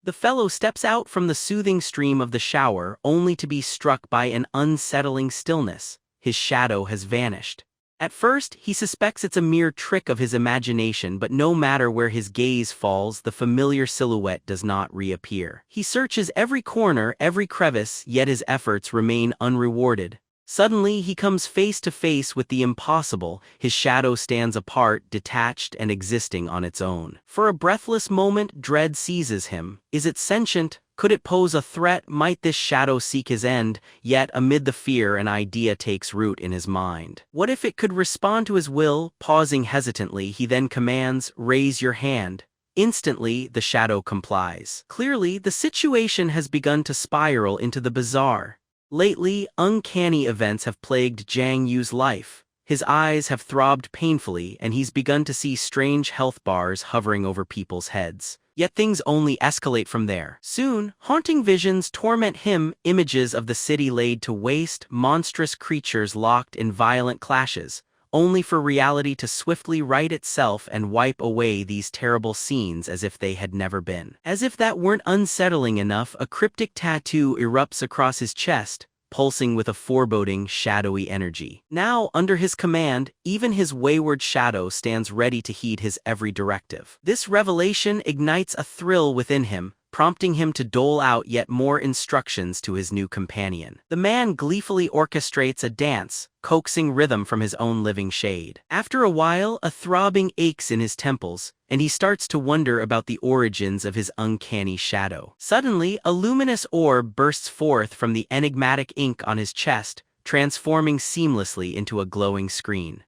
The fellow steps out from the soothing stream of the shower only to be struck by an unsettling stillness. His shadow has vanished. At first, he suspects it's a mere trick of his imagination, but no matter where his gaze falls, the familiar silhouette does not reappear. He searches every corner, every crevice, yet his efforts remain unrewarded. Suddenly, he comes face to face with the impossible. His shadow stands apart, detached and existing on its own. For a breathless moment, dread seizes him. Is it sentient? Could it pose a threat? Might this shadow seek his end? Yet, amid the fear, an idea takes root in his mind. What if it could respond to his will? Pausing hesitantly, he then commands, "Raise your hand." Instantly, the shadow complies. Clearly, the situation has begun to spiral into the bizarre. Lately, uncanny events have plagued Jiang Yu's life. His eyes have throbbed painfully, and he's begun to see strange health bars hovering over people's heads. Yet things only escalate from there. Soon, haunting visions torment him, images of the city laid to waste, monstrous creatures locked in violent clashes, only for reality to swiftly right itself and wipe away these terrible scenes as if they had never been. As if that weren't unsettling enough, a cryptic tattoo erupts across his chest, pulsing with a foreboding, shadowy energy. Now, under his command, even his wayward shadow stands ready to heed his every directive. This revelation ignites a thrill within him, prompting him to dole out yet more instructions to his new companion. The man gleefully orchestrates a dance, coaxing rhythm from his own living shade. After a while, a throbbing aches in his temples, and he starts to wonder about the origins of his uncanny shadow. Suddenly, a luminous orb bursts forth from the enigmatic ink on his chest, transforming seamlessly into a glowing screen.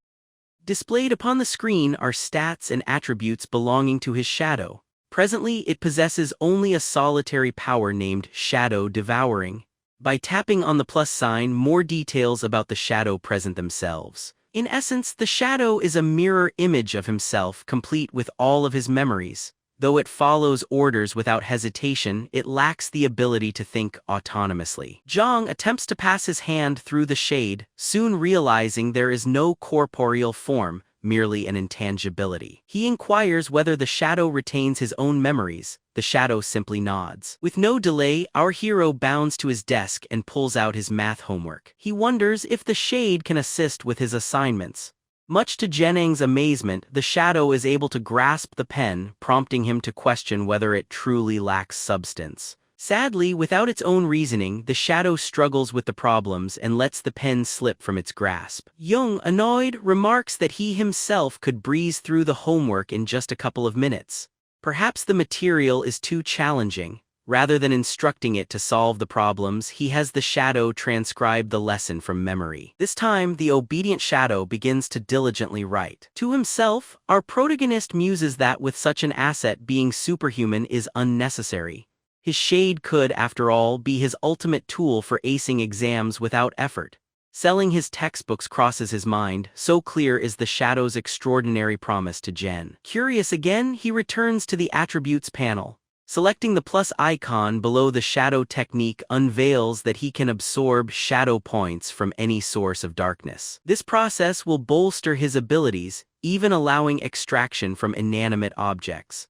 Displayed upon the screen are stats and attributes belonging to his shadow. Presently, it possesses only a solitary power named Shadow Devouring. By tapping on the plus sign, more details about the shadow present themselves. In essence, the shadow is a mirror image of himself, complete with all of his memories. Though it follows orders without hesitation, it lacks the ability to think autonomously. Zhang attempts to pass his hand through the shade, soon realizing there is no corporeal form, merely an intangibility. He inquires whether the shadow retains his own memories. The shadow simply nods. With no delay, our hero bounds to his desk and pulls out his math homework. He wonders if the shade can assist with his assignments. Much to Jeneng's amazement, the shadow is able to grasp the pen, prompting him to question whether it truly lacks substance. Sadly, without its own reasoning, the shadow struggles with the problems and lets the pen slip from its grasp. Jung, annoyed, remarks that he himself could breeze through the homework in just a couple of minutes. Perhaps the material is too challenging. Rather than instructing it to solve the problems, he has the shadow transcribe the lesson from memory. This time, the obedient shadow begins to diligently write. To himself, our protagonist muses that with such an asset, being superhuman is unnecessary. His shade could, after all, be his ultimate tool for acing exams without effort. Selling his textbooks crosses his mind, so clear is the shadow's extraordinary promise to Jen. Curious again, he returns to the attributes panel. Selecting the plus icon below, the shadow technique unveils that he can absorb shadow points from any source of darkness. This process will bolster his abilities, even allowing extraction from inanimate objects.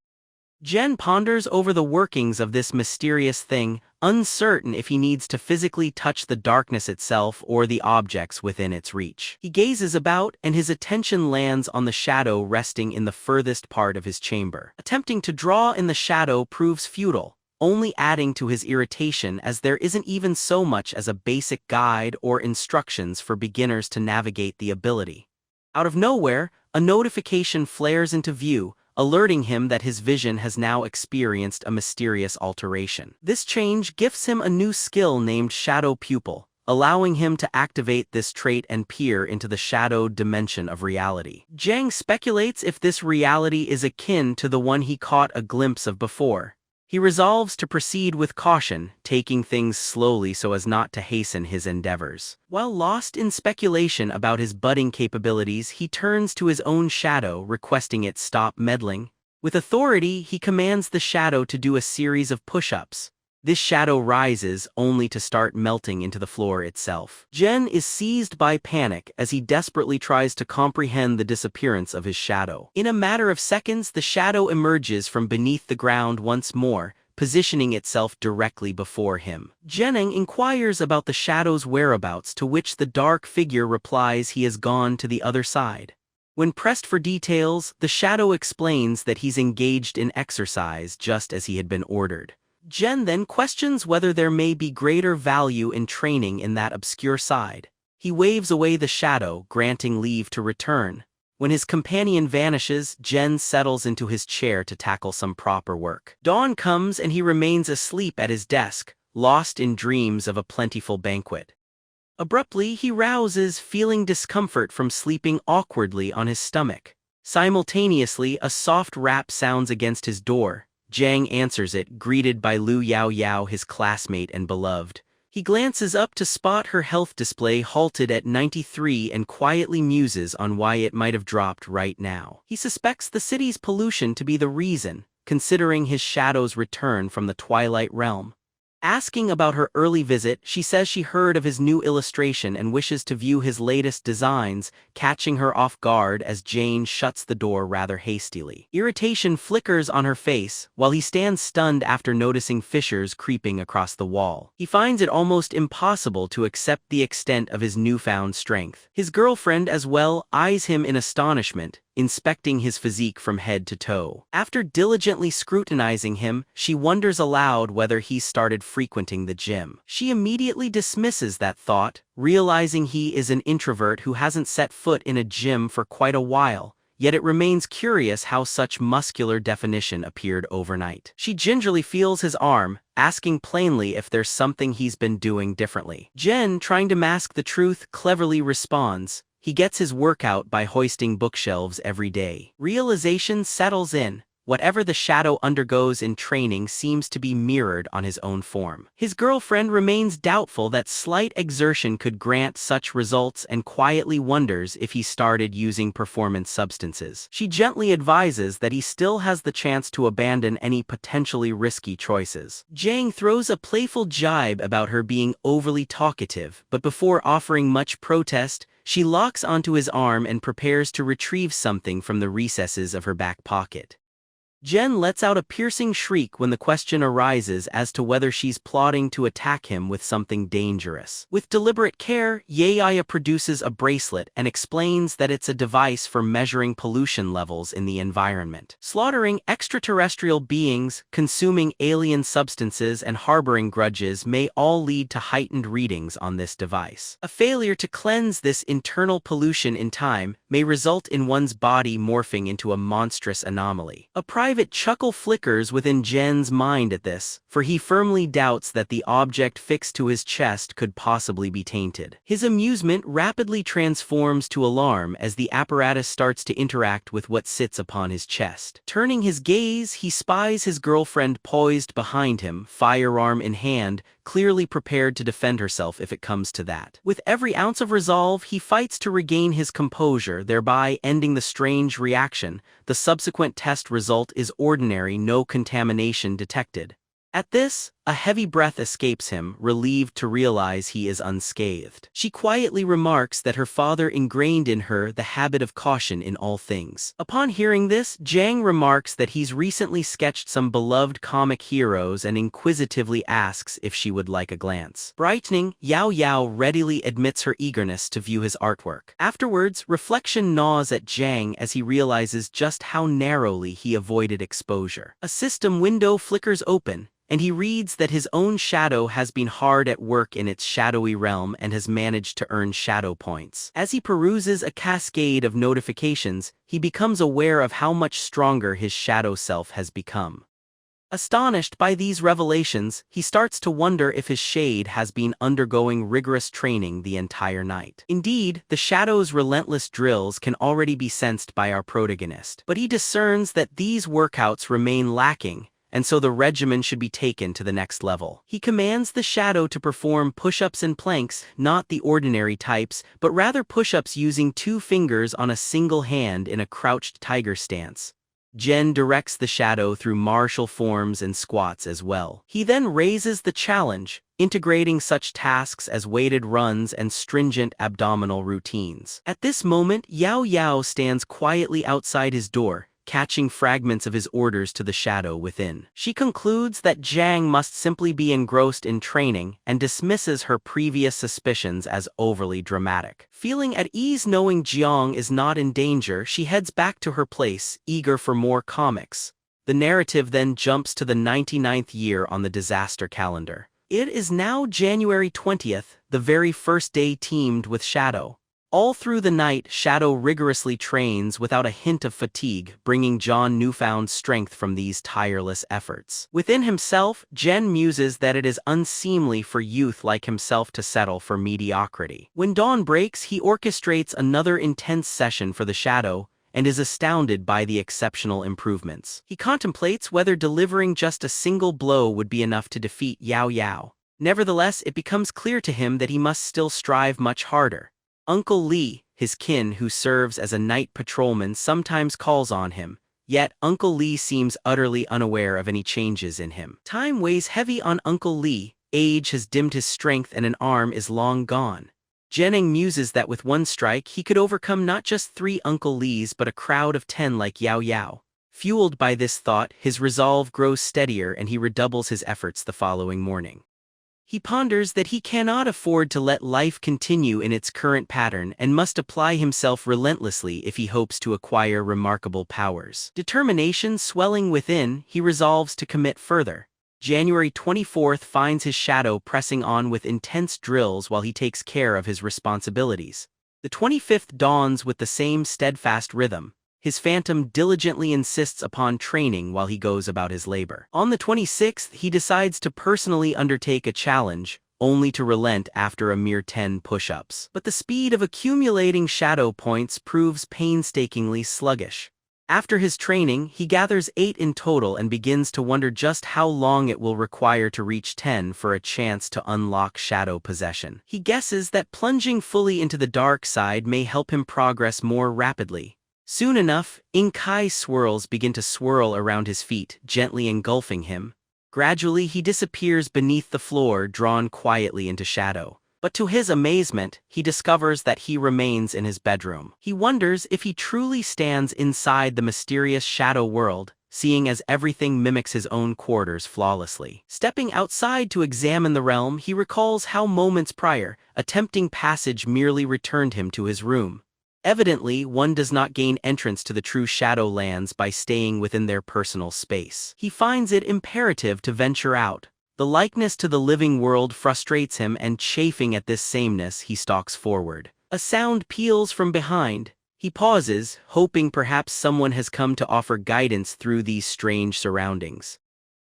Jen ponders over the workings of this mysterious thing, uncertain if he needs to physically touch the darkness itself or the objects within its reach. He gazes about, and his attention lands on the shadow resting in the furthest part of his chamber. Attempting to draw in the shadow proves futile, only adding to his irritation as there isn't even so much as a basic guide or instructions for beginners to navigate the ability. Out of nowhere, a notification flares into view, alerting him that his vision has now experienced a mysterious alteration. This change gifts him a new skill named Shadow Pupil, allowing him to activate this trait and peer into the shadowed dimension of reality. Jiang speculates if this reality is akin to the one he caught a glimpse of before. He resolves to proceed with caution, taking things slowly so as not to hasten his endeavors. While lost in speculation about his budding capabilities, he turns to his own shadow, requesting it stop meddling. With authority, he commands the shadow to do a series of push-ups. This shadow rises, only to start melting into the floor itself. Jen is seized by panic as he desperately tries to comprehend the disappearance of his shadow. In a matter of seconds, the shadow emerges from beneath the ground once more, positioning itself directly before him. Jennings inquires about the shadow's whereabouts, to which the dark figure replies he has gone to the other side. When pressed for details, the shadow explains that he's engaged in exercise just as he had been ordered. Jen then questions whether there may be greater value in training in that obscure side. He waves away the shadow, granting leave to return. When his companion vanishes, Jen settles into his chair to tackle some proper work. Dawn comes and he remains asleep at his desk, lost in dreams of a plentiful banquet. Abruptly, he rouses, feeling discomfort from sleeping awkwardly on his stomach. Simultaneously, a soft rap sounds against his door. Jang answers it, greeted by Lu Yao Yao, his classmate and beloved. He glances up to spot her health display halted at 93 and quietly muses on why it might have dropped right now. He suspects the city's pollution to be the reason, considering his shadow's return from the Twilight Realm. Asking about her early visit, she says she heard of his new illustration and wishes to view his latest designs, catching her off guard as Jane shuts the door rather hastily. Irritation flickers on her face, while he stands stunned after noticing fissures creeping across the wall. He finds it almost impossible to accept the extent of his newfound strength. His girlfriend as well eyes him in astonishment, inspecting his physique from head to toe. After diligently scrutinizing him, she wonders aloud whether he's started frequenting the gym. She immediately dismisses that thought, realizing he is an introvert who hasn't set foot in a gym for quite a while, yet it remains curious how such muscular definition appeared overnight. She gingerly feels his arm, asking plainly if there's something he's been doing differently. Jen, trying to mask the truth, cleverly responds, he gets his workout by hoisting bookshelves every day. Realization settles in. Whatever the shadow undergoes in training seems to be mirrored on his own form. His girlfriend remains doubtful that slight exertion could grant such results and quietly wonders if he started using performance substances. She gently advises that he still has the chance to abandon any potentially risky choices. Jang throws a playful jibe about her being overly talkative, but before offering much protest, she locks onto his arm and prepares to retrieve something from the recesses of her back pocket. Jen lets out a piercing shriek when the question arises as to whether she's plotting to attack him with something dangerous. With deliberate care, Yeaya produces a bracelet and explains that it's a device for measuring pollution levels in the environment. Slaughtering extraterrestrial beings, consuming alien substances, and harboring grudges may all lead to heightened readings on this device. A failure to cleanse this internal pollution in time may result in one's body morphing into a monstrous anomaly. A private chuckle flickers within Jen's mind at this, for he firmly doubts that the object fixed to his chest could possibly be tainted. His amusement rapidly transforms to alarm as the apparatus starts to interact with what sits upon his chest. Turning his gaze, he spies his girlfriend poised behind him, firearm in hand, clearly prepared to defend herself if it comes to that. With every ounce of resolve, he fights to regain his composure, thereby ending the strange reaction. The subsequent test result is ordinary, no contamination detected. At this, a heavy breath escapes him, relieved to realize he is unscathed. She quietly remarks that her father ingrained in her the habit of caution in all things. Upon hearing this, Jang remarks that he's recently sketched some beloved comic heroes and inquisitively asks if she would like a glance. Brightening, Yao Yao readily admits her eagerness to view his artwork. Afterwards, reflection gnaws at Jang as he realizes just how narrowly he avoided exposure. A system window flickers open, and he reads that his own shadow has been hard at work in its shadowy realm and has managed to earn shadow points. As he peruses a cascade of notifications, he becomes aware of how much stronger his shadow self has become. Astonished by these revelations, he starts to wonder if his shade has been undergoing rigorous training the entire night. Indeed, the shadow's relentless drills can already be sensed by our protagonist, but he discerns that these workouts remain lacking, and so the regimen should be taken to the next level. He commands the shadow to perform push-ups and planks, not the ordinary types, but rather push-ups using 2 fingers on a single hand in a crouched tiger stance. Jen directs the shadow through martial forms and squats as well. He then raises the challenge, integrating such tasks as weighted runs and stringent abdominal routines. At this moment, Yao Yao stands quietly outside his door, catching fragments of his orders to the shadow within. She concludes that Jiang must simply be engrossed in training and dismisses her previous suspicions as overly dramatic. Feeling at ease knowing Jiang is not in danger, she heads back to her place, eager for more comics. The narrative then jumps to the 99th year on the disaster calendar. It is now January 20th, the very first day teamed with Shadow. All through the night, Shadow rigorously trains without a hint of fatigue, bringing John newfound strength from these tireless efforts. Within himself, Jen muses that it is unseemly for youth like himself to settle for mediocrity. When dawn breaks, he orchestrates another intense session for the Shadow, and is astounded by the exceptional improvements. He contemplates whether delivering just a single blow would be enough to defeat Yao Yao. Nevertheless, it becomes clear to him that he must still strive much harder. Uncle Lee, his kin who serves as a night patrolman, sometimes calls on him, yet Uncle Lee seems utterly unaware of any changes in him. Time weighs heavy on Uncle Lee, age has dimmed his strength and an arm is long gone. Jennings muses that with one strike he could overcome not just 3 Uncle Lees but a crowd of 10 like Yao Yao. Fueled by this thought, his resolve grows steadier and he redoubles his efforts the following morning. He ponders that he cannot afford to let life continue in its current pattern and must apply himself relentlessly if he hopes to acquire remarkable powers. Determination swelling within, he resolves to commit further. January 24th finds his Shadow pressing on with intense drills while he takes care of his responsibilities. The 25th dawns with the same steadfast rhythm. His phantom diligently insists upon training while he goes about his labor. On the 26th, he decides to personally undertake a challenge, only to relent after a mere 10 push-ups. But the speed of accumulating Shadow points proves painstakingly sluggish. After his training, he gathers 8 in total and begins to wonder just how long it will require to reach 10 for a chance to unlock Shadow possession. He guesses that plunging fully into the dark side may help him progress more rapidly. Soon enough, ink-eye swirls begin to swirl around his feet, gently engulfing him. Gradually, he disappears beneath the floor, drawn quietly into Shadow. But to his amazement, he discovers that he remains in his bedroom. He wonders if he truly stands inside the mysterious Shadow world, seeing as everything mimics his own quarters flawlessly. Stepping outside to examine the realm, he recalls how moments prior, attempting passage merely returned him to his room. Evidently, one does not gain entrance to the true Shadow lands by staying within their personal space. He finds it imperative to venture out. The likeness to the living world frustrates him, and chafing at this sameness, he stalks forward. A sound peals from behind. He pauses, hoping perhaps someone has come to offer guidance through these strange surroundings.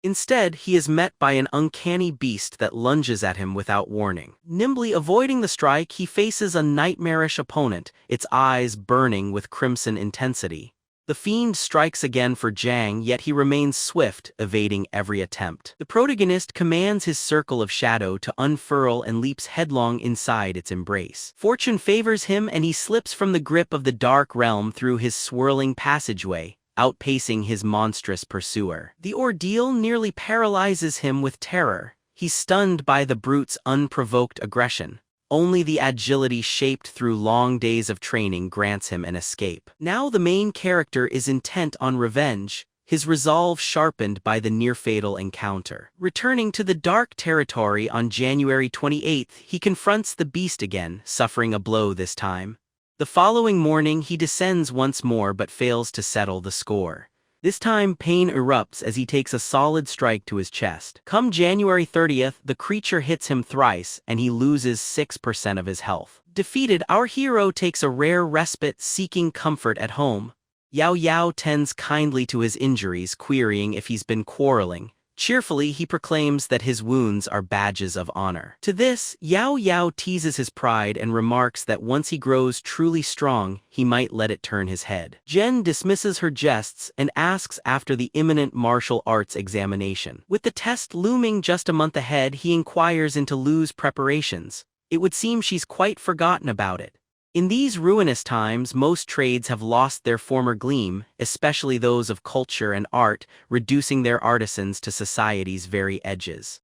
Instead, he is met by an uncanny beast that lunges at him without warning. Nimbly avoiding the strike, he faces a nightmarish opponent, its eyes burning with crimson intensity. The fiend strikes again for Jiang, yet he remains swift, evading every attempt. The protagonist commands his circle of Shadow to unfurl and leaps headlong inside its embrace. Fortune favors him and he slips from the grip of the dark realm through his swirling passageway, outpacing his monstrous pursuer. The ordeal nearly paralyzes him with terror. He's stunned by the brute's unprovoked aggression. Only the agility shaped through long days of training grants him an escape. Now the main character is intent on revenge, his resolve sharpened by the near-fatal encounter. Returning to the dark territory on January 28th, he confronts the beast again, suffering a blow this time. The following morning he descends once more but fails to settle the score. This time pain erupts as he takes a solid strike to his chest. Come January 30th, the creature hits him thrice and he loses 6% of his health. Defeated, our hero takes a rare respite, seeking comfort at home. Yao Yao tends kindly to his injuries, querying if he's been quarreling. Cheerfully, he proclaims that his wounds are badges of honor. To this, Yao Yao teases his pride and remarks that once he grows truly strong, he might let it turn his head. Jen dismisses her jests and asks after the imminent martial arts examination. With the test looming just a month ahead, he inquires into Lu's preparations. It would seem she's quite forgotten about it. In these ruinous times, most trades have lost their former gleam, especially those of culture and art, reducing their artisans to society's very edges.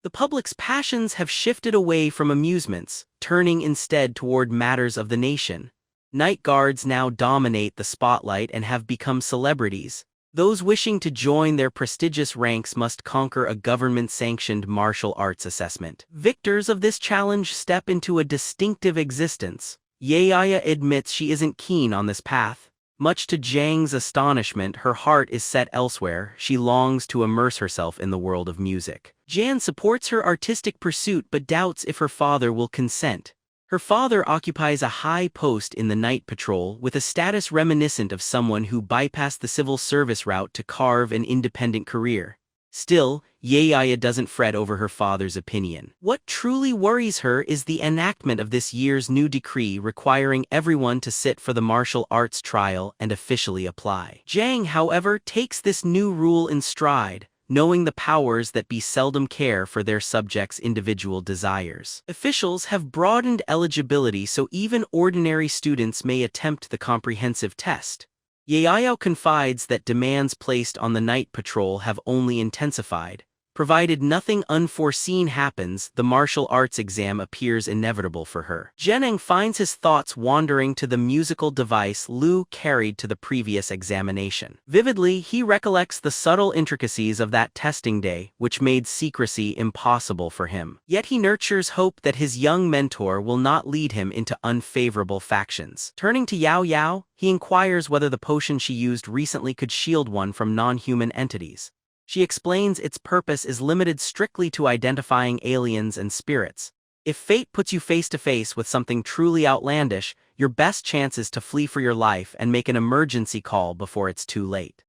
The public's passions have shifted away from amusements, turning instead toward matters of the nation. Night guards now dominate the spotlight and have become celebrities. Those wishing to join their prestigious ranks must conquer a government-sanctioned martial arts assessment. Victors of this challenge step into a distinctive existence. Yaeya admits she isn't keen on this path. Much to Jang's astonishment, her heart is set elsewhere. She longs to immerse herself in the world of music. Jan supports her artistic pursuit but doubts if her father will consent. Her father occupies a high post in the night patrol with a status reminiscent of someone who bypassed the civil service route to carve an independent career. Still, Yaeya doesn't fret over her father's opinion. What truly worries her is the enactment of this year's new decree requiring everyone to sit for the martial arts trial and officially apply. Jang, however, takes this new rule in stride, knowing the powers that be seldom care for their subjects' individual desires. Officials have broadened eligibility so even ordinary students may attempt the comprehensive test. Yaeya confides that demands placed on the night patrol have only intensified. Provided nothing unforeseen happens, the martial arts exam appears inevitable for her. Jeneng finds his thoughts wandering to the musical device Lu carried to the previous examination. Vividly, he recollects the subtle intricacies of that testing day, which made secrecy impossible for him. Yet he nurtures hope that his young mentor will not lead him into unfavorable factions. Turning to Yao Yao, he inquires whether the potion she used recently could shield one from non-human entities. She explains its purpose is limited strictly to identifying aliens and spirits. If fate puts you face to face with something truly outlandish, your best chance is to flee for your life and make an emergency call before it's too late.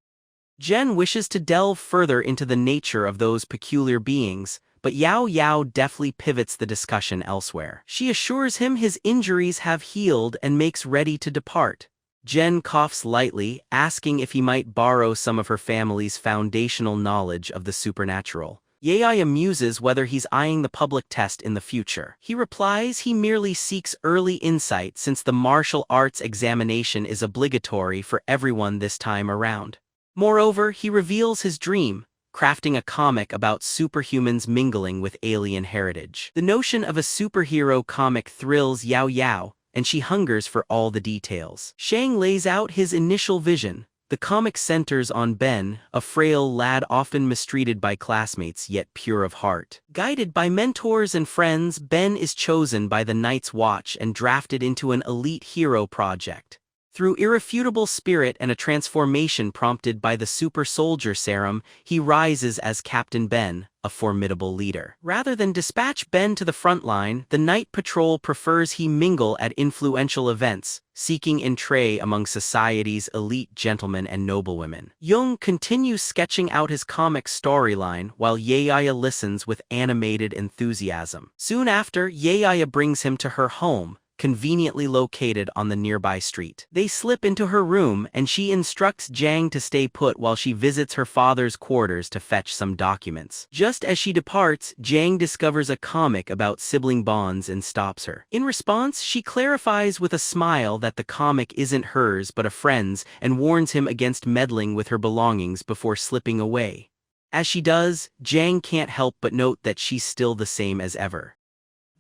Jen wishes to delve further into the nature of those peculiar beings, but Yao Yao deftly pivots the discussion elsewhere. She assures him his injuries have healed and makes ready to depart. Jen coughs lightly, asking if he might borrow some of her family's foundational knowledge of the supernatural. Yaeya muses whether he's eyeing the public test in the future. He replies he merely seeks early insight since the martial arts examination is obligatory for everyone this time around. Moreover, he reveals his dream, crafting a comic about superhumans mingling with alien heritage. The notion of a superhero comic thrills Yao Yao, and she hungers for all the details. Shang lays out his initial vision. The comic centers on Ben, a frail lad often mistreated by classmates yet pure of heart. Guided by mentors and friends, Ben is chosen by the Night's Watch and drafted into an elite hero project. Through irrefutable spirit and a transformation prompted by the super soldier serum, he rises as Captain Ben, a formidable leader. Rather than dispatch Ben to the front line, the Night Patrol prefers he mingle at influential events, seeking entree among society's elite gentlemen and noblewomen. Jung continues sketching out his comic storyline while Yaeya listens with animated enthusiasm. Soon after, Yaeya brings him to her home, conveniently located on the nearby street. They slip into her room and she instructs Jang to stay put while she visits her father's quarters to fetch some documents. Just as she departs, Jang discovers a comic about sibling bonds and stops her. In response, she clarifies with a smile that the comic isn't hers but a friend's and warns him against meddling with her belongings before slipping away. As she does, Jang can't help but note that she's still the same as ever.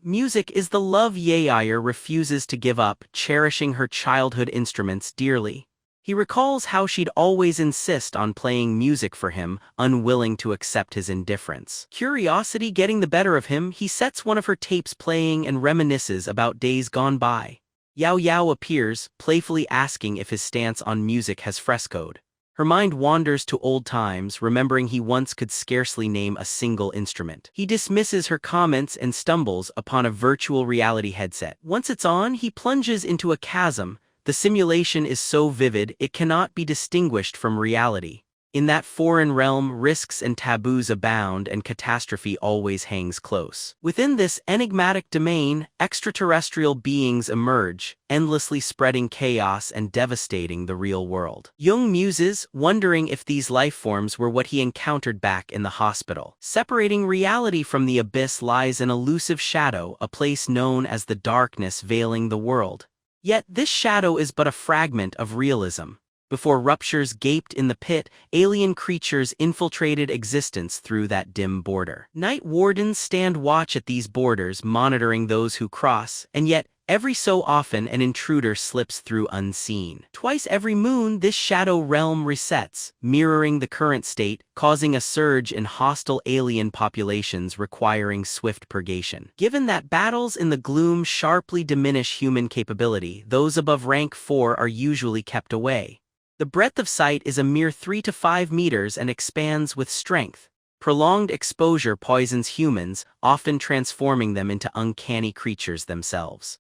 Music is the love Yaeya refuses to give up, cherishing her childhood instruments dearly. He recalls how she'd always insist on playing music for him, unwilling to accept his indifference. Curiosity getting the better of him, he sets one of her tapes playing and reminisces about days gone by. Yao Yao appears, playfully asking if his stance on music has frescoed. Her mind wanders to old times, remembering he once could scarcely name a single instrument. He dismisses her comments and stumbles upon a virtual reality headset. Once it's on, he plunges into a chasm. The simulation is so vivid it cannot be distinguished from reality. In that foreign realm, risks and taboos abound and catastrophe always hangs close. Within this enigmatic domain, extraterrestrial beings emerge, endlessly spreading chaos and devastating the real world. Jung muses, wondering if these life forms were what he encountered back in the hospital. Separating reality from the abyss lies an elusive shadow, a place known as the darkness veiling the world. Yet this shadow is but a fragment of realism. Before ruptures gaped in the pit, alien creatures infiltrated existence through that dim border. Night wardens stand watch at these borders, monitoring those who cross, and yet, Every so often an intruder slips through unseen. Twice every moon this shadow realm resets, mirroring the current state, causing a surge in hostile alien populations requiring swift purgation. Given that battles in the gloom sharply diminish human capability, those above rank 4 are usually kept away. The breadth of sight is a mere 3 to 5 meters and expands with strength. Prolonged exposure poisons humans, often transforming them into uncanny creatures themselves.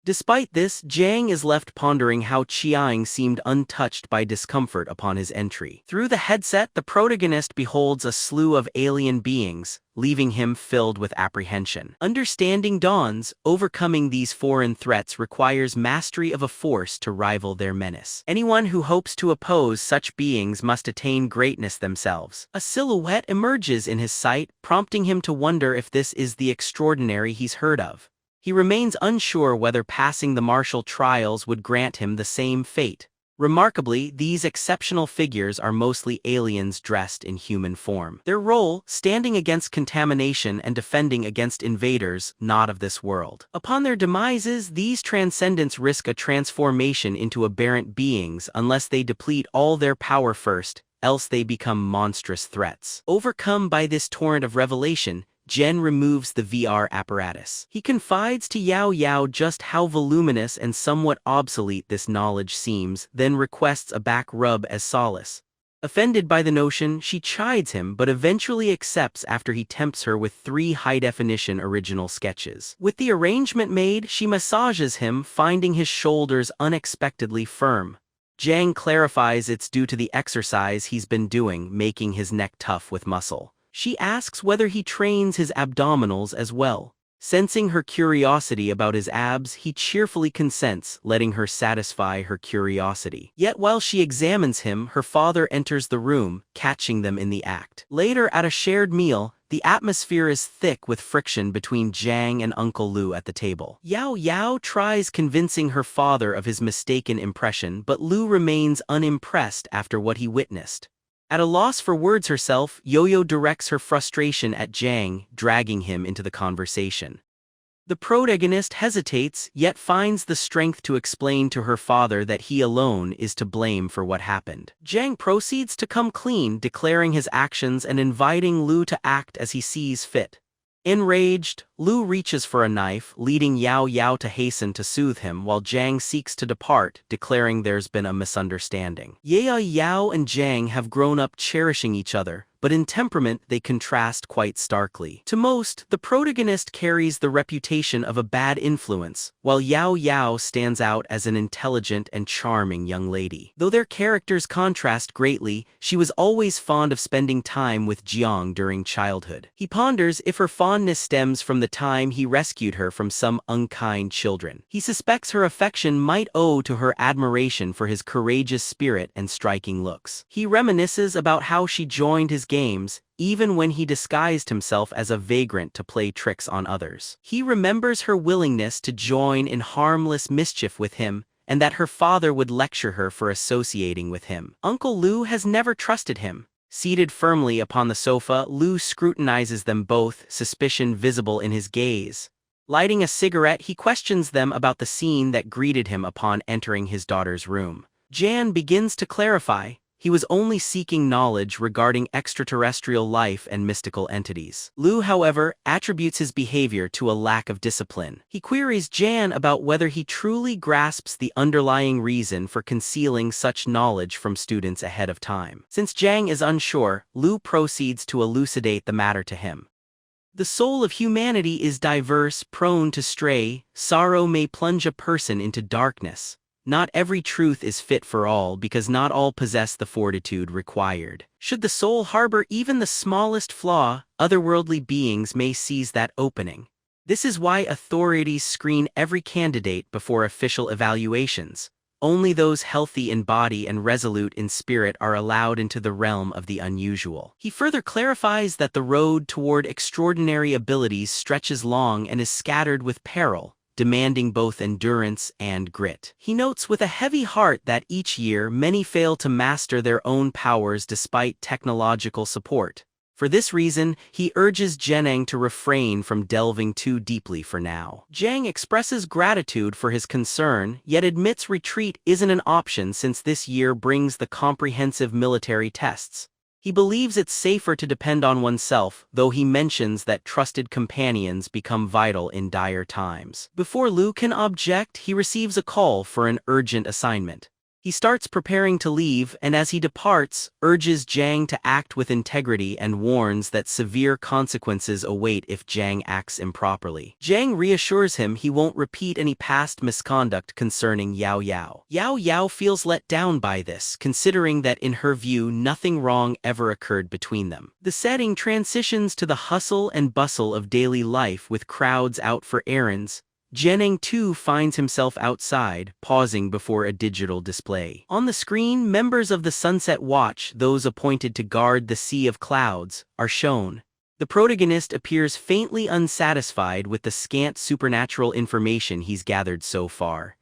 Despite this, Jiang is left pondering how Chiang seemed untouched by discomfort upon his entry. Through the headset, the protagonist beholds a slew of alien beings, leaving him filled with apprehension. Understanding dawns, overcoming these foreign threats requires mastery of a force to rival their menace. Anyone who hopes to oppose such beings must attain greatness themselves. A silhouette emerges in his sight, prompting him to wonder if this is the extraordinary he's heard of. He remains unsure whether passing the martial trials would grant him the same fate. Remarkably, these exceptional figures are mostly aliens dressed in human form. Their role, standing against contamination and defending against invaders not of this world. Upon their demises, these transcendents risk a transformation into aberrant beings unless they deplete all their power first, else they become monstrous threats. Overcome by this torrent of revelation, Jen removes the VR apparatus. He confides to Yao Yao just how voluminous and somewhat obsolete this knowledge seems, then requests a back rub as solace. Offended by the notion, she chides him but eventually accepts after he tempts her with 3 high-definition original sketches. With the arrangement made, she massages him, finding his shoulders unexpectedly firm. Jiang clarifies it's due to the exercise he's been doing, making his neck tough with muscle. She asks whether he trains his abdominals as well. Sensing her curiosity about his abs, he cheerfully consents, letting her satisfy her curiosity. Yet while she examines him, her father enters the room, catching them in the act. Later, at a shared meal, the atmosphere is thick with friction between Jiang and Uncle Lu at the table. Yao Yao tries convincing her father of his mistaken impression, but Lu remains unimpressed after what he witnessed. At a loss for words herself, Yo-Yo directs her frustration at Jiang, dragging him into the conversation. The protagonist hesitates, yet finds the strength to explain to her father that he alone is to blame for what happened. Jiang proceeds to come clean, declaring his actions and inviting Lu to act as he sees fit. Enraged, Lu reaches for a knife, leading Yao Yao to hasten to soothe him while Jiang seeks to depart, declaring there's been a misunderstanding. Yao Yao and Jiang have grown up cherishing each other, but in temperament they contrast quite starkly. To most, the protagonist carries the reputation of a bad influence, while Yao Yao stands out as an intelligent and charming young lady. Though their characters contrast greatly, she was always fond of spending time with Jiang during childhood. He ponders if her fondness stems from the time he rescued her from some unkind children. He suspects her affection might owe to her admiration for his courageous spirit and striking looks. He reminisces about how she joined his games, even when he disguised himself as a vagrant to play tricks on others. He remembers her willingness to join in harmless mischief with him, and that her father would lecture her for associating with him. Uncle Lu has never trusted him. Seated firmly upon the sofa, Lu scrutinizes them both, suspicion visible in his gaze. Lighting a cigarette, he questions them about the scene that greeted him upon entering his daughter's room. Jan begins to clarify. He was only seeking knowledge regarding extraterrestrial life and mystical entities. Lu, however, attributes his behavior to a lack of discipline. He queries Jan about whether he truly grasps the underlying reason for concealing such knowledge from students ahead of time. Since Jiang is unsure, Lu proceeds to elucidate the matter to him. The soul of humanity is diverse, prone to stray. Sorrow may plunge a person into darkness. Not every truth is fit for all because not all possess the fortitude required. Should the soul harbor even the smallest flaw, otherworldly beings may seize that opening. This is why authorities screen every candidate before official evaluations. Only those healthy in body and resolute in spirit are allowed into the realm of the unusual. He further clarifies that the road toward extraordinary abilities stretches long and is scattered with peril, demanding both endurance and grit. He notes with a heavy heart that each year many fail to master their own powers despite technological support. For this reason, he urges Jiang to refrain from delving too deeply for now. Jiang expresses gratitude for his concern, yet admits retreat isn't an option since this year brings the comprehensive military tests. He believes it's safer to depend on oneself, though he mentions that trusted companions become vital in dire times. Before Lu can object, he receives a call for an urgent assignment. He starts preparing to leave, and as he departs, urges Jiang to act with integrity and warns that severe consequences await if Jiang acts improperly. Jiang reassures him he won't repeat any past misconduct concerning Yao Yao. Yao Yao feels let down by this, considering that in her view nothing wrong ever occurred between them. The setting transitions to the hustle and bustle of daily life with crowds out for errands. Jiang too finds himself outside, pausing before a digital display. On the screen, members of the Sunset Watch, those appointed to guard the Sea of Clouds, are shown. The protagonist appears faintly unsatisfied with the scant supernatural information he's gathered so far.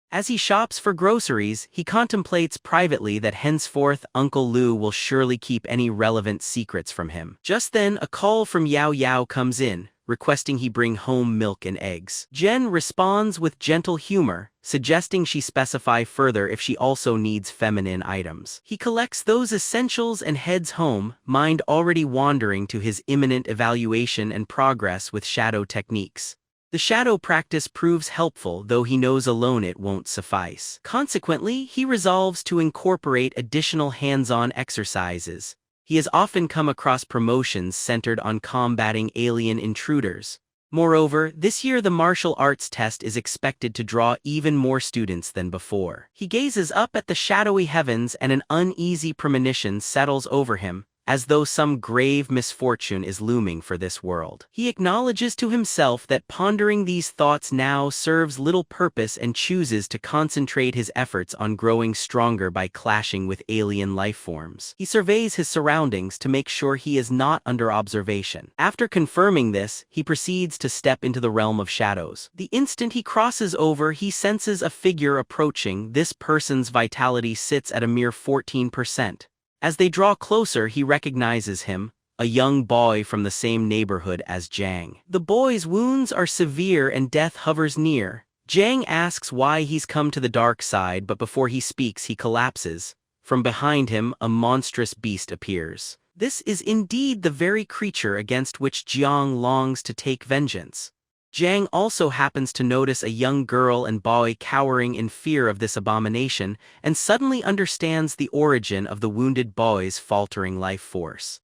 As he shops for groceries, he contemplates privately that henceforth Uncle Lu will surely keep any relevant secrets from him. Just then, a call from Yao Yao comes in, requesting he bring home milk and eggs. Jen responds with gentle humor, suggesting she specify further if she also needs feminine items. He collects those essentials and heads home, mind already wandering to his imminent evaluation and progress with shadow techniques. The shadow practice proves helpful, though he knows alone it won't suffice. Consequently, he resolves to incorporate additional hands-on exercises. He has often come across promotions centered on combating alien intruders. Moreover, this year the martial arts test is expected to draw even more students than before. He gazes up at the shadowy heavens and an uneasy premonition settles over him, as though some grave misfortune is looming for this world. He acknowledges to himself that pondering these thoughts now serves little purpose and chooses to concentrate his efforts on growing stronger by clashing with alien life forms. He surveys his surroundings to make sure he is not under observation. After confirming this, he proceeds to step into the realm of shadows. The instant he crosses over, he senses a figure approaching. This person's vitality sits at a mere 14%. As they draw closer, he recognizes him, a young boy from the same neighborhood as Jiang. The boy's wounds are severe and death hovers near. Jiang asks why he's come to the dark side, but before he speaks he collapses. From behind him, a monstrous beast appears. This is indeed the very creature against which Jiang longs to take vengeance. Jiang also happens to notice a young girl and boy cowering in fear of this abomination, and suddenly understands the origin of the wounded boy's faltering life force.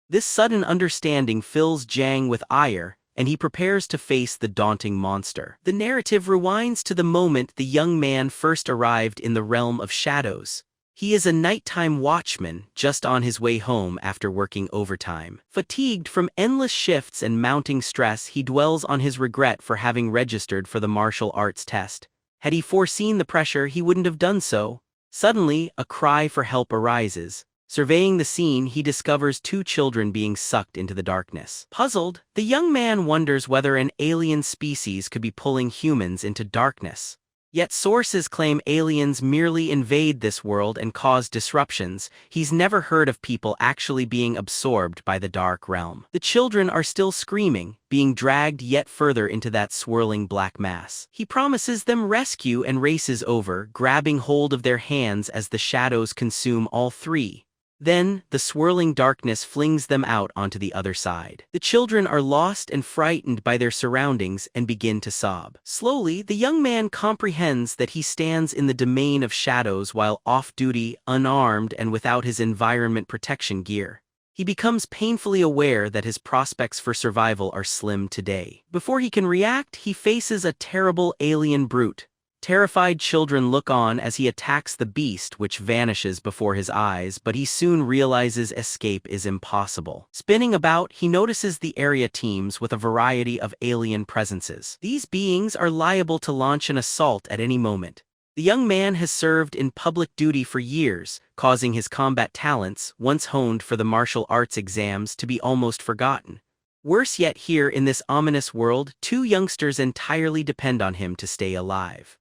This sudden understanding fills Jiang with ire, and he prepares to face the daunting monster. The narrative rewinds to the moment the young man first arrived in the realm of shadows. He is a nighttime watchman, just on his way home after working overtime. Fatigued from endless shifts and mounting stress, he dwells on his regret for having registered for the martial arts test. Had he foreseen the pressure, he wouldn't have done so. Suddenly, a cry for help arises. Surveying the scene, he discovers two children being sucked into the darkness. Puzzled, the young man wonders whether an alien species could be pulling humans into darkness. Yet sources claim aliens merely invade this world and cause disruptions. He's never heard of people actually being absorbed by the dark realm. The children are still screaming, being dragged yet further into that swirling black mass. He promises them rescue and races over, grabbing hold of their hands as the shadows consume all three. Then, the swirling darkness flings them out onto the other side. The children are lost and frightened by their surroundings and begin to sob. Slowly, the young man comprehends that he stands in the domain of shadows while off-duty, unarmed, and without his environment protection gear. He becomes painfully aware that his prospects for survival are slim today. Before he can react, he faces a terrible alien brute. Terrified children look on as he attacks the beast, which vanishes before his eyes, but he soon realizes escape is impossible. Spinning about, he notices the area teems with a variety of alien presences. These beings are liable to launch an assault at any moment. The young man has served in public duty for years, causing his combat talents, once honed for the martial arts exams, to be almost forgotten. Worse yet, here in this ominous world, two youngsters entirely depend on him to stay alive.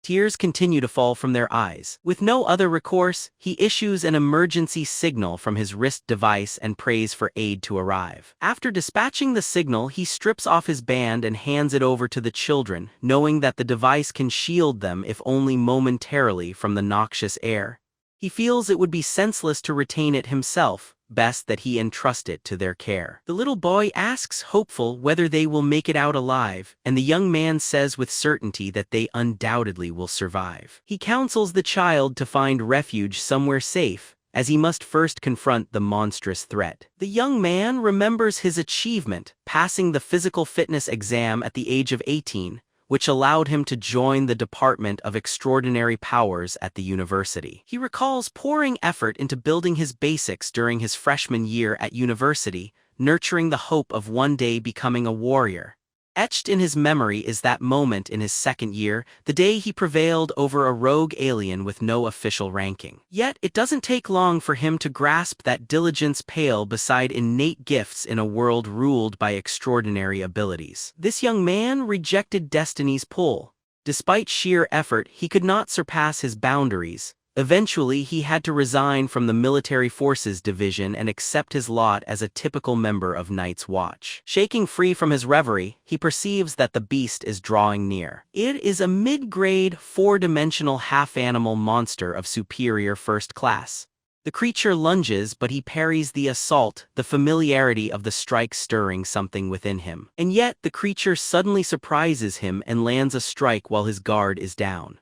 Tears continue to fall from their eyes. With no other recourse, he issues an emergency signal from his wrist device and prays for aid to arrive. After dispatching the signal, he strips off his band and hands it over to the children, knowing that the device can shield them if only momentarily from the noxious air. He feels it would be senseless to retain it himself, best that he entrust it to their care. The little boy asks, hopeful, whether they will make it out alive, and the young man says with certainty that they undoubtedly will survive. He counsels the child to find refuge somewhere safe, as he must first confront the monstrous threat. The young man remembers his achievement, passing the physical fitness exam at the age of 18, which allowed him to join the Department of Extraordinary Powers at the university. He recalls pouring effort into building his basics during his freshman year at university, nurturing the hope of one day becoming a warrior. Etched in his memory is that moment in his second year, the day he prevailed over a rogue alien with no official ranking. Yet, it doesn't take long for him to grasp that diligence pale beside innate gifts in a world ruled by extraordinary abilities. This young man rejected destiny's pull. Despite sheer effort, he could not surpass his boundaries. Eventually, he had to resign from the Military Forces Division and accept his lot as a typical member of Night's Watch. Shaking free from his reverie, he perceives that the beast is drawing near. It is a mid-grade, four-dimensional half-animal monster of superior first class. The creature lunges, but he parries the assault, the familiarity of the strike stirring something within him. And yet, the creature suddenly surprises him and lands a strike while his guard is down.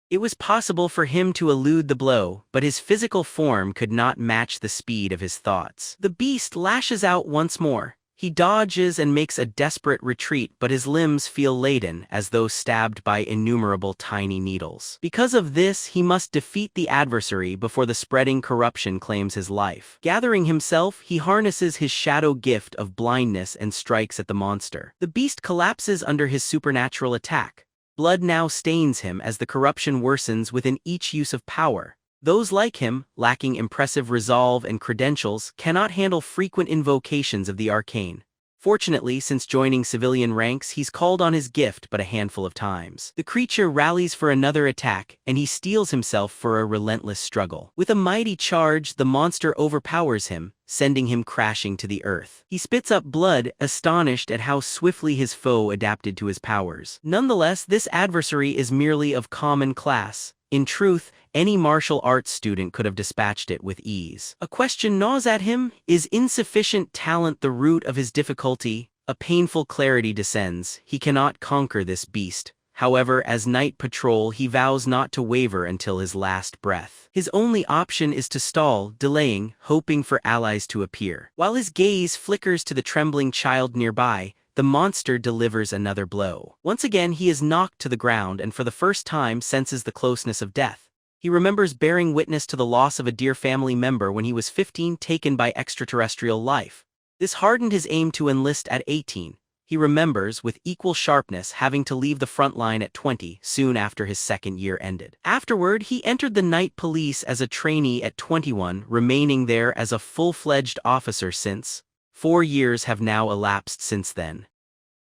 It was possible for him to elude the blow, but his physical form could not match the speed of his thoughts. The beast lashes out once more. He dodges and makes a desperate retreat, but his limbs feel laden, as though stabbed by innumerable tiny needles. Because of this, he must defeat the adversary before the spreading corruption claims his life. Gathering himself, he harnesses his shadow gift of blindness and strikes at the monster. The beast collapses under his supernatural attack. Blood now stains him as the corruption worsens within each use of power. Those like him, lacking impressive resolve and credentials, cannot handle frequent invocations of the arcane. Fortunately, since joining civilian ranks, he's called on his gift but a handful of times. The creature rallies for another attack, and he steels himself for a relentless struggle. With a mighty charge, the monster overpowers him, sending him crashing to the earth. He spits up blood, astonished at how swiftly his foe adapted to his powers. Nonetheless, this adversary is merely of common class. In truth, any martial arts student could have dispatched it with ease. A question gnaws at him: is insufficient talent the root of his difficulty? A painful clarity descends. He cannot conquer this beast. However, as night patrol, he vows not to waver until his last breath. His only option is to stall, delaying, hoping for allies to appear. While his gaze flickers to the trembling child nearby, the monster delivers another blow. Once again, he is knocked to the ground and for the first time senses the closeness of death. He remembers bearing witness to the loss of a dear family member when he was 15, taken by extraterrestrial life. This hardened his aim to enlist at 18. He remembers, with equal sharpness, having to leave the front line at 20, soon after his second year ended. Afterward, he entered the night police as a trainee at 21, remaining there as a full-fledged officer since. 4 years have now elapsed since then.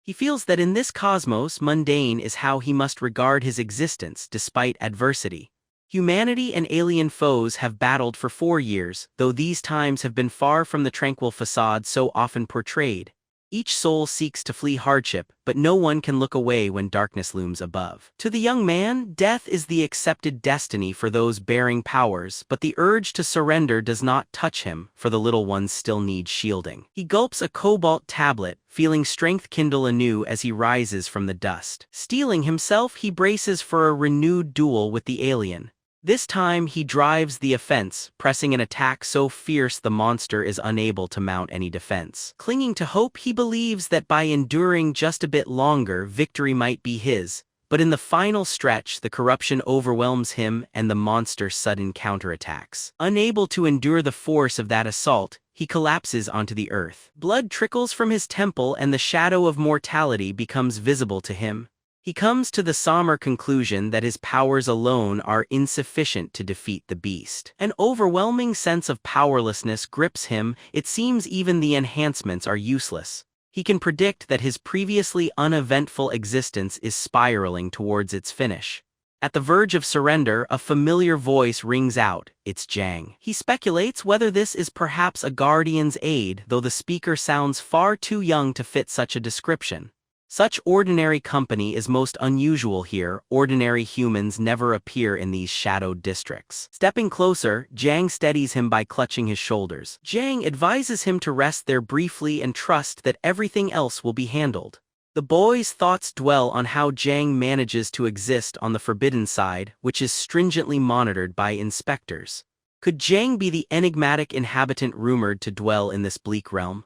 He feels that in this cosmos, mundane is how he must regard his existence despite adversity. Humanity and alien foes have battled for 4 years, though these times have been far from the tranquil facade so often portrayed. Each soul seeks to flee hardship, but no one can look away when darkness looms above. To the young man, death is the accepted destiny for those bearing powers, but the urge to surrender does not touch him, for the little ones still need shielding. He gulps a cobalt tablet, feeling strength kindle anew as he rises from the dust. Steeling himself, he braces for a renewed duel with the alien. This time he drives the offense, pressing an attack so fierce the monster is unable to mount any defense. Clinging to hope, he believes that by enduring just a bit longer, victory might be his. But in the final stretch, the corruption overwhelms him and the monster sudden counterattacks. Unable to endure the force of that assault, he collapses onto the earth. Blood trickles from his temple and the shadow of mortality becomes visible to him. He comes to the somber conclusion that his powers alone are insufficient to defeat the beast. An overwhelming sense of powerlessness grips him. It seems even the enhancements are useless. He can predict that his previously uneventful existence is spiraling towards its finish. At the verge of surrender, a familiar voice rings out. It's Jang. He speculates whether this is perhaps a guardian's aide, though the speaker sounds far too young to fit such a description. Such ordinary company is most unusual here. Ordinary humans never appear in these shadowed districts. Stepping closer, Jang steadies him by clutching his shoulders. Jang advises him to rest there briefly and trust that everything else will be handled. The boy's thoughts dwell on how Jang manages to exist on the forbidden side, which is stringently monitored by inspectors. Could Jang be the enigmatic inhabitant rumored to dwell in this bleak realm?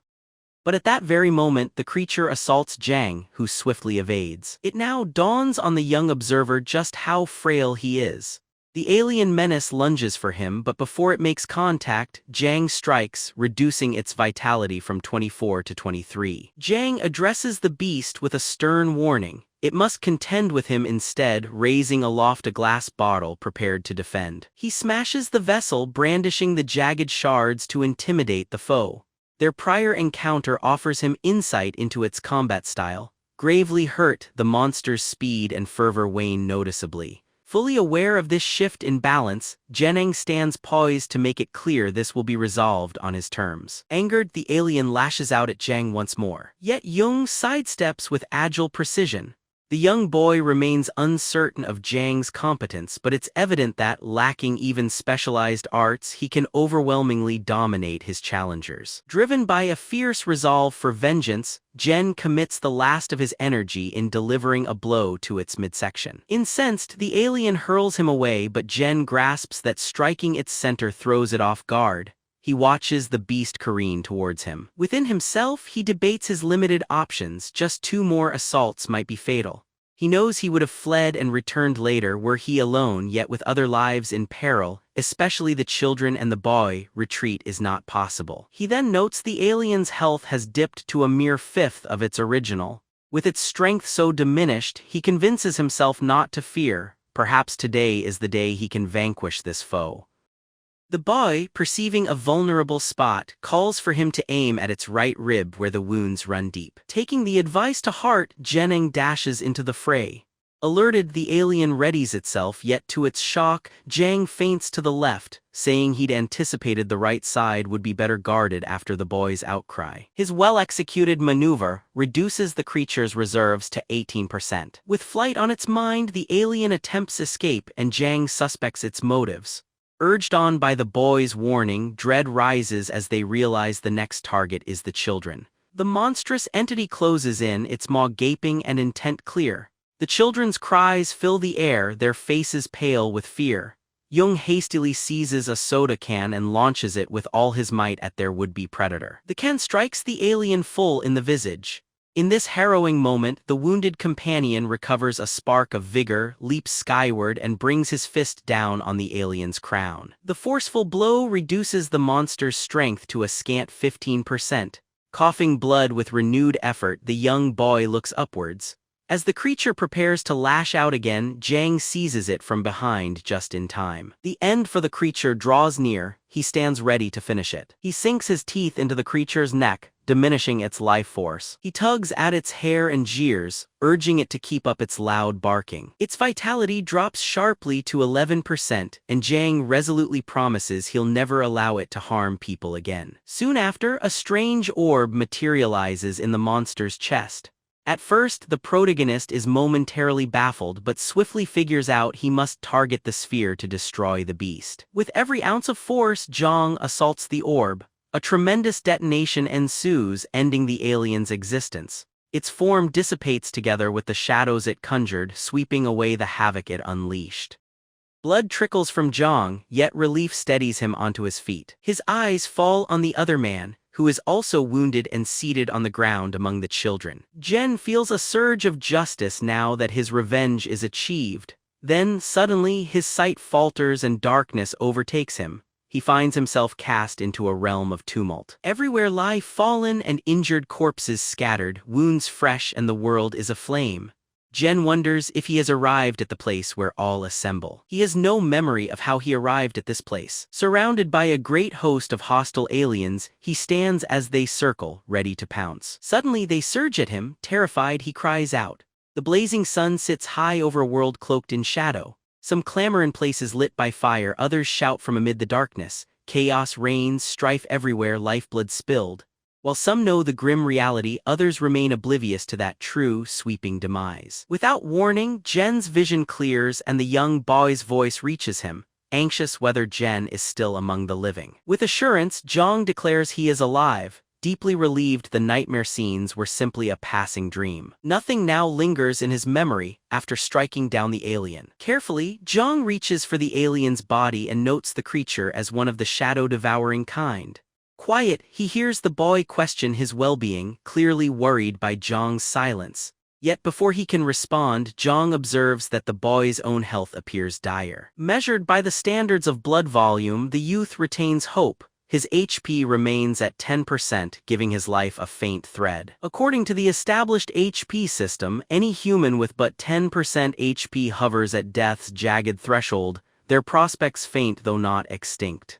But at that very moment, the creature assaults Jang, who swiftly evades. It now dawns on the young observer just how frail he is. The alien menace lunges for him, but before it makes contact, Jang strikes, reducing its vitality from 24 to 23. Jang addresses the beast with a stern warning. It must contend with him instead, raising aloft a glass bottle prepared to defend. He smashes the vessel, brandishing the jagged shards to intimidate the foe. Their prior encounter offers him insight into its combat style. Gravely hurt, the monster's speed and fervor wane noticeably. Fully aware of this shift in balance, Jennings stands poised to make it clear this will be resolved on his terms. Angered, the alien lashes out at Jang once more. Yet Jung sidesteps with agile precision. The young boy remains uncertain of Jang's competence, but it's evident that, lacking even specialized arts, he can overwhelmingly dominate his challengers. Driven by a fierce resolve for vengeance, Jen commits the last of his energy in delivering a blow to its midsection. Incensed, the alien hurls him away, but Jen grasps that striking its center throws it off guard. He watches the beast careen towards him. Within himself, he debates his limited options. Just 2 more assaults might be fatal. He knows he would have fled and returned later were he alone, yet with other lives in peril, especially the children and the boy, retreat is not possible. He then notes the alien's health has dipped to a mere 1/5 of its original. With its strength so diminished, he convinces himself not to fear. Perhaps today is the day he can vanquish this foe. The boy, perceiving a vulnerable spot, calls for him to aim at its right rib where the wounds run deep. Taking the advice to heart, Jennings dashes into the fray. Alerted, the alien readies itself, yet to its shock, Jang feints to the left, saying he'd anticipated the right side would be better guarded after the boy's outcry. His well-executed maneuver reduces the creature's reserves to 18%. With flight on its mind, the alien attempts escape, and Jang suspects its motives. Urged on by the boy's warning, dread rises as they realize the next target is the children. The monstrous entity closes in, its maw gaping and intent clear. The children's cries fill the air, their faces pale with fear. Jung hastily seizes a soda can and launches it with all his might at their would-be predator. The can strikes the alien full in the visage. In this harrowing moment, the wounded companion recovers a spark of vigor, leaps skyward, and brings his fist down on the alien's crown. The forceful blow reduces the monster's strength to a scant 15%. Coughing blood with renewed effort, the young boy looks upwards. As the creature prepares to lash out again, Jang seizes it from behind just in time. The end for the creature draws near. He stands ready to finish it. He sinks his teeth into the creature's neck, diminishing its life force. He tugs at its hair and jeers, urging it to keep up its loud barking. Its vitality drops sharply to 11%, and Jang resolutely promises he'll never allow it to harm people again. Soon after, a strange orb materializes in the monster's chest. At first, the protagonist is momentarily baffled, but swiftly figures out he must target the sphere to destroy the beast. With every ounce of force, Jang assaults the orb. A tremendous detonation ensues, ending the alien's existence. Its form dissipates together with the shadows it conjured, sweeping away the havoc it unleashed. Blood trickles from Jang, yet relief steadies him onto his feet. His eyes fall on the other man, who is also wounded and seated on the ground among the children. Jen feels a surge of justice now that his revenge is achieved. Then, suddenly, his sight falters and darkness overtakes him. He finds himself cast into a realm of tumult. Everywhere lie fallen and injured corpses scattered, wounds fresh, and the world is aflame. Jen wonders if he has arrived at the place where all assemble. He has no memory of how he arrived at this place. Surrounded by a great host of hostile aliens, he stands as they circle, ready to pounce. Suddenly they surge at him. Terrified, he cries out. The blazing sun sits high over a world cloaked in shadow. Some clamor in places lit by fire, others shout from amid the darkness. Chaos reigns, strife everywhere, lifeblood spilled. While some know the grim reality, others remain oblivious to that true, sweeping demise. Without warning, Jen's vision clears and the young boy's voice reaches him, anxious whether Jen is still among the living. With assurance, Jong declares he is alive, deeply relieved the nightmare scenes were simply a passing dream. Nothing now lingers in his memory after striking down the alien. Carefully, Jong reaches for the alien's body and notes the creature as one of the shadow-devouring kind. Quiet, he hears the boy question his well-being, clearly worried by Jong's silence. Yet before he can respond, Jong observes that the boy's own health appears dire. Measured by the standards of blood volume, the youth retains hope. His HP remains at 10%, giving his life a faint thread. According to the established HP system, any human with but 10% HP hovers at death's jagged threshold, their prospects faint though not extinct.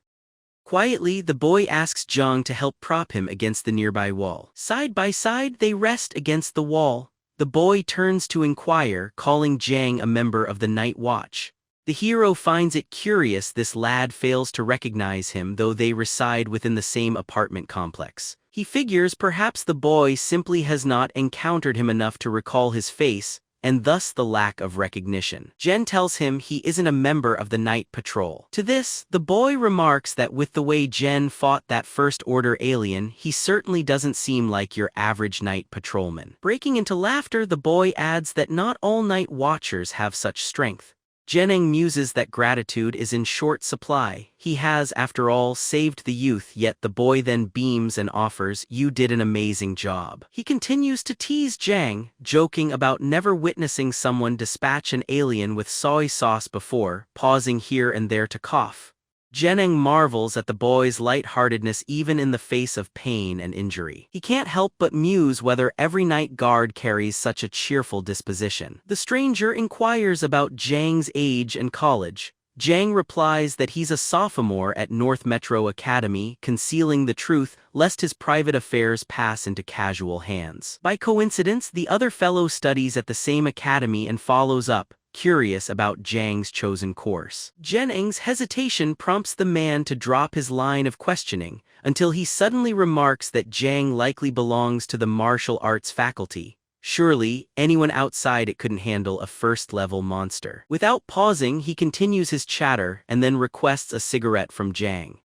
Quietly, the boy asks Jong to help prop him against the nearby wall. Side by side, they rest against the wall. The boy turns to inquire, calling Jang a member of the Night Watch. The hero finds it curious this lad fails to recognize him though they reside within the same apartment complex. He figures perhaps the boy simply has not encountered him enough to recall his face, and thus the lack of recognition. Jen tells him he isn't a member of the night patrol. To this, the boy remarks that with the way Jen fought that first-order alien, he certainly doesn't seem like your average night patrolman. Breaking into laughter, the boy adds that not all night watchers have such strength. Jeneng muses that gratitude is in short supply. He has, after all, saved the youth, yet the boy then beams and offers, "You did an amazing job." He continues to tease Jang, joking about never witnessing someone dispatch an alien with soy sauce before, pausing here and there to cough. Jeneng marvels at the boy's lightheartedness even in the face of pain and injury. He can't help but muse whether every night guard carries such a cheerful disposition. The stranger inquires about Jang's age and college. Jang replies that he's a sophomore at North Metro Academy, concealing the truth lest his private affairs pass into casual hands. By coincidence, the other fellow studies at the same academy and follows up, curious about Jang's chosen course. Jeneng's hesitation prompts the man to drop his line of questioning, until he suddenly remarks that Jang likely belongs to the martial arts faculty. Surely, anyone outside it couldn't handle a first-level monster. Without pausing, he continues his chatter and then requests a cigarette from Jang.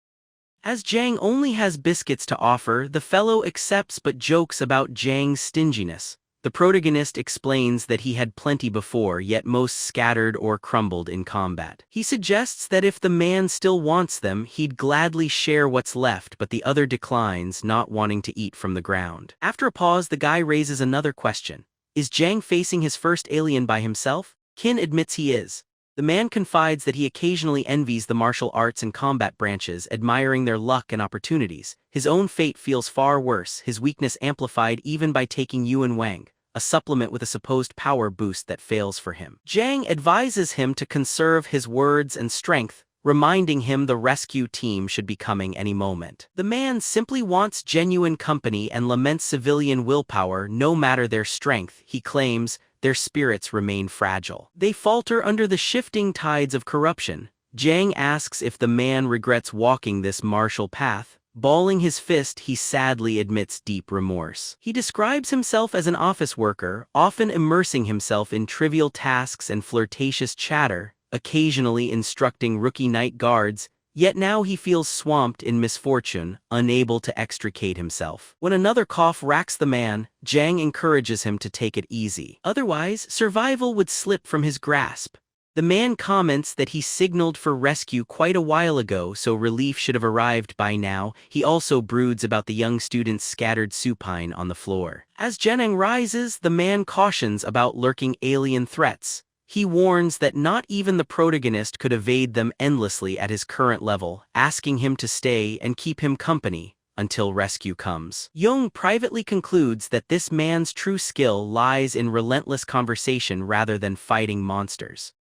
As Jang only has biscuits to offer, the fellow accepts but jokes about Jang's stinginess. The protagonist explains that he had plenty before, yet most scattered or crumbled in combat. He suggests that if the man still wants them, he'd gladly share what's left, but the other declines, not wanting to eat from the ground. After a pause, the guy raises another question. Is Jang facing his first alien by himself? Kin admits he is. The man confides that he occasionally envies the martial arts and combat branches, admiring their luck and opportunities. His own fate feels far worse, his weakness amplified even by taking Yuan Wang, a supplement with a supposed power boost that fails for him. Jang advises him to conserve his words and strength, reminding him the rescue team should be coming any moment. The man simply wants genuine company and laments civilian willpower no matter their strength. He claims their spirits remain fragile. They falter under the shifting tides of corruption. Jang asks if the man regrets walking this martial path. Balling his fist, he sadly admits deep remorse. He describes himself as an office worker, often immersing himself in trivial tasks and flirtatious chatter, occasionally instructing rookie night guards, yet now he feels swamped in misfortune, unable to extricate himself. When another cough racks the man, Jang encourages him to take it easy. Otherwise, survival would slip from his grasp. The man comments that he signaled for rescue quite a while ago, so relief should have arrived by now. He also broods about the young student's scattered supine on the floor. As Jeneng rises, the man cautions about lurking alien threats. He warns that not even the protagonist could evade them endlessly at his current level, asking him to stay and keep him company until rescue comes. Jung privately concludes that this man's true skill lies in relentless conversation rather than fighting monsters.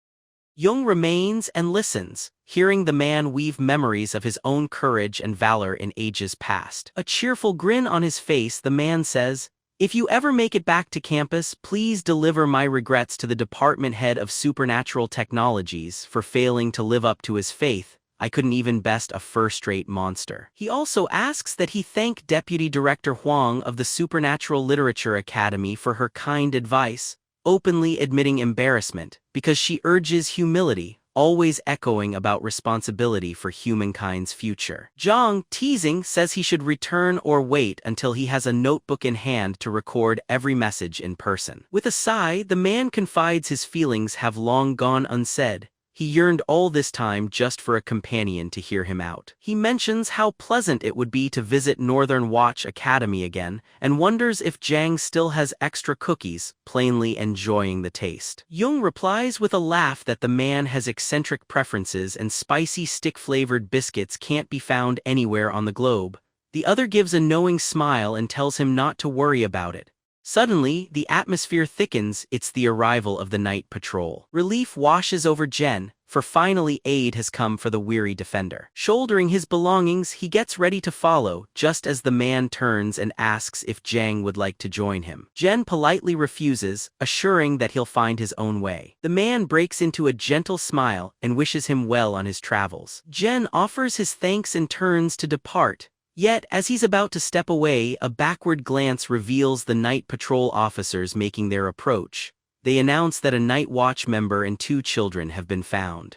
Jung remains and listens, hearing the man weave memories of his own courage and valor in ages past. A cheerful grin on his face, the man says, If you ever make it back to campus, please deliver my regrets to the department head of supernatural technologies for failing to live up to his faith. I couldn't even best a first-rate monster. He also asks that he thank Deputy Director Huang of the Supernatural Literature Academy for her kind advice, openly admitting embarrassment, because she urges humility, always echoing about responsibility for humankind's future. Zhang, teasing, says he should return or wait until he has a notebook in hand to record every message in person. With a sigh, the man confides his feelings have long gone unsaid. He yearned all this time just for a companion to hear him out. He mentions how pleasant it would be to visit Northern Watch Academy again, and wonders if Zhang still has extra cookies, plainly enjoying the taste. Jung replies with a laugh that the man has eccentric preferences and spicy stick-flavored biscuits can't be found anywhere on the globe. The other gives a knowing smile and tells him not to worry about it. Suddenly, the atmosphere thickens. It's the arrival of the night patrol. Relief washes over Jen, for finally aid has come for the weary defender. Shouldering his belongings, he gets ready to follow, just as the man turns and asks if Zhang would like to join him. Jen politely refuses, assuring that he'll find his own way. The man breaks into a gentle smile and wishes him well on his travels. Jen offers his thanks and turns to depart. Yet, as he's about to step away, a backward glance reveals the night patrol officers making their approach. They announce that a night watch member and 2 children have been found.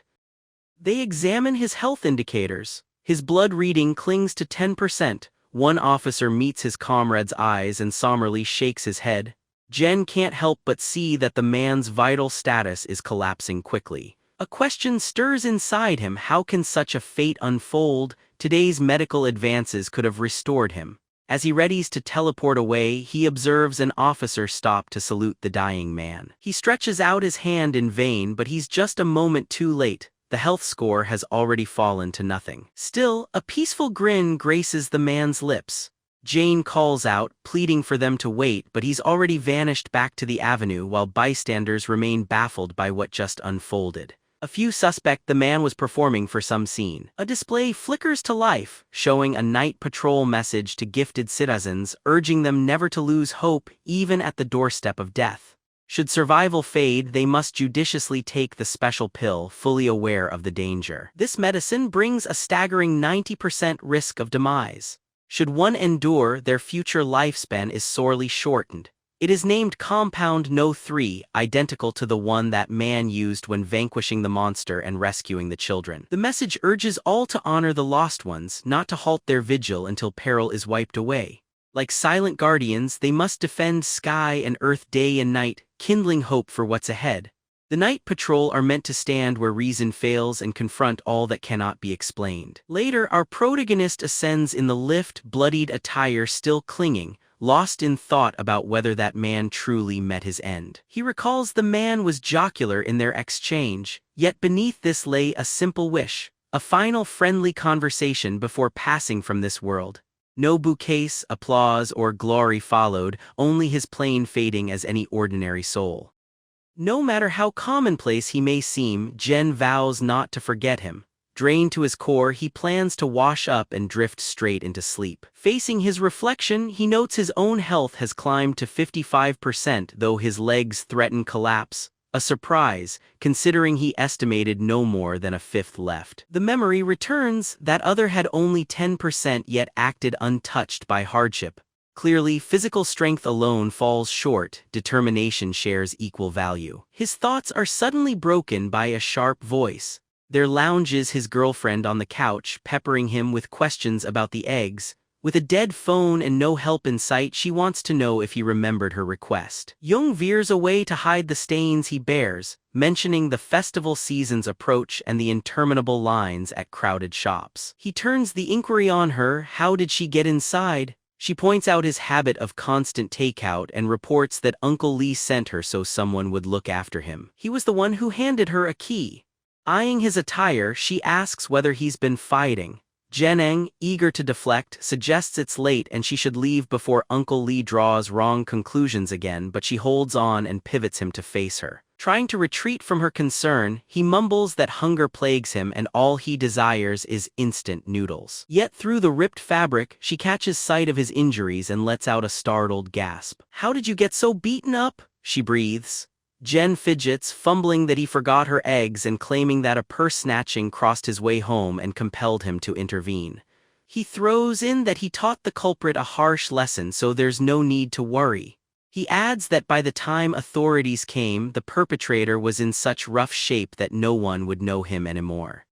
They examine his health indicators. His blood reading clings to 10%. One officer meets his comrade's eyes and somberly shakes his head. Jen can't help but see that the man's vital status is collapsing quickly. A question stirs inside him: how can such a fate unfold? Today's medical advances could have restored him. As he readies to teleport away, he observes an officer stop to salute the dying man. He stretches out his hand in vain, but he's just a moment too late. The health score has already fallen to nothing. Still, a peaceful grin graces the man's lips. Jane calls out, pleading for them to wait, but he's already vanished back to the avenue while bystanders remain baffled by what just unfolded. A few suspect the man was performing for some scene. A display flickers to life, showing a night patrol message to gifted citizens, urging them never to lose hope, even at the doorstep of death. Should survival fade, they must judiciously take the special pill, fully aware of the danger. This medicine brings a staggering 90% risk of demise. Should one endure, their future lifespan is sorely shortened. It is named Compound No. 3, identical to the one that man used when vanquishing the monster and rescuing the children. The message urges all to honor the lost ones, not to halt their vigil until peril is wiped away. Like silent guardians, they must defend sky and earth day and night, kindling hope for what's ahead. The night patrol are meant to stand where reason fails and confront all that cannot be explained. Later, our protagonist ascends in the lift, bloodied attire still clinging, lost in thought about whether that man truly met his end. He recalls the man was jocular in their exchange, yet beneath this lay a simple wish, a final friendly conversation before passing from this world. No bouquets, applause, or glory followed, only his plain fading as any ordinary soul. No matter how commonplace he may seem, Jen vows not to forget him. Drained to his core, he plans to wash up and drift straight into sleep. Facing his reflection, he notes his own health has climbed to 55%, though his legs threaten collapse. A surprise, considering he estimated no more than a fifth left. The memory returns. That other had only 10% yet acted untouched by hardship. Clearly, physical strength alone falls short, determination shares equal value. His thoughts are suddenly broken by a sharp voice. There lounges his girlfriend on the couch, peppering him with questions about the eggs. With a dead phone and no help in sight, she wants to know if he remembered her request. Jung veers away to hide the stains he bears, mentioning the festival season's approach and the interminable lines at crowded shops. He turns the inquiry on her. How did she get inside? She points out his habit of constant takeout and reports that Uncle Lee sent her so someone would look after him. He was the one who handed her a key. Eyeing his attire, she asks whether he's been fighting. Jeneng, eager to deflect, suggests it's late and she should leave before Uncle Lee draws wrong conclusions again, but she holds on and pivots him to face her. Trying to retreat from her concern, he mumbles that hunger plagues him and all he desires is instant noodles. Yet through the ripped fabric, she catches sight of his injuries and lets out a startled gasp. "How did you get so beaten up?" she breathes. Jen fidgets, fumbling that he forgot her eggs and claiming that a purse snatching crossed his way home and compelled him to intervene. He throws in that he taught the culprit a harsh lesson, so there's no need to worry. He adds that by the time authorities came, the perpetrator was in such rough shape that no one would know him anymore.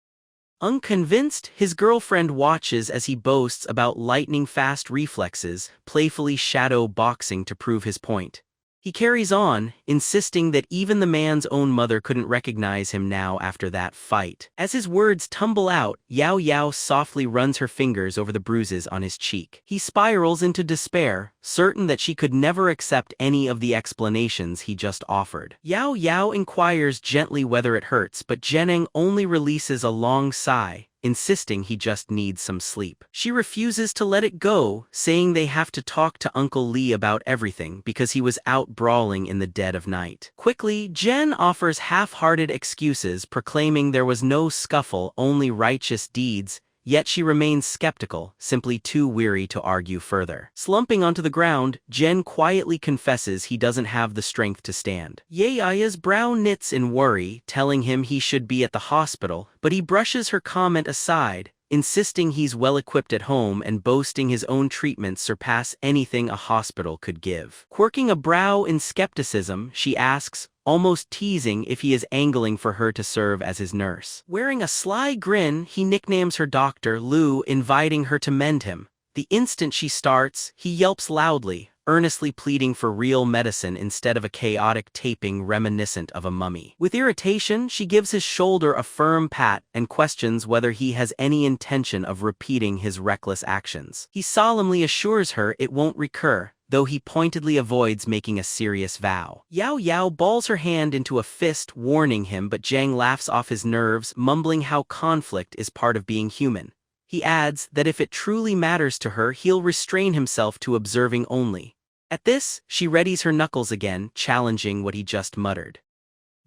Unconvinced, his girlfriend watches as he boasts about lightning-fast reflexes, playfully shadow boxing to prove his point. He carries on, insisting that even the man's own mother couldn't recognize him now after that fight. As his words tumble out, Yao Yao softly runs her fingers over the bruises on his cheek. He spirals into despair, certain that she could never accept any of the explanations he just offered. Yao Yao inquires gently whether it hurts, but Zheneng only releases a long sigh, insisting he just needs some sleep. She refuses to let it go, saying they have to talk to Uncle Lee about everything because he was out brawling in the dead of night. Quickly, Jen offers half-hearted excuses, proclaiming there was no scuffle, only righteous deeds, yet she remains skeptical, simply too weary to argue further. Slumping onto the ground, Jen quietly confesses he doesn't have the strength to stand. Ye Aya's brow knits in worry, telling him he should be at the hospital, but he brushes her comment aside, insisting he's well-equipped at home and boasting his own treatments surpass anything a hospital could give. Quirking a brow in skepticism, she asks, almost teasing if he is angling for her to serve as his nurse. Wearing a sly grin, he nicknames her Dr. Lu, inviting her to mend him. The instant she starts, he yelps loudly, earnestly pleading for real medicine instead of a chaotic taping reminiscent of a mummy. With irritation, she gives his shoulder a firm pat and questions whether he has any intention of repeating his reckless actions. He solemnly assures her it won't recur, though he pointedly avoids making a serious vow. Yao Yao balls her hand into a fist, warning him, but Zhang laughs off his nerves, mumbling how conflict is part of being human. He adds that if it truly matters to her, he'll restrain himself to observing only. At this, she readies her knuckles again, challenging what he just muttered.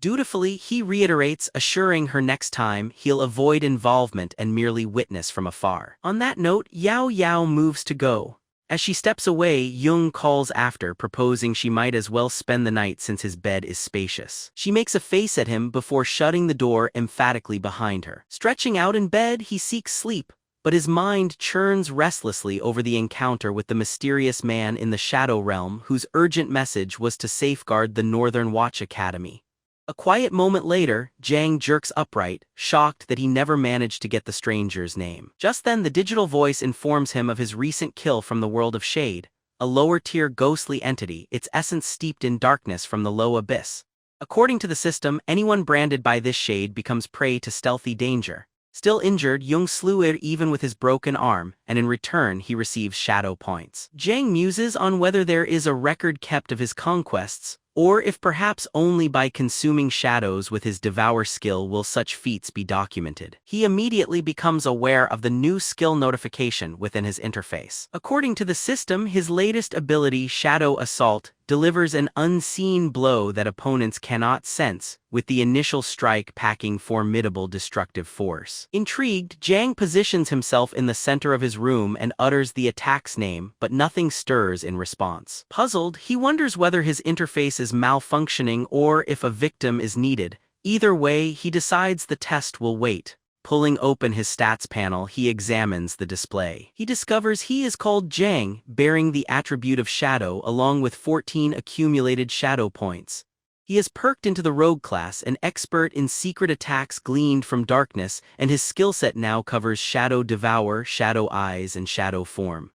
Dutifully, he reiterates, assuring her next time he'll avoid involvement and merely witness from afar. On that note, Yao Yao moves to go. As she steps away, Jung calls after, proposing she might as well spend the night since his bed is spacious. She makes a face at him before shutting the door emphatically behind her. Stretching out in bed, he seeks sleep, but his mind churns restlessly over the encounter with the mysterious man in the Shadow Realm whose urgent message was to safeguard the Northern Watch Academy. A quiet moment later, Zhang jerks upright, shocked that he never managed to get the stranger's name. Just then the digital voice informs him of his recent kill from the world of Shade, a lower-tier ghostly entity, its essence steeped in darkness from the low abyss. According to the system, anyone branded by this shade becomes prey to stealthy danger. Still injured, Jung slew it even with his broken arm, and in return he receives shadow points. Zhang muses on whether there is a record kept of his conquests, or if perhaps only by consuming shadows with his devour skill will such feats be documented. He immediately becomes aware of the new skill notification within his interface. According to the system, his latest ability, Shadow Assault, delivers an unseen blow that opponents cannot sense, with the initial strike packing formidable destructive force. Intrigued, Zhang positions himself in the center of his room and utters the attack's name, but nothing stirs in response. Puzzled, he wonders whether his interface is malfunctioning or if a victim is needed. Either way, he decides the test will wait. Pulling open his stats panel, he examines the display. He discovers he is called Zhang, bearing the attribute of Shadow along with 14 accumulated shadow points. He is perked into the Rogue class, an expert in secret attacks gleaned from darkness, and his skill set now covers Shadow Devour, Shadow Eyes, and Shadow Form.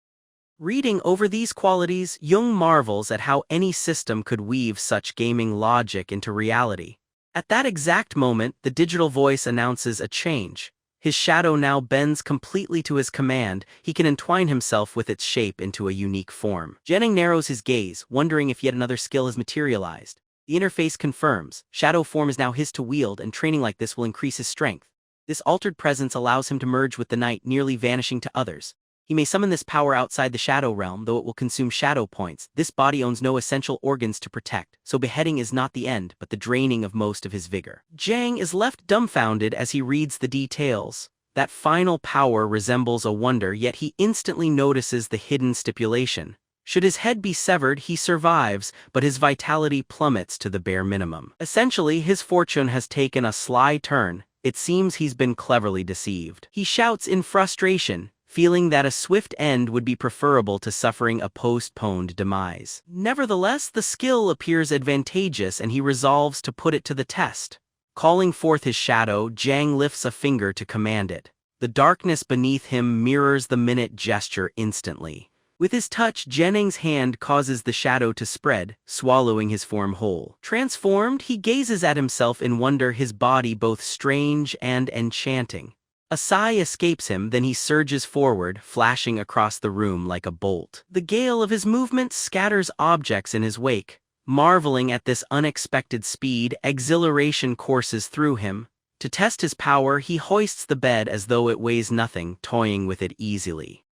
Reading over these qualities, Jung marvels at how any system could weave such gaming logic into reality. At that exact moment, the digital voice announces a change. His shadow now bends completely to his command. He can entwine himself with its shape into a unique form. Jennings narrows his gaze, wondering if yet another skill has materialized. The interface confirms, Shadow Form is now his to wield, and training like this will increase his strength. This altered presence allows him to merge with the night, nearly vanishing to others. He may summon this power outside the shadow realm, though it will consume shadow points. This body owns no essential organs to protect, so beheading is not the end, but the draining of most of his vigor. Jang is left dumbfounded as he reads the details. That final power resembles a wonder, yet he instantly notices the hidden stipulation. Should his head be severed, he survives, but his vitality plummets to the bare minimum. Essentially, his fortune has taken a sly turn. It seems he's been cleverly deceived. He shouts in frustration, feeling that a swift end would be preferable to suffering a postponed demise. Nevertheless, the skill appears advantageous and he resolves to put it to the test. Calling forth his shadow, Jang lifts a finger to command it. The darkness beneath him mirrors the minute gesture instantly. With his touch, Jenning's hand causes the shadow to spread, swallowing his form whole. Transformed, he gazes at himself in wonder, his body both strange and enchanting. A sigh escapes him, then he surges forward, flashing across the room like a bolt. The gale of his movement scatters objects in his wake. Marveling at this unexpected speed, exhilaration courses through him. To test his power, he hoists the bed as though it weighs nothing, toying with it easily.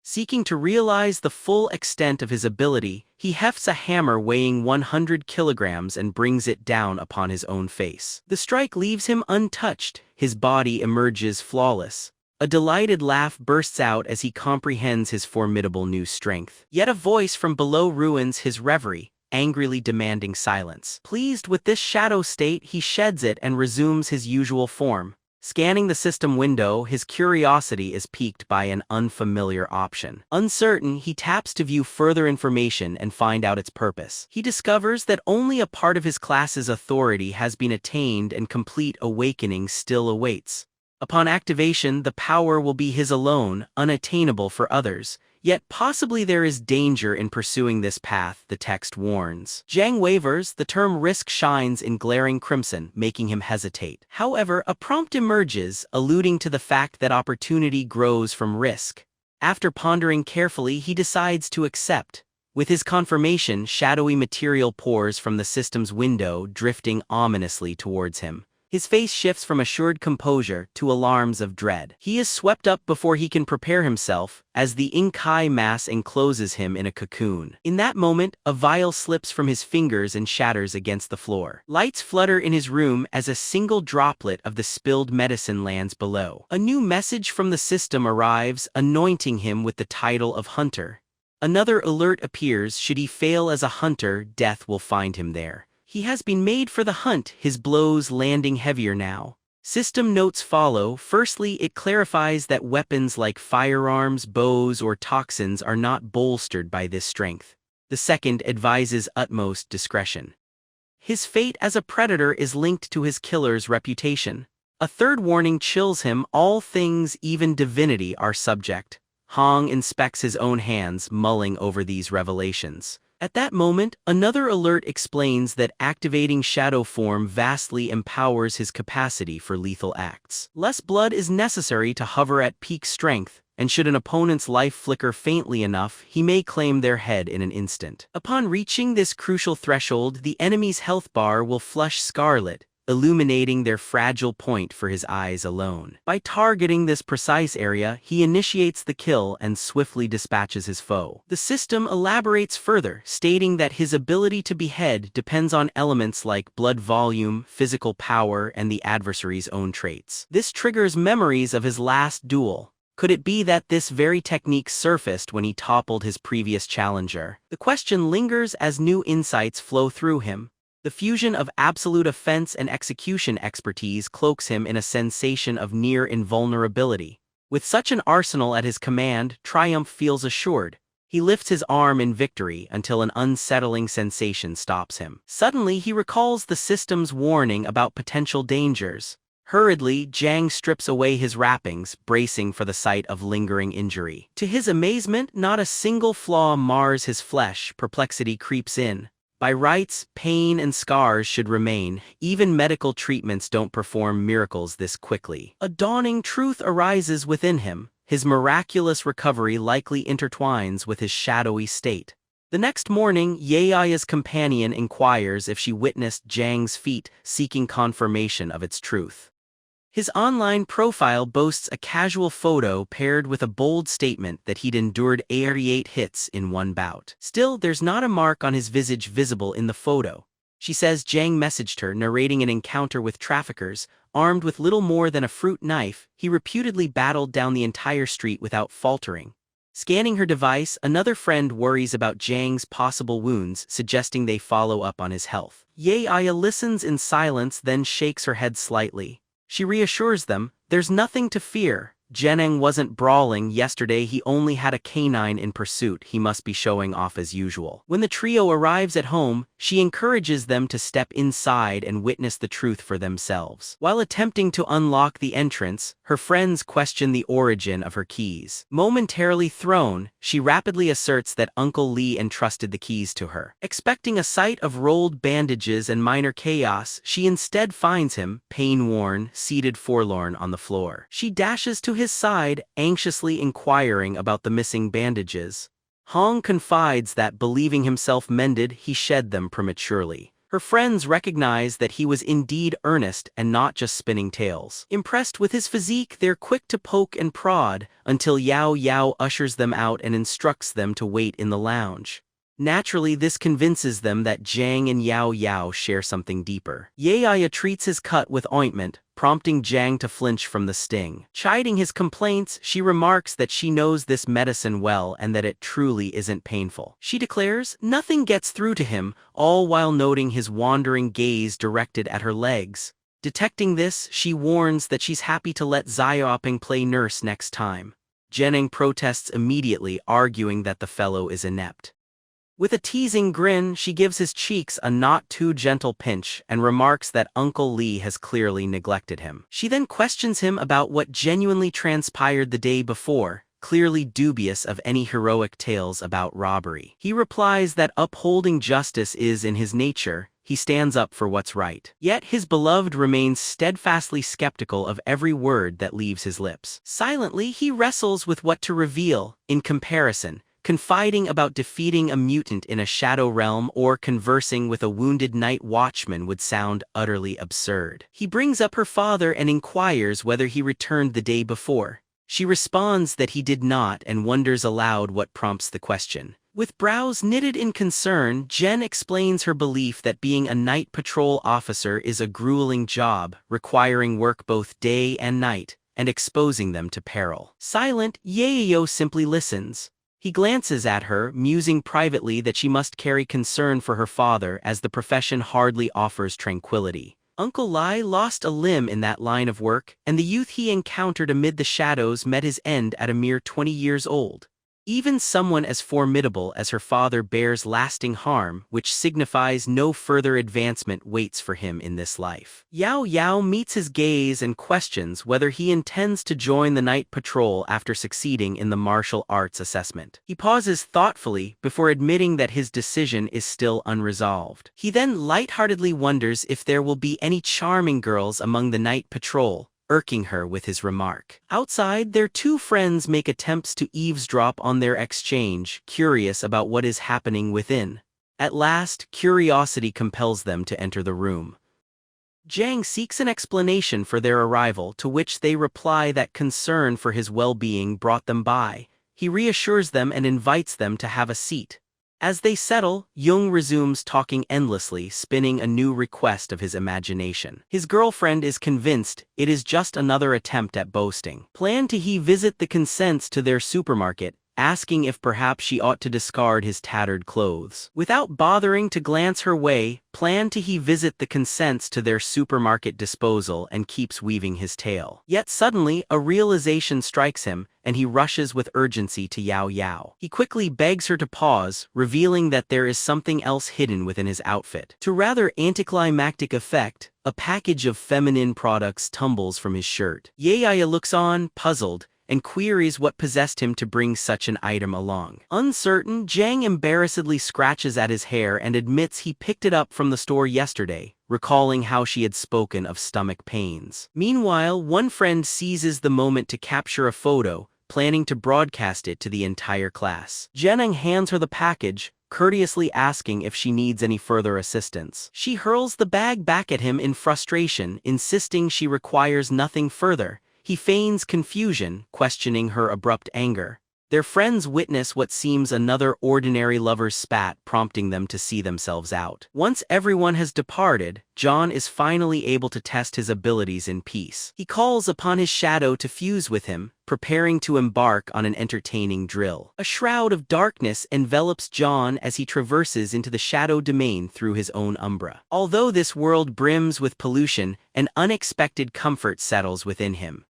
Seeking to realize the full extent of his ability, he hefts a hammer weighing 100 kilograms and brings it down upon his own face. The strike leaves him untouched, his body emerges flawless. A delighted laugh bursts out as he comprehends his formidable new strength. Yet a voice from below ruins his reverie, angrily demanding silence. Pleased with this shadow state, he sheds it and resumes his usual form. Scanning the system window, his curiosity is piqued by an unfamiliar option. Uncertain, he taps to view further information and find out its purpose. He discovers that only a part of his class's authority has been attained and complete awakening still awaits. Upon activation, the power will be his alone, unattainable for others. Yet possibly there is danger in pursuing this path, the text warns. Jang wavers, the term risk shines in glaring crimson, making him hesitate. However, a prompt emerges, alluding to the fact that opportunity grows from risk. After pondering carefully, he decides to accept. With his confirmation, shadowy material pours from the system's window, drifting ominously towards him. His face shifts from assured composure to alarms of dread. He is swept up before he can prepare himself, as the Inkai mass encloses him in a cocoon. In that moment, a vial slips from his fingers and shatters against the floor. Lights flutter in his room as a single droplet of the spilled medicine lands below. A new message from the system arrives, anointing him with the title of Hunter. Another alert appears: should he fail as a hunter, death will find him there. He has been made for the hunt, his blows landing heavier now. System notes follow. Firstly, it clarifies that weapons like firearms, bows, or toxins are not bolstered by this strength. The second advises utmost discretion. His fate as a predator is linked to his killer's reputation. A third warning chills him: all things, even divinity, are subject. Hong inspects his own hands, mulling over these revelations. At that moment, another alert explains that activating shadow form vastly empowers his capacity for lethal acts. Less blood is necessary to hover at peak strength, and should an opponent's life flicker faintly enough, he may claim their head in an instant. Upon reaching this crucial threshold, the enemy's health bar will flush scarlet, illuminating their fragile point for his eyes alone. By targeting this precise area, he initiates the kill and swiftly dispatches his foe. The system elaborates further, stating that his ability to behead depends on elements like blood volume, physical power, and the adversary's own traits. This triggers memories of his last duel. Could it be that this very technique surfaced when he toppled his previous challenger? The question lingers as new insights flow through him. The fusion of absolute offense and execution expertise cloaks him in a sensation of near invulnerability. With such an arsenal at his command, triumph feels assured. He lifts his arm in victory until an unsettling sensation stops him. Suddenly, he recalls the system's warning about potential dangers. Hurriedly, Jang strips away his wrappings, bracing for the sight of lingering injury. To his amazement, not a single flaw mars his flesh. Perplexity creeps in. By rights, pain and scars should remain. Even medical treatments don't perform miracles this quickly. A dawning truth arises within him. His miraculous recovery likely intertwines with his shadowy state. The next morning, Yaya's companion inquires if she witnessed Jang's feat, seeking confirmation of its truth. His online profile boasts a casual photo paired with a bold statement that he'd endured 88 hits in one bout. Still, there's not a mark on his visage visible in the photo. She says Jang messaged her, narrating an encounter with traffickers. Armed with little more than a fruit knife, he reputedly battled down the entire street without faltering. Scanning her device, another friend worries about Jang's possible wounds, suggesting they follow up on his health. Ye-aya listens in silence, then shakes her head slightly. She reassures them, there's nothing to fear. Jeneng wasn't brawling yesterday, he only had a canine in pursuit, he must be showing off as usual. When the trio arrives at home, she encourages them to step inside and witness the truth for themselves. While attempting to unlock the entrance, her friends question the origin of her keys. Momentarily thrown, she rapidly asserts that Uncle Lee entrusted the keys to her. Expecting a sight of rolled bandages and minor chaos, she instead finds him, pain-worn, seated forlorn on the floor. She dashes to his side, anxiously inquiring about the missing bandages. Hong confides that, believing himself mended, he shed them prematurely. Her friends recognize that he was indeed earnest and not just spinning tales. Impressed with his physique, they're quick to poke and prod, until Yao Yao ushers them out and instructs them to wait in the lounge. Naturally, this convinces them that Jang and Yao Yao share something deeper. Ye-aya treats his cut with ointment, prompting Jang to flinch from the sting. Chiding his complaints, she remarks that she knows this medicine well and that it truly isn't painful. She declares nothing gets through to him, all while noting his wandering gaze directed at her legs. Detecting this, she warns that she's happy to let Xiaoping play nurse next time. Jeneng protests immediately, arguing that the fellow is inept. With a teasing grin, she gives his cheeks a not-too-gentle pinch and remarks that Uncle Lee has clearly neglected him. She then questions him about what genuinely transpired the day before, clearly dubious of any heroic tales about robbery. He replies that upholding justice is in his nature. He stands up for what's right. Yet his beloved remains steadfastly skeptical of every word that leaves his lips. Silently, he wrestles with what to reveal. In comparison, confiding about defeating a mutant in a shadow realm or conversing with a wounded night watchman would sound utterly absurd. He brings up her father and inquires whether he returned the day before. She responds that he did not and wonders aloud what prompts the question. With brows knitted in concern, Jen explains her belief that being a night patrol officer is a grueling job, requiring work both day and night, and exposing them to peril. Silent, Yayo simply listens. He glances at her, musing privately that she must carry concern for her father as the profession hardly offers tranquility. Uncle Lai lost a limb in that line of work, and the youth he encountered amid the shadows met his end at a mere 20 years old. Even someone as formidable as her father bears lasting harm, which signifies no further advancement waits for him in this life. Yao Yao meets his gaze and questions whether he intends to join the night patrol after succeeding in the martial arts assessment. He pauses thoughtfully before admitting that his decision is still unresolved. He then lightheartedly wonders if there will be any charming girls among the night patrol, irking her with his remark. Outside, their two friends make attempts to eavesdrop on their exchange, curious about what is happening within. At last, curiosity compels them to enter the room. Jang seeks an explanation for their arrival, to which they reply that concern for his well-being brought them by. He reassures them and invites them to have a seat. As they settle, Jung resumes talking endlessly, spinning a new request of his imagination. His girlfriend is convinced it is just another attempt at boasting. Plan to he visit the consents to their supermarket, asking if perhaps she ought to discard his tattered clothes. Without bothering to glance her way, plan to he visit the consents to their supermarket disposal and keeps weaving his tale. Yet suddenly, a realization strikes him, and he rushes with urgency to Yao Yao. He quickly begs her to pause, revealing that there is something else hidden within his outfit. To rather anticlimactic effect, a package of feminine products tumbles from his shirt. Ye-aya looks on, puzzled, and queries what possessed him to bring such an item along. Uncertain, Jang embarrassedly scratches at his hair and admits he picked it up from the store yesterday, recalling how she had spoken of stomach pains. Meanwhile, one friend seizes the moment to capture a photo, planning to broadcast it to the entire class. Jeneng hands her the package, courteously asking if she needs any further assistance. She hurls the bag back at him in frustration, insisting she requires nothing further. He feigns confusion, questioning her abrupt anger. Their friends witness what seems another ordinary lover's spat, prompting them to see themselves out. Once everyone has departed, John is finally able to test his abilities in peace. He calls upon his shadow to fuse with him, preparing to embark on an entertaining drill. A shroud of darkness envelops John as he traverses into the shadow domain through his own umbra. Although this world brims with pollution, an unexpected comfort settles within him.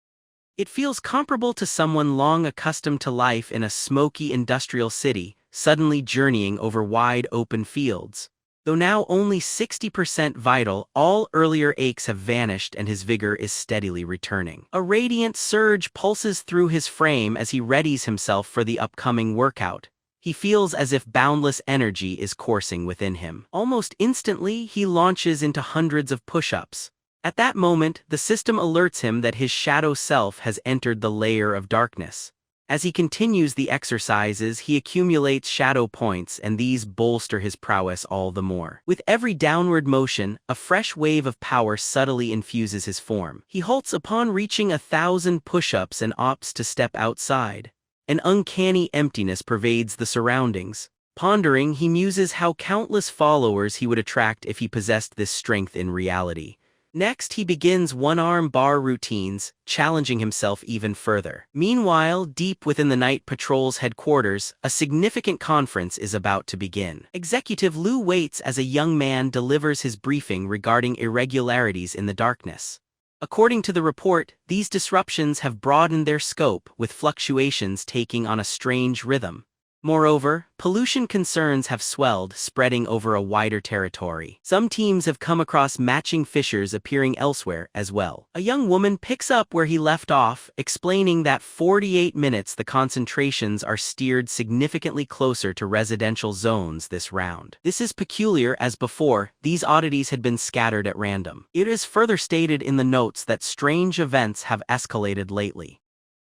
It feels comparable to someone long accustomed to life in a smoky industrial city, suddenly journeying over wide open fields. Though now only 60% vital, all earlier aches have vanished and his vigor is steadily returning. A radiant surge pulses through his frame as he readies himself for the upcoming workout. He feels as if boundless energy is coursing within him. Almost instantly, he launches into hundreds of push-ups. At that moment, the system alerts him that his shadow self has entered the layer of darkness. As he continues the exercises, he accumulates shadow points, and these bolster his prowess all the more. With every downward motion, a fresh wave of power subtly infuses his form. He halts upon reaching 1,000 push-ups and opts to step outside. An uncanny emptiness pervades the surroundings. Pondering, he muses how countless followers he would attract if he possessed this strength in reality. Next, he begins one-arm bar routines, challenging himself even further. Meanwhile, deep within the Night Patrol's headquarters, a significant conference is about to begin. Executive Liu waits as a young man delivers his briefing regarding irregularities in the darkness. According to the report, these disruptions have broadened their scope, with fluctuations taking on a strange rhythm. Moreover, pollution concerns have swelled, spreading over a wider territory. Some teams have come across matching fissures appearing elsewhere as well. A young woman picks up where he left off, explaining that 48 minutes the concentrations are steered significantly closer to residential zones this round. This is peculiar as before, these oddities had been scattered at random. It is further stated in the notes that strange events have escalated lately.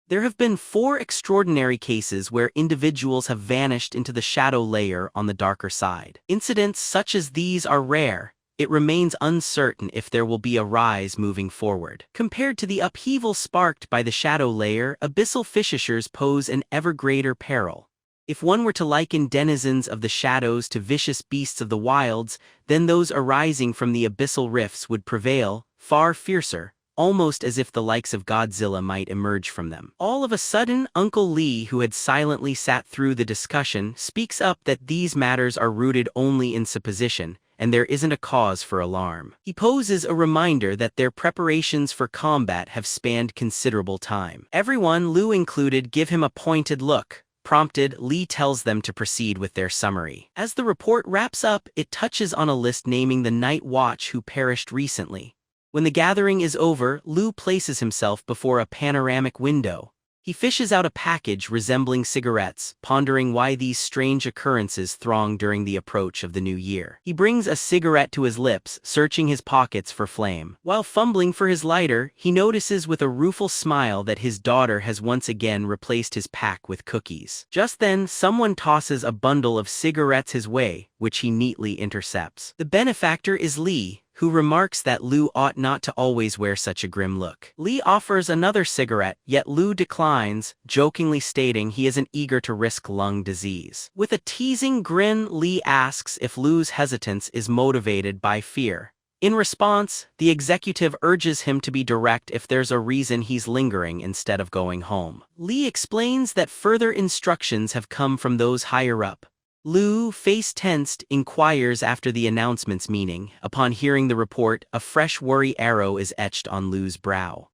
There have been 4 extraordinary cases where individuals have vanished into the shadow layer on the darker side. Incidents such as these are rare. It remains uncertain if there will be a rise moving forward. Compared to the upheaval sparked by the shadow layer, abyssal fissures pose an ever greater peril. If one were to liken denizens of the shadows to vicious beasts of the wilds, then those arising from the abyssal rifts would prevail, far fiercer, almost as if the likes of Godzilla might emerge from them. All of a sudden, Uncle Lee, who had silently sat through the discussion, speaks up that these matters are rooted only in supposition, and there isn't a cause for alarm. He poses a reminder that their preparations for combat have spanned considerable time. Everyone, Liu included, give him a pointed look. Prompted, Lee tells them to proceed with their summary. As the report wraps up, it touches on a list naming the Night Watch who perished recently. When the gathering is over, Liu places himself before a panoramic window. He fishes out a package resembling cigarettes, pondering why these strange occurrences throng during the approach of the new year. He brings a cigarette to his lips, searching his pockets for flame. While fumbling for his lighter, he notices with a rueful smile that his daughter has once again replaced his pack with cookies. Just then, someone tosses a bundle of cigarettes his way, which he neatly intercepts. The benefactor is Lee, who remarks that Liu ought not to always wear such a grim look. Lee offers another cigarette, yet Liu declines, jokingly stating he isn't eager to risk lung disease. With a teasing grin, Lee asks if Liu's hesitance is motivated by fear. In response, the executive urges him to be direct if there's a reason he's lingering instead of going home. Lee explains that further instructions have come from those higher up. Liu, face tensed, inquires after the announcement's meaning. Upon hearing the report, a fresh worry arrow is etched on Liu's brow.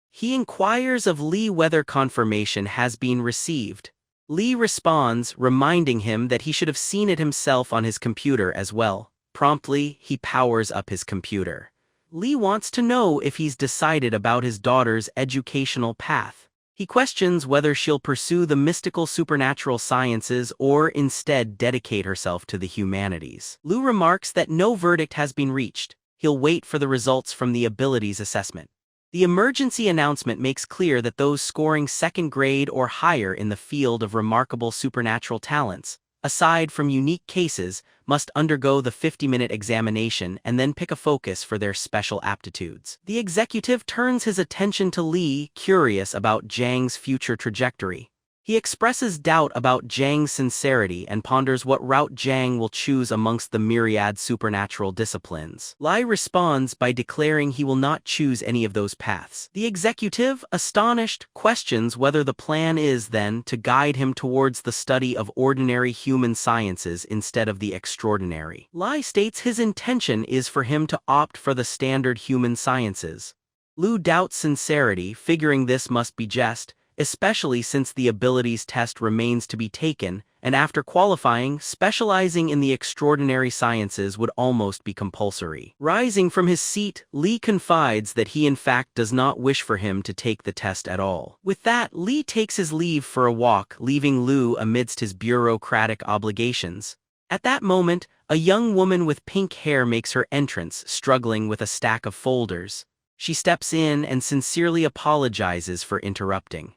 He inquires of Lee whether confirmation has been received. Lee responds, reminding him that he should have seen it himself on his computer as well. Promptly, he powers up his computer. Lee wants to know if he's decided about his daughter's educational path. He questions whether she'll pursue the mystical supernatural sciences or instead dedicate herself to the humanities. Liu remarks that no verdict has been reached. He'll wait for the results from the abilities assessment. The emergency announcement makes clear that those scoring second grade or higher in the field of remarkable supernatural talents, aside from unique cases, must undergo the 50-minute examination and then pick a focus for their special aptitudes. The executive turns his attention to Lee, curious about Jang's future trajectory. He expresses doubt about Jang's sincerity and ponders what route Jang will choose amongst the myriad supernatural disciplines. Lai responds by declaring he will not choose any of those paths. The executive, astonished, questions whether the plan is, then, to guide him towards the study of ordinary human sciences instead of the extraordinary. Lai states his intention is for him to opt for the standard human sciences. Lu doubts sincerity, figuring this must be jest, especially since the abilities test remains to be taken, and after qualifying, specializing in the extraordinary sciences would almost be compulsory. Rising from his seat, Lee confides that he in fact does not wish for him to take the test at all. With that, Lee takes his leave for a walk, leaving Lu amidst his bureaucratic obligations. At that moment, a young woman with pink hair makes her entrance, struggling with a stack of folders. She steps in and sincerely apologizes for interrupting.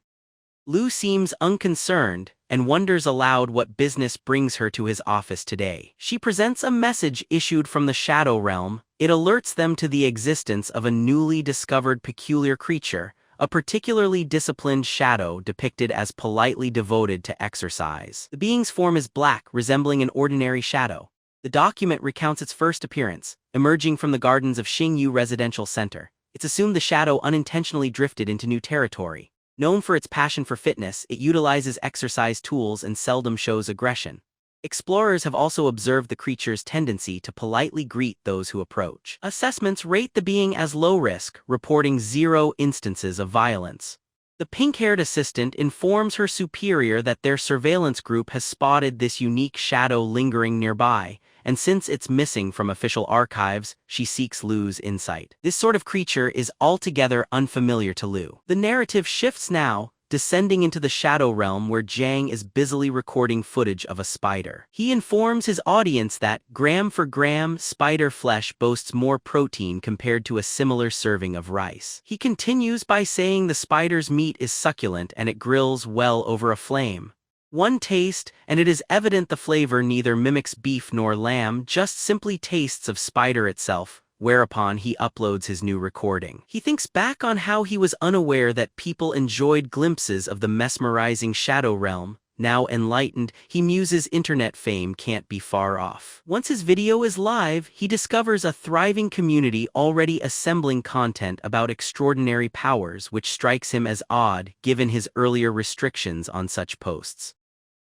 Lu seems unconcerned and wonders aloud what business brings her to his office today. She presents a message issued from the Shadow Realm. It alerts them to the existence of a newly discovered peculiar creature, a particularly disciplined shadow depicted as politely devoted to exercise. The being's form is black, resembling an ordinary shadow. The document recounts its first appearance, emerging from the gardens of Xingyu Residential Center. It's assumed the shadow unintentionally drifted into new territory. Known for its passion for fitness, it utilizes exercise tools and seldom shows aggression. Explorers have also observed the creature's tendency to politely greet those who approach. Assessments rate the being as low risk, reporting 0 instances of violence. The pink-haired assistant informs her superior that their surveillance group has spotted this unique shadow lingering nearby, and since it's missing from official archives, she seeks Lu's insight. This sort of creature is altogether unfamiliar to Lu. The narrative shifts now, descending into the Shadow Realm where Jang is busily recording footage of a spider. He informs his audience that, gram for gram, spider flesh boasts more protein compared to a similar serving of rice. He continues by saying the spider's meat is succulent and it grills well over a flame. One taste, and it is evident the flavor neither mimics beef nor lamb, just simply tastes of spider itself, whereupon he uploads his new recording. He thinks back on how he was unaware that people enjoyed glimpses of the mesmerizing Shadow Realm. Now enlightened, he muses internet fame can't be far off. Once his video is live, he discovers a thriving community already assembling content about extraordinary powers, which strikes him as odd given his earlier restrictions on such posts.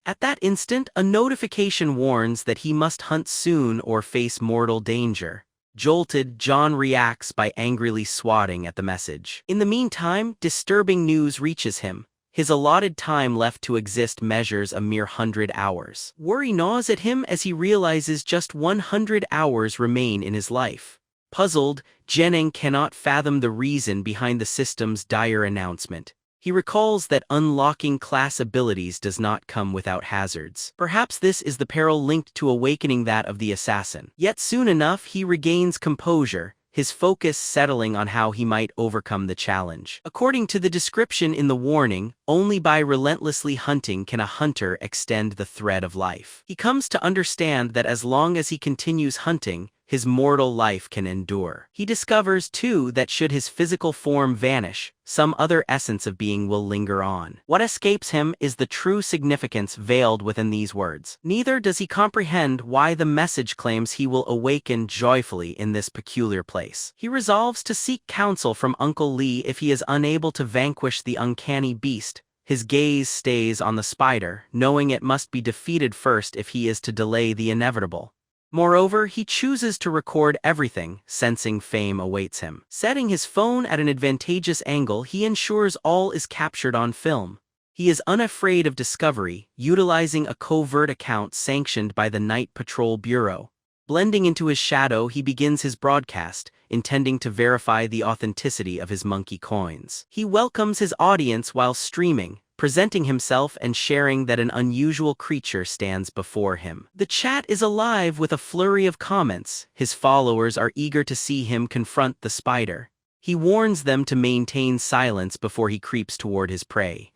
At that instant, a notification warns that he must hunt soon or face mortal danger. Jolted, John reacts by angrily swatting at the message. In the meantime, disturbing news reaches him. His allotted time left to exist measures a mere 100 hours. Worry gnaws at him as he realizes just 100 hours remain in his life. Puzzled, Jennings cannot fathom the reason behind the system's dire announcement. He recalls that unlocking class abilities does not come without hazards. Perhaps this is the peril linked to awakening that of the assassin. Yet soon enough he regains composure, his focus settling on how he might overcome the challenge. According to the description in the warning, only by relentlessly hunting can a hunter extend the thread of life. He comes to understand that as long as he continues hunting, his mortal life can endure. He discovers, too, that should his physical form vanish, some other essence of being will linger on. What escapes him is the true significance veiled within these words. Neither does he comprehend why the message claims he will awaken joyfully in this peculiar place. He resolves to seek counsel from Uncle Lee if he is unable to vanquish the uncanny beast. His gaze stays on the spider, knowing it must be defeated first if he is to delay the inevitable. Moreover, he chooses to record everything, sensing fame awaits him. Setting his phone at an advantageous angle, he ensures all is captured on film. He is unafraid of discovery, utilizing a covert account sanctioned by the Night Patrol Bureau. Blending into his shadow, he begins his broadcast, intending to verify the authenticity of his monkey coins. He welcomes his audience while streaming, presenting himself and sharing that an unusual creature stands before him. The chat is alive with a flurry of comments. His followers are eager to see him confront the spider. He warns them to maintain silence before he creeps toward his prey.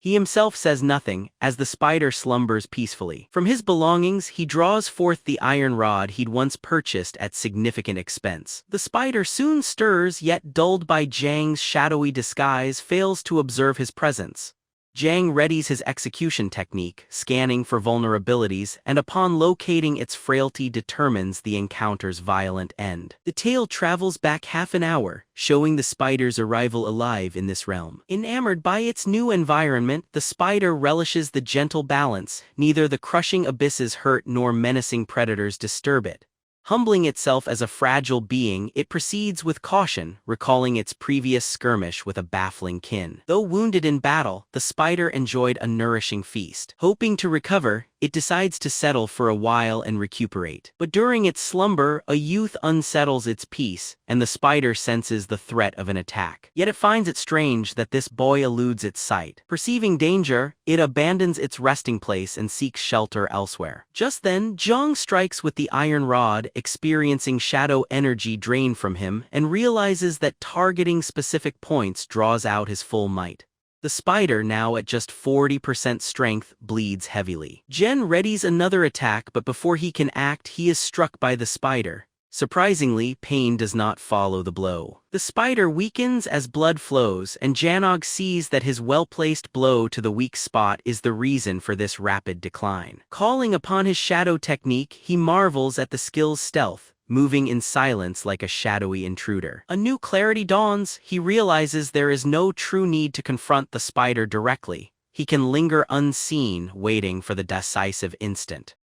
He himself says nothing, as the spider slumbers peacefully. From his belongings, he draws forth the iron rod he'd once purchased at significant expense. The spider soon stirs, yet dulled by Jang's shadowy disguise, fails to observe his presence. Jang readies his execution technique, scanning for vulnerabilities, and upon locating its frailty determines the encounter's violent end. The tale travels back half an hour, showing the spider's arrival alive in this realm. Enamored by its new environment, the spider relishes the gentle balance, neither the crushing abysses hurt nor menacing predators disturb it. Humbling itself as a fragile being, it proceeds with caution, recalling its previous skirmish with a baffling kin. Though wounded in battle, the spider enjoyed a nourishing feast. Hoping to recover, it decides to settle for a while and recuperate. But during its slumber, a youth unsettles its peace, and the spider senses the threat of an attack. Yet it finds it strange that this boy eludes its sight. Perceiving danger, it abandons its resting place and seeks shelter elsewhere. Just then, Zhang strikes with the iron rod, experiencing shadow energy drain from him, and realizes that targeting specific points draws out his full might. The spider, now at just 40% strength, bleeds heavily. Jen readies another attack, but before he can act, he is struck by the spider. Surprisingly, pain does not follow the blow. The spider weakens as blood flows, and Janog sees that his well-placed blow to the weak spot is the reason for this rapid decline. Calling upon his shadow technique, he marvels at the skill's stealth, moving in silence like a shadowy intruder. A new clarity dawns. He realizes there is no true need to confront the spider directly. He can linger unseen, waiting for the decisive instant.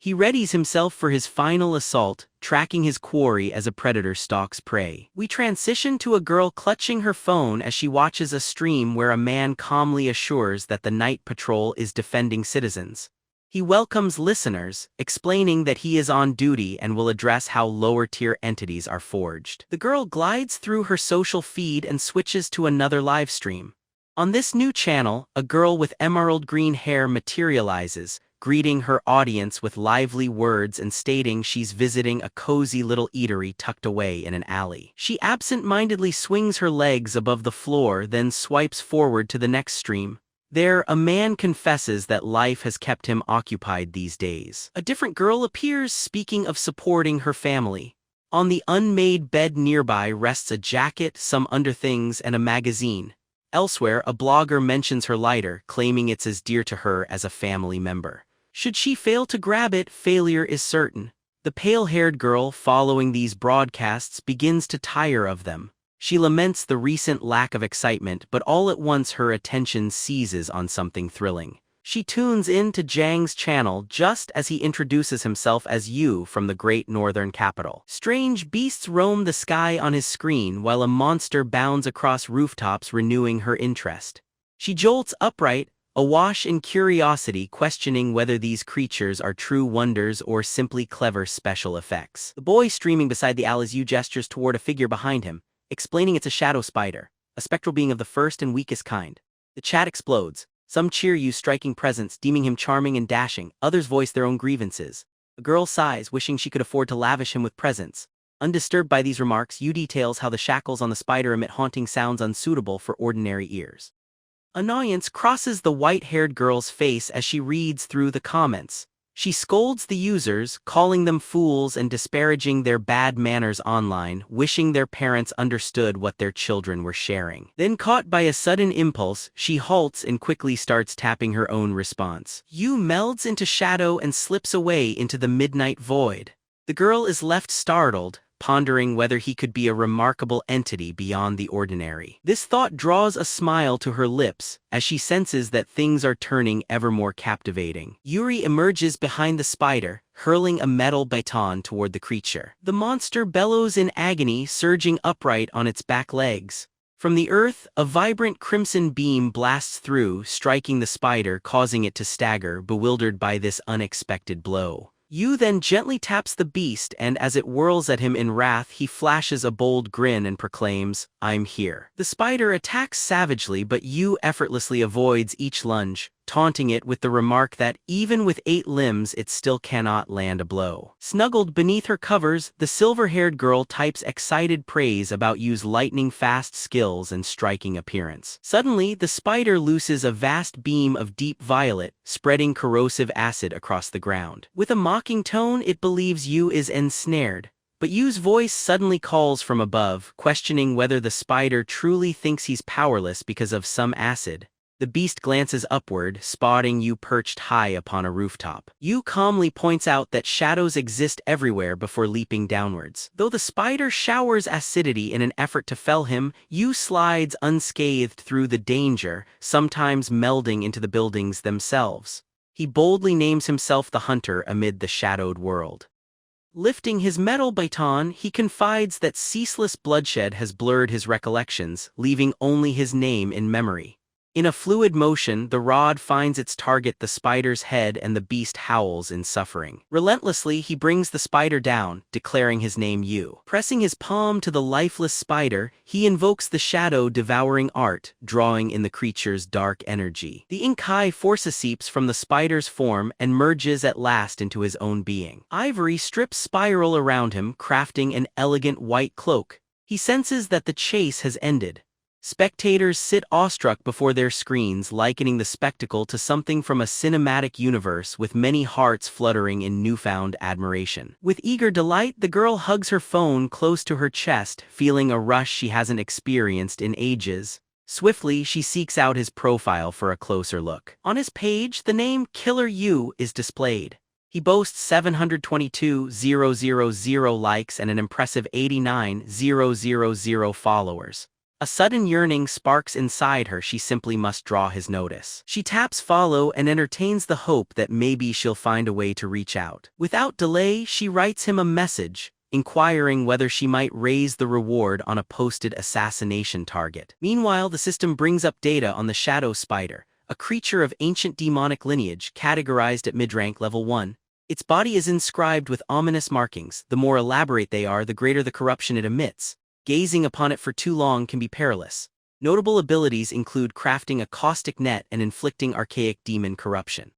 He readies himself for his final assault, tracking his quarry as a predator stalks prey. We transition to a girl clutching her phone as she watches a stream where a man calmly assures that the night patrol is defending citizens. He welcomes listeners, explaining that he is on duty and will address how lower-tier entities are forged. The girl glides through her social feed and switches to another live stream. On this new channel, a girl with emerald green hair materializes, greeting her audience with lively words and stating she's visiting a cozy little eatery tucked away in an alley. She absent-mindedly swings her legs above the floor, then swipes forward to the next stream. There, a man confesses that life has kept him occupied these days. A different girl appears, speaking of supporting her family. On the unmade bed nearby rests a jacket, some underthings, and a magazine. Elsewhere, a blogger mentions her lighter, claiming it's as dear to her as a family member. Should she fail to grab it, failure is certain. The pale-haired girl, following these broadcasts, begins to tire of them. She laments the recent lack of excitement, but all at once her attention seizes on something thrilling. She tunes in to Jang's channel just as he introduces himself as Yu from the great northern capital. Strange beasts roam the sky on his screen while a monster bounds across rooftops, renewing her interest. She jolts upright, awash in curiosity, questioning whether these creatures are true wonders or simply clever special effects. The boy streaming beside the alley's Yu gestures toward a figure behind him, explaining it's a shadow spider, a spectral being of the first and weakest kind. The chat explodes. Some cheer Yu's striking presence, deeming him charming and dashing. Others voice their own grievances. A girl sighs, wishing she could afford to lavish him with presents. Undisturbed by these remarks, Yu details how the shackles on the spider emit haunting sounds unsuitable for ordinary ears. Annoyance crosses the white-haired girl's face as she reads through the comments. She scolds the users, calling them fools and disparaging their bad manners online, wishing their parents understood what their children were sharing. Then, caught by a sudden impulse, she halts and quickly starts tapping her own response. Yu melds into shadow and slips away into the midnight void. The girl is left startled, pondering whether he could be a remarkable entity beyond the ordinary. This thought draws a smile to her lips, as she senses that things are turning ever more captivating. Yuri emerges behind the spider, hurling a metal baton toward the creature. The monster bellows in agony, surging upright on its back legs. From the earth, a vibrant crimson beam blasts through, striking the spider, causing it to stagger, bewildered by this unexpected blow. Yu then gently taps the beast, and as it whirls at him in wrath, he flashes a bold grin and proclaims, "I'm here." The spider attacks savagely, but Yu effortlessly avoids each lunge, taunting it with the remark that even with 8 limbs it still cannot land a blow. Snuggled beneath her covers, the silver-haired girl types excited praise about Yu's lightning-fast skills and striking appearance. Suddenly, the spider looses a vast beam of deep violet, spreading corrosive acid across the ground. With a mocking tone, it believes Yu is ensnared. But Yu's voice suddenly calls from above, questioning whether the spider truly thinks he's powerless because of some acid. The beast glances upward, spotting Yu perched high upon a rooftop. Yu calmly points out that shadows exist everywhere before leaping downwards. Though the spider showers acidity in an effort to fell him, Yu slides unscathed through the danger, sometimes melding into the buildings themselves. He boldly names himself the hunter amid the shadowed world. Lifting his metal baton, he confides that ceaseless bloodshed has blurred his recollections, leaving only his name in memory. In a fluid motion, the rod finds its target, the spider's head, and the beast howls in suffering. Relentlessly, he brings the spider down, declaring his name Yu. Pressing his palm to the lifeless spider, he invokes the shadow-devouring art, drawing in the creature's dark energy. The Inkai force seeps from the spider's form and merges at last into his own being. Ivory strips spiral around him, crafting an elegant white cloak. He senses that the chase has ended. Spectators sit awestruck before their screens, likening the spectacle to something from a cinematic universe, with many hearts fluttering in newfound admiration. With eager delight, the girl hugs her phone close to her chest, feeling a rush she hasn't experienced in ages. Swiftly, she seeks out his profile for a closer look. On his page, the name Killer Yu is displayed. He boasts 722,000 likes and an impressive 89,000 followers. A sudden yearning sparks inside her. She simply must draw his notice. She taps follow and entertains the hope that maybe she'll find a way to reach out. Without delay, she writes him a message, inquiring whether she might raise the reward on a posted assassination target. Meanwhile, the system brings up data on the shadow spider, a creature of ancient demonic lineage categorized at mid-rank level 1. Its body is inscribed with ominous markings. The more elaborate they are, the greater the corruption it emits. Gazing upon it for too long can be perilous. Notable abilities include crafting a caustic net and inflicting archaic demon corruption.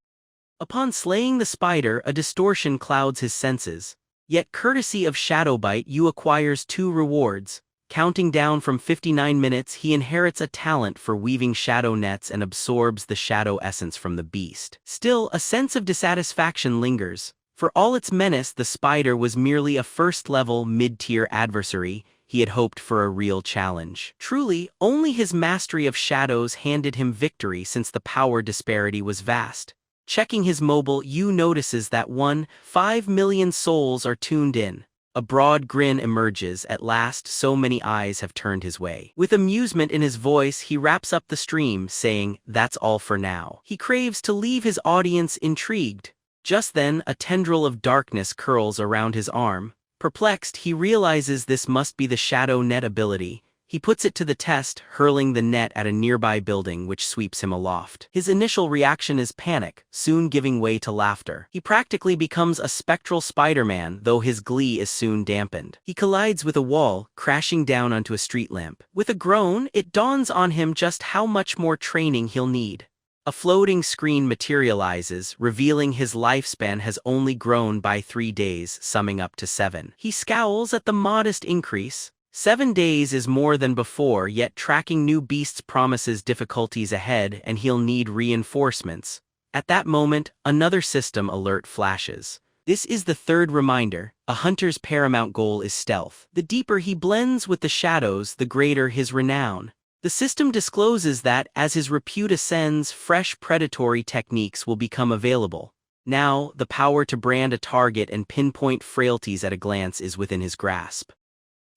Upon slaying the spider, a distortion clouds his senses. Yet courtesy of Shadowbite, Yu acquires 2 rewards. Counting down from 59 minutes, he inherits a talent for weaving shadow nets and absorbs the shadow essence from the beast. Still, a sense of dissatisfaction lingers. For all its menace, the spider was merely a first-level, mid-tier adversary. He had hoped for a real challenge. Truly, only his mastery of shadows handed him victory, since the power disparity was vast. Checking his mobile, Yu notices that 1.5 million souls are tuned in. A broad grin emerges. At last, so many eyes have turned his way. With amusement in his voice, he wraps up the stream, saying, "That's all for now." He craves to leave his audience intrigued. Just then, a tendril of darkness curls around his arm. Perplexed, he realizes this must be the shadow net ability. He puts it to the test, hurling the net at a nearby building, which sweeps him aloft. His initial reaction is panic, soon giving way to laughter. He practically becomes a spectral Spider-Man, though his glee is soon dampened. He collides with a wall, crashing down onto a street lamp. With a groan, it dawns on him just how much more training he'll need. A floating screen materializes, revealing his lifespan has only grown by 3 days, summing up to 7. He scowls at the modest increase. 7 days is more than before, yet tracking new beasts promises difficulties ahead, and he'll need reinforcements. At that moment, another system alert flashes. This is the 3rd reminder. A hunter's paramount goal is stealth. The deeper he blends with the shadows, the greater his renown. The system discloses that, as his repute ascends, fresh predatory techniques will become available. Now, the power to brand a target and pinpoint frailties at a glance is within his grasp.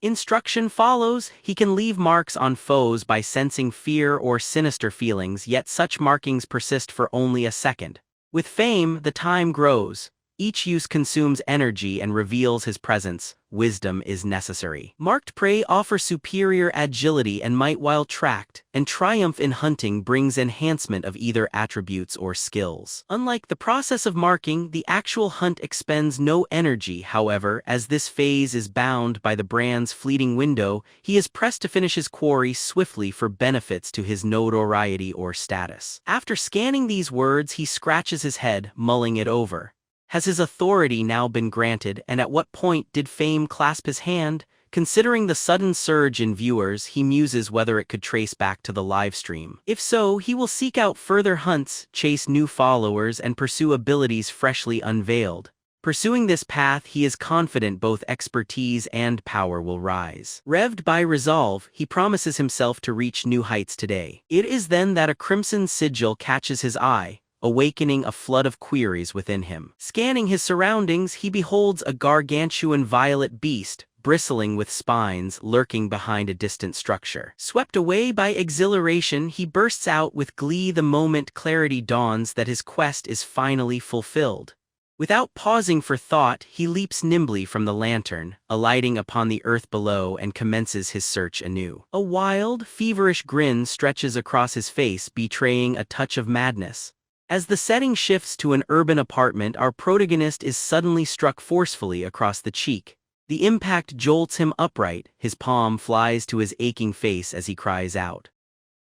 Instruction follows. He can leave marks on foes by sensing fear or sinister feelings, yet such markings persist for only a second. With fame, the time grows. Each use consumes energy and reveals his presence. Wisdom is necessary. Marked prey offer superior agility and might while tracked, and triumph in hunting brings enhancement of either attributes or skills. Unlike the process of marking, the actual hunt expends no energy. However, as this phase is bound by the brand's fleeting window, he is pressed to finish his quarry swiftly for benefits to his notoriety or status. After scanning these words, he scratches his head, mulling it over. Has his authority now been granted, and at what point did fame clasp his hand? Considering the sudden surge in viewers, he muses whether it could trace back to the livestream. If so, he will seek out further hunts, chase new followers, and pursue abilities freshly unveiled. Pursuing this path, he is confident both expertise and power will rise. Revved by resolve, he promises himself to reach new heights today. It is then that a crimson sigil catches his eye, awakening a flood of queries within him. Scanning his surroundings, he beholds a gargantuan violet beast, bristling with spines, lurking behind a distant structure. Swept away by exhilaration, he bursts out with glee the moment clarity dawns that his quest is finally fulfilled. Without pausing for thought, he leaps nimbly from the lantern, alighting upon the earth below, and commences his search anew. A wild, feverish grin stretches across his face, betraying a touch of madness. As the setting shifts to an urban apartment, our protagonist is suddenly struck forcefully across the cheek. The impact jolts him upright, his palm flies to his aching face as he cries out.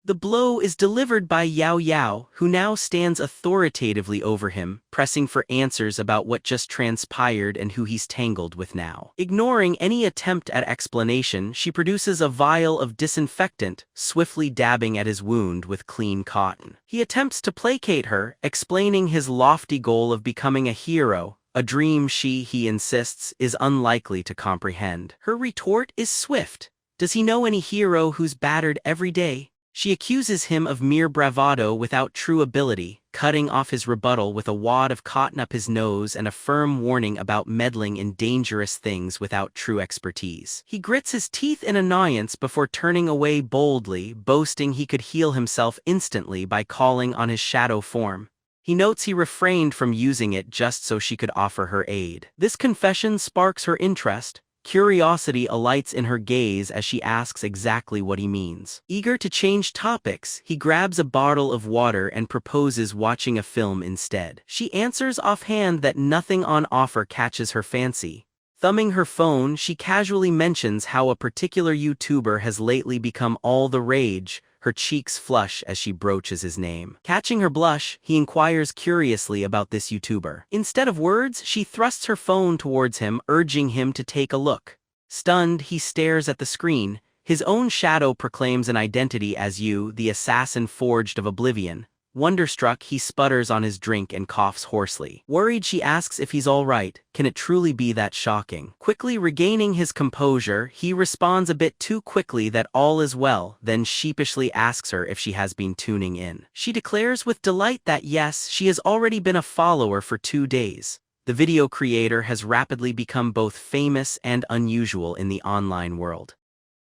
The blow is delivered by Yao Yao, who now stands authoritatively over him, pressing for answers about what just transpired and who he's tangled with now. Ignoring any attempt at explanation, she produces a vial of disinfectant, swiftly dabbing at his wound with clean cotton. He attempts to placate her, explaining his lofty goal of becoming a hero, a dream he insists, is unlikely to comprehend. Her retort is swift. Does he know any hero who's battered every day? She accuses him of mere bravado without true ability, cutting off his rebuttal with a wad of cotton up his nose and a firm warning about meddling in dangerous things without true expertise. He grits his teeth in annoyance before turning away boldly, boasting he could heal himself instantly by calling on his shadow form. He notes he refrained from using it just so she could offer her aid. This confession sparks her interest. Curiosity alights in her gaze as she asks exactly what he means. Eager to change topics, he grabs a bottle of water and proposes watching a film instead. She answers offhand that nothing on offer catches her fancy. Thumbing her phone, she casually mentions how a particular YouTuber has lately become all the rage. Her cheeks flush as she broaches his name. Catching her blush, he inquires curiously about this YouTuber. Instead of words, she thrusts her phone towards him, urging him to take a look. Stunned, he stares at the screen. His own shadow proclaims an identity as you, the assassin forged of oblivion. Wonderstruck, he sputters on his drink and coughs hoarsely. Worried, she asks if he's all right. Can it truly be that shocking? Quickly regaining his composure, he responds a bit too quickly that all is well, then sheepishly asks her if she has been tuning in. She declares with delight that yes, she has already been a follower for 2 days. The video creator has rapidly become both famous and unusual in the online world.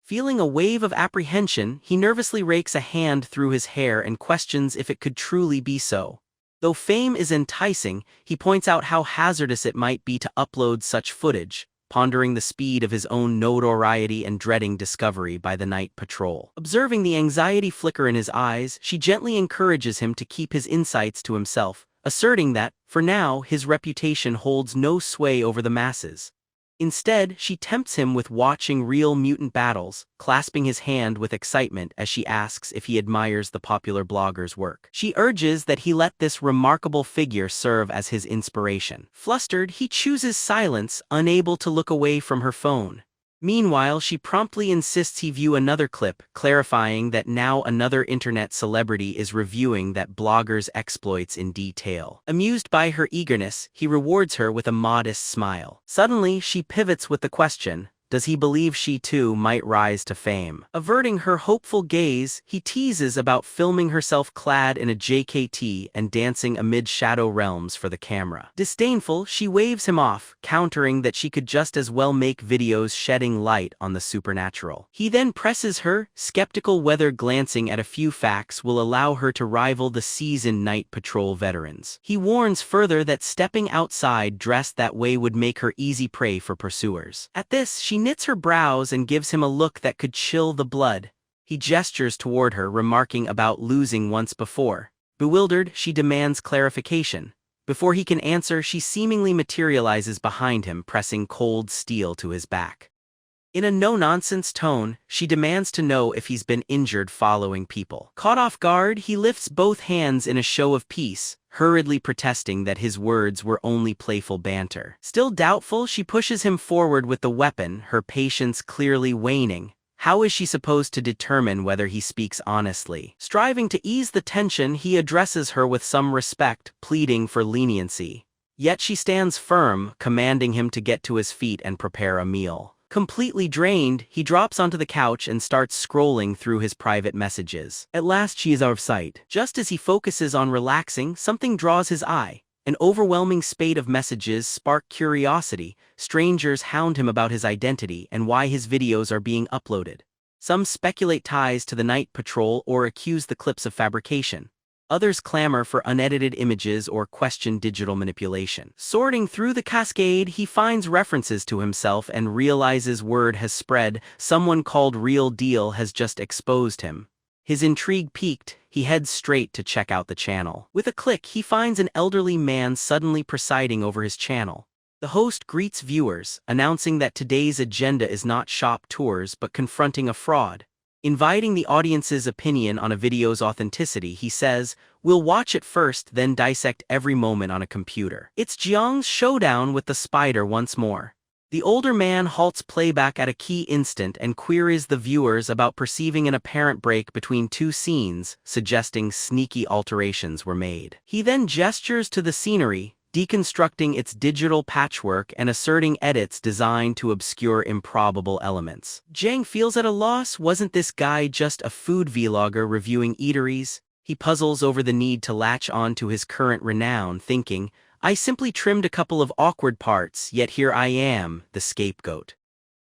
Feeling a wave of apprehension, he nervously rakes a hand through his hair and questions if it could truly be so. Though fame is enticing, he points out how hazardous it might be to upload such footage, pondering the speed of his own notoriety and dreading discovery by the night patrol. Observing the anxiety flicker in his eyes, she gently encourages him to keep his insights to himself, asserting that, for now, his reputation holds no sway over the masses. Instead, she tempts him with watching real mutant battles, clasping his hand with excitement as she asks if he admires the popular blogger's work. She urges that he let this remarkable figure serve as his inspiration. Flustered, he chooses silence, unable to look away from her phone. Meanwhile, she promptly insists he view another clip, clarifying that now another internet celebrity is reviewing that blogger's exploits in detail. Amused by her eagerness, he rewards her with a modest smile. Suddenly, she pivots with the question, Does he believe she too might rise to fame? Averting her hopeful gaze, he teases about filming herself clad in a JKT and dancing amid shadow realms for the camera. Disdainful, she waves him off, countering that she could just as well make videos shedding light on the supernatural. He then presses her, skeptical whether glancing at a few facts will allow her to rival the seasoned night patrol veterans. He warns further that stepping outside dressed that way would make her easy prey for pursuers. At this, she knits her brows and gives him a look that could chill the blood. He gestures toward her, remarking about losing once before. Bewildered, she demands clarification. Before he can answer, she seemingly materializes behind him, pressing cold steel to his back. In a no-nonsense tone, she demands to know if he's been injured following people. Caught off guard, he lifts both hands in a show of peace, hurriedly protesting that his words were only playful banter. Still doubtful, she pushes him forward with the weapon, her patience clearly waning. How is she supposed to determine whether he speaks honestly? Striving to ease the tension, he addresses her with some respect, pleading for leniency. Yet she stands firm, commanding him to get to his feet and prepare a meal. Completely drained, he drops onto the couch and starts scrolling through his private messages. At last she is out of sight. Just as he focuses on relaxing, something draws his eye. An overwhelming spate of messages spark curiosity. Strangers hound him about his identity and why his videos are being uploaded. Some speculate ties to the night patrol or accuse the clips of fabrication. Others clamor for unedited images or question digital manipulation. Sorting through the cascade, he finds references to himself and realizes word has spread. Someone called Real Deal has just exposed him. His intrigue piqued, he heads straight to check out the channel. With a click, he finds an elderly man suddenly presiding over his channel. The host greets viewers, announcing that today's agenda is not shop tours but confronting a fraud. Inviting the audience's opinion on a video's authenticity, he says, "We'll watch it first, then dissect every moment on a computer." It's Jiang's showdown with the spider once more. The older man halts playback at a key instant and queries the viewers about perceiving an apparent break between two scenes, suggesting sneaky alterations were made. He then gestures to the scenery, deconstructing its digital patchwork and asserting edits designed to obscure improbable elements. Jiang feels at a loss. Wasn't this guy just a food vlogger reviewing eateries? He puzzles over the need to latch on to his current renown, thinking, I simply trimmed a couple of awkward parts, yet here I am, the scapegoat.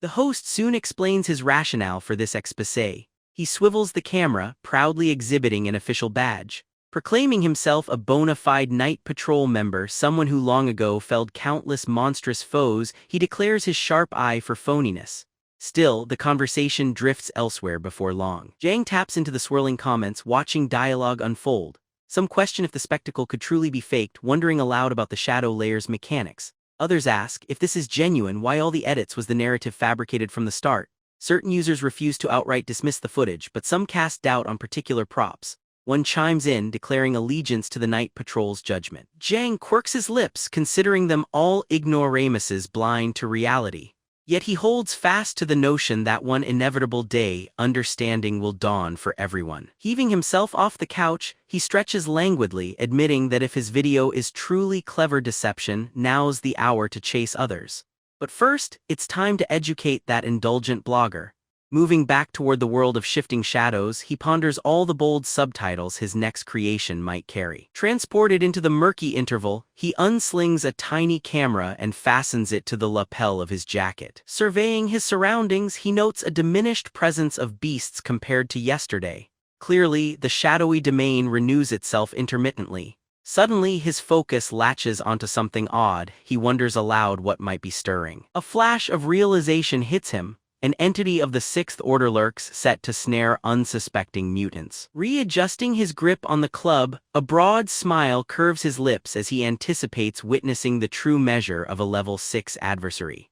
The host soon explains his rationale for this exposé. He swivels the camera, proudly exhibiting an official badge. Proclaiming himself a bona fide night patrol member, someone who long ago felled countless monstrous foes, he declares his sharp eye for phoniness. Still, the conversation drifts elsewhere before long. Jiang taps into the swirling comments, watching dialogue unfold. Some question if the spectacle could truly be faked, wondering aloud about the shadow layer's mechanics. Others ask, if this is genuine, why all the edits? Was the narrative fabricated from the start? Certain users refuse to outright dismiss the footage, but some cast doubt on particular props. One chimes in, declaring allegiance to the night patrol's judgment. Jiang quirks his lips, considering them all ignoramuses blind to reality. Yet he holds fast to the notion that one inevitable day, understanding will dawn for everyone. Heaving himself off the couch, he stretches languidly, admitting that if his video is truly clever deception, now's the hour to chase others. But first, it's time to educate that indulgent blogger. Moving back toward the world of shifting shadows, he ponders all the bold subtitles his next creation might carry. Transported into the murky interval, he unslings a tiny camera and fastens it to the lapel of his jacket. Surveying his surroundings, he notes a diminished presence of beasts compared to yesterday. Clearly, the shadowy domain renews itself intermittently. Suddenly, his focus latches onto something odd. He wonders aloud what might be stirring. A flash of realization hits him. An entity of the Sixth Order lurks, set to snare unsuspecting mutants. Readjusting his grip on the club, a broad smile curves his lips as he anticipates witnessing the true measure of a level 6 adversary.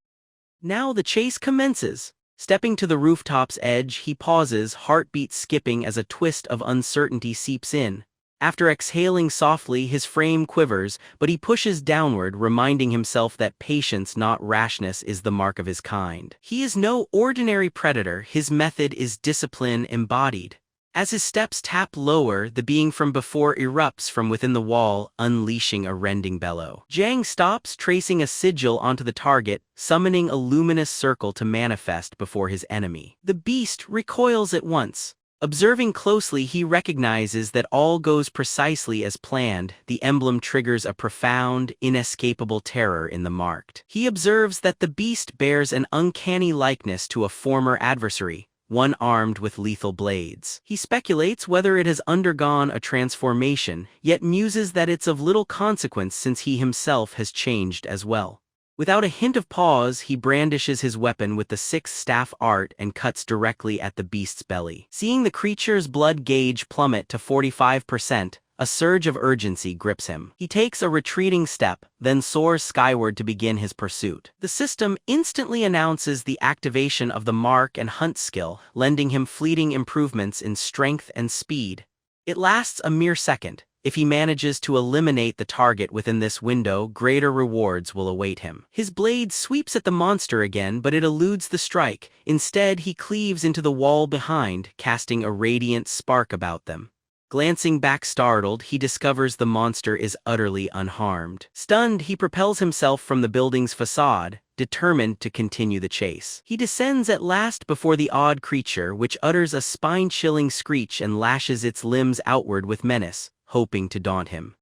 Now the chase commences. Stepping to the rooftop's edge, he pauses, heartbeat skipping as a twist of uncertainty seeps in. After exhaling softly, his frame quivers, but he pushes downward, reminding himself that patience, not rashness, is the mark of his kind. He is no ordinary predator, his method is discipline embodied. As his steps tap lower, the being from before erupts from within the wall, unleashing a rending bellow. Jang stops, tracing a sigil onto the target, summoning a luminous circle to manifest before his enemy. The beast recoils at once. Observing closely, he recognizes that all goes precisely as planned. The emblem triggers a profound, inescapable terror in the marked. He observes that the beast bears an uncanny likeness to a former adversary, one armed with lethal blades. He speculates whether it has undergone a transformation, yet muses that it's of little consequence since he himself has changed as well. Without a hint of pause, he brandishes his weapon with the sixth staff art and cuts directly at the beast's belly. Seeing the creature's blood gauge plummet to 45%, a surge of urgency grips him. He takes a retreating step, then soars skyward to begin his pursuit. The system instantly announces the activation of the mark and hunt skill, lending him fleeting improvements in strength and speed. It lasts a mere second. If he manages to eliminate the target within this window, greater rewards will await him. His blade sweeps at the monster again, but it eludes the strike. Instead, he cleaves into the wall behind, casting a radiant spark about them. Glancing back startled, he discovers the monster is utterly unharmed. Stunned, he propels himself from the building's facade, determined to continue the chase. He descends at last before the odd creature, which utters a spine-chilling screech and lashes its limbs outward with menace, hoping to daunt him.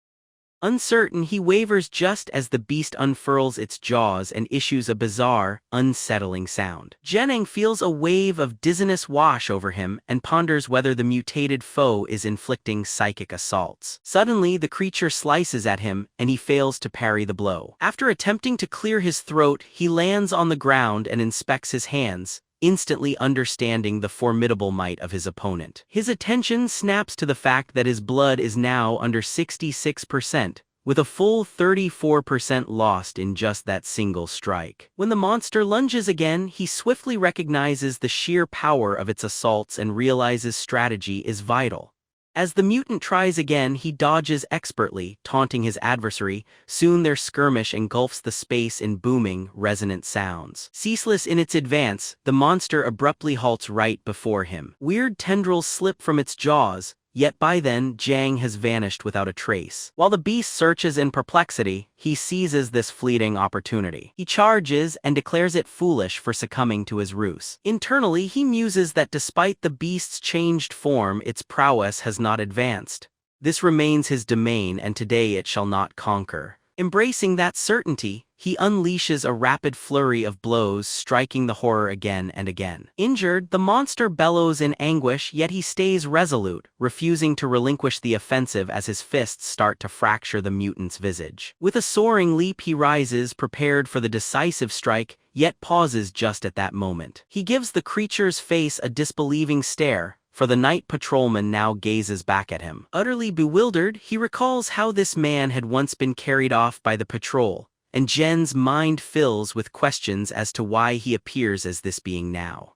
Uncertain, he wavers just as the beast unfurls its jaws and issues a bizarre, unsettling sound. Jennings feels a wave of dizziness wash over him and ponders whether the mutated foe is inflicting psychic assaults. Suddenly, the creature slices at him, and he fails to parry the blow. After attempting to clear his throat, he lands on the ground and inspects his hands, instantly understanding the formidable might of his opponent. His attention snaps to the fact that his blood is now under 66%, with a full 34% lost in just that single strike. When the monster lunges again, he swiftly recognizes the sheer power of its assaults and realizes strategy is vital. As the mutant tries again, he dodges expertly, taunting his adversary. Soon their skirmish engulfs the space in booming, resonant sounds. Ceaseless in its advance, the monster abruptly halts right before him. Weird tendrils slip from its jaws, yet by then, Jang has vanished without a trace. While the beast searches in perplexity, he seizes this fleeting opportunity. He charges and declares it foolish for succumbing to his ruse. Internally, he muses that despite the beast's changed form, its prowess has not advanced. This remains his domain, and today it shall not conquer. Embracing that certainty, he unleashes a rapid flurry of blows, striking the horror again and again. Injured, the monster bellows in anguish, yet he stays resolute, refusing to relinquish the offensive as his fists start to fracture the mutant's visage. With a soaring leap, he rises, prepared for the decisive strike, yet pauses just at that moment. He gives the creature's face a disbelieving stare, for the night patrolman now gazes back at him. Utterly bewildered, he recalls how this man had once been carried off by the patrol, and Jen's mind fills with questions as to why he appears as this being now.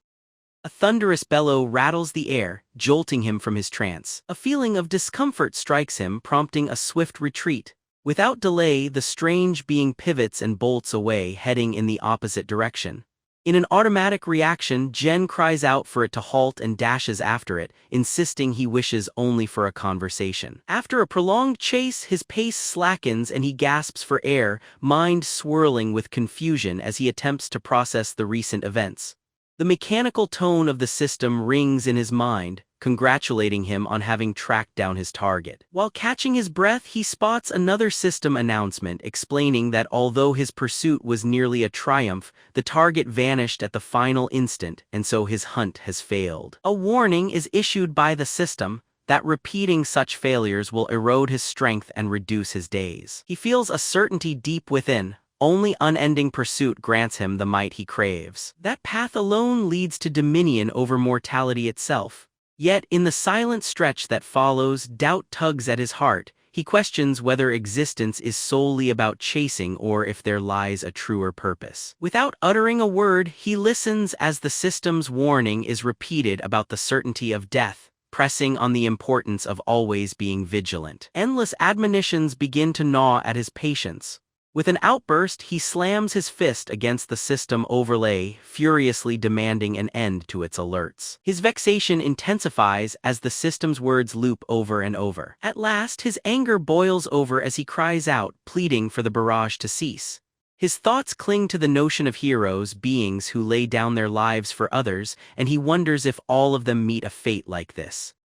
A thunderous bellow rattles the air, jolting him from his trance. A feeling of discomfort strikes him, prompting a swift retreat. Without delay, the strange being pivots and bolts away, heading in the opposite direction. In an automatic reaction, Jen cries out for it to halt and dashes after it, insisting he wishes only for a conversation. After a prolonged chase, his pace slackens and he gasps for air, mind swirling with confusion as he attempts to process the recent events. The mechanical tone of the system rings in his mind, congratulating him on having tracked down his target. While catching his breath, he spots another system announcement explaining that although his pursuit was nearly a triumph, the target vanished at the final instant, and so his hunt has failed. A warning is issued by the system that repeating such failures will erode his strength and reduce his days. He feels a certainty deep within. Only unending pursuit grants him the might he craves. That path alone leads to dominion over mortality itself. Yet, in the silent stretch that follows, doubt tugs at his heart. He questions whether existence is solely about chasing or if there lies a truer purpose. Without uttering a word, he listens as the system's warning is repeated about the certainty of death, pressing on the importance of always being vigilant. Endless admonitions begin to gnaw at his patience. With an outburst, he slams his fist against the system overlay, furiously demanding an end to its alerts. His vexation intensifies as the system's words loop over and over. At last, his anger boils over as he cries out, pleading for the barrage to cease. His thoughts cling to the notion of heroes, beings who lay down their lives for others, and he wonders if all of them meet a fate like this.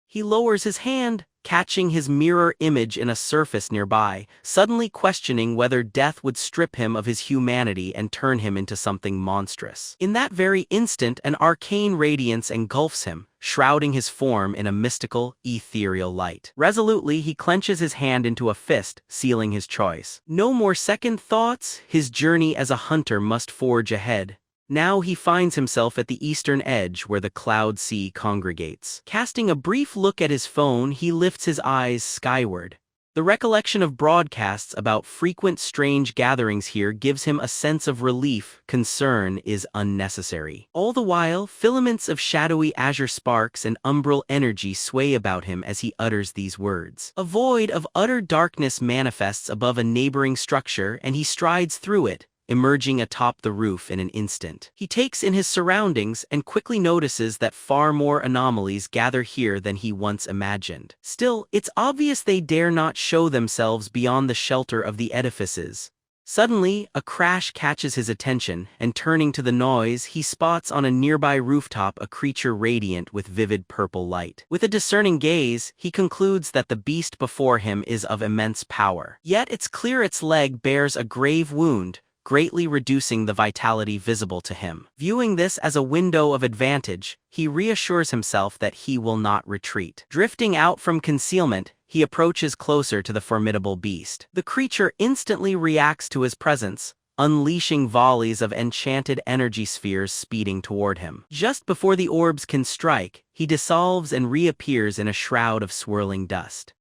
He lowers his hand, catching his mirror image in a surface nearby, suddenly questioning whether death would strip him of his humanity and turn him into something monstrous. In that very instant, an arcane radiance engulfs him, shrouding his form in a mystical, ethereal light. Resolutely, he clenches his hand into a fist, sealing his choice. No more second thoughts, his journey as a hunter must forge ahead. Now he finds himself at the eastern edge where the cloud sea congregates. Casting a brief look at his phone, he lifts his eyes skyward. The recollection of broadcasts about frequent strange gatherings here gives him a sense of relief. Concern is unnecessary. All the while, filaments of shadowy azure sparks and umbral energy sway about him as he utters these words. A void of utter darkness manifests above a neighboring structure, and he strides through it, emerging atop the roof in an instant. He takes in his surroundings and quickly notices that far more anomalies gather here than he once imagined. Still, it's obvious they dare not show themselves beyond the shelter of the edifices. Suddenly, a crash catches his attention, and turning to the noise, he spots on a nearby rooftop a creature radiant with vivid purple light. With a discerning gaze, he concludes that the beast before him is of immense power. Yet it's clear its leg bears a grave wound, greatly reducing the vitality visible to him. Viewing this as a window of advantage, he reassures himself that he will not retreat. Drifting out from concealment, he approaches closer to the formidable beast. The creature instantly reacts to his presence, unleashing volleys of enchanted energy spheres speeding toward him. Just before the orbs can strike, he dissolves and reappears in a shroud of swirling dust.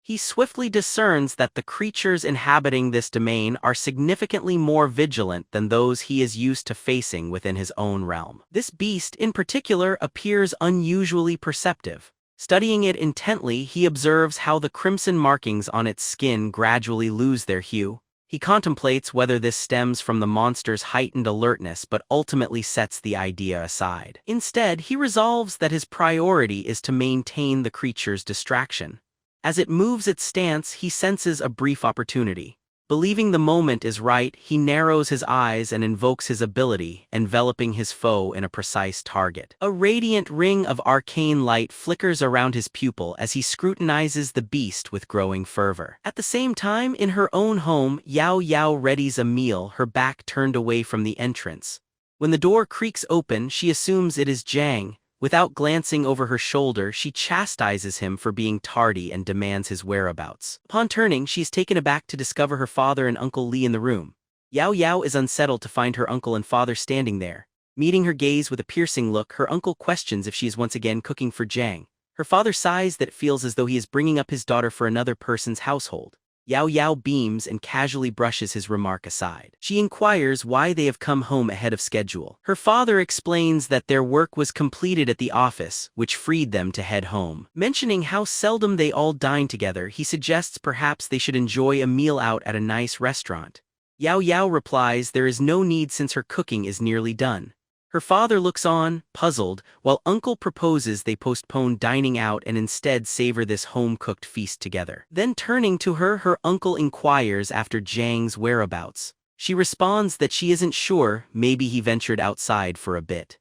He swiftly discerns that the creatures inhabiting this domain are significantly more vigilant than those he is used to facing within his own realm. This beast, in particular, appears unusually perceptive. Studying it intently, he observes how the crimson markings on its skin gradually lose their hue. He contemplates whether this stems from the monster's heightened alertness, but ultimately sets the idea aside. Instead, he resolves that his priority is to maintain the creature's distraction. As it moves its stance, he senses a brief opportunity. Believing the moment is right, he narrows his eyes and invokes his ability, enveloping his foe in a precise target. A radiant ring of arcane light flickers around his pupil as he scrutinizes the beast with growing fervor. At the same time, in her own home, Yao Yao readies a meal, her back turned away from the entrance. When the door creaks open, she assumes it is Jiang. Without glancing over her shoulder, she chastises him for being tardy and demands his whereabouts. Upon turning, she is taken aback to discover her father and Uncle Li in the room. Yao Yao is unsettled to find her uncle and father standing there. Meeting her gaze with a piercing look, her uncle questions if she is once again cooking for Jiang. Her father sighs that it feels as though he is bringing up his daughter for another person's household. Yao Yao beams and casually brushes his remark aside. She inquires why they have come home ahead of schedule. Her father explains that their work was completed at the office, which freed them to head home. Mentioning how seldom they all dine together, he suggests perhaps they should enjoy a meal out at a nice restaurant. Yao Yao replies there is no need since her cooking is nearly done. Her father looks on, puzzled, while Uncle proposes they postpone dining out and instead savor this home-cooked feast together. Then turning to her, her uncle inquires after Jiang's whereabouts. She responds that she isn't sure, maybe he ventured outside for a bit.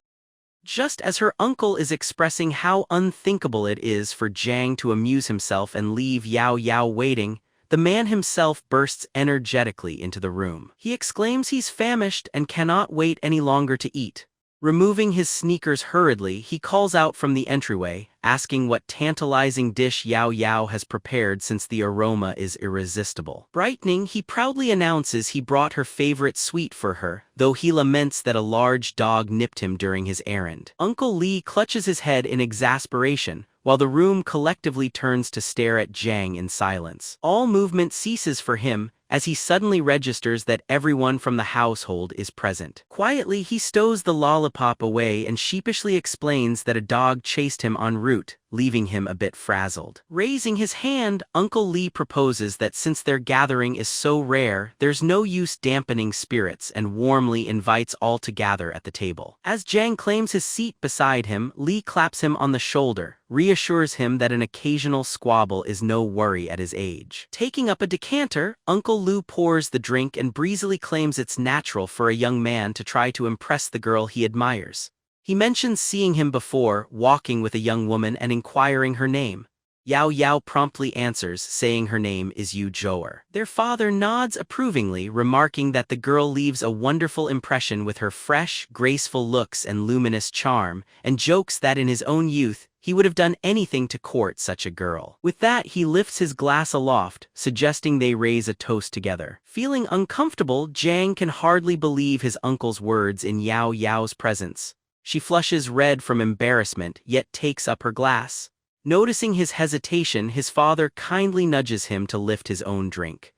Just as her uncle is expressing how unthinkable it is for Jiang to amuse himself and leave Yao Yao waiting, the man himself bursts energetically into the room. He exclaims he's famished and cannot wait any longer to eat. Removing his sneakers hurriedly, he calls out from the entryway, asking what tantalizing dish Yao Yao has prepared since the aroma is irresistible. Brightening, he proudly announces he brought her favorite sweet for her, though he laments that a large dog nipped him during his errand. Uncle Li clutches his head in exasperation, while the room collectively turns to stare at Jiang in silence. All movement ceases for him, as he suddenly registers that everyone from the household is present. Quietly, he stows the lollipop away and sheepishly explains that a dog chased him en route, leaving him a bit frazzled. Raising his hand, Uncle Lee proposes that since their gathering is so rare, there's no use dampening spirits, and warmly invites all to gather at the table. As Jang claims his seat beside him, Lee claps him on the shoulder, reassures him that an occasional squabble is no worry at his age. Taking up a decanter, Uncle Lou pours the drink and breezily claims it's natural for a young man to try to impress the girl he admires. He mentions seeing him before, walking with a young woman and inquiring her name. Yao Yao promptly answers, saying her name is Yu Zhou'er. Their father nods approvingly, remarking that the girl leaves a wonderful impression with her fresh, graceful looks and luminous charm, and jokes that in his own youth, he would have done anything to court such a girl. With that, he lifts his glass aloft, suggesting they raise a toast together. Feeling uncomfortable, Jang can hardly believe his uncle's words in Yao Yao's presence. She flushes red from embarrassment, yet takes up her glass. Noticing his hesitation, his father kindly nudges him to lift his own drink.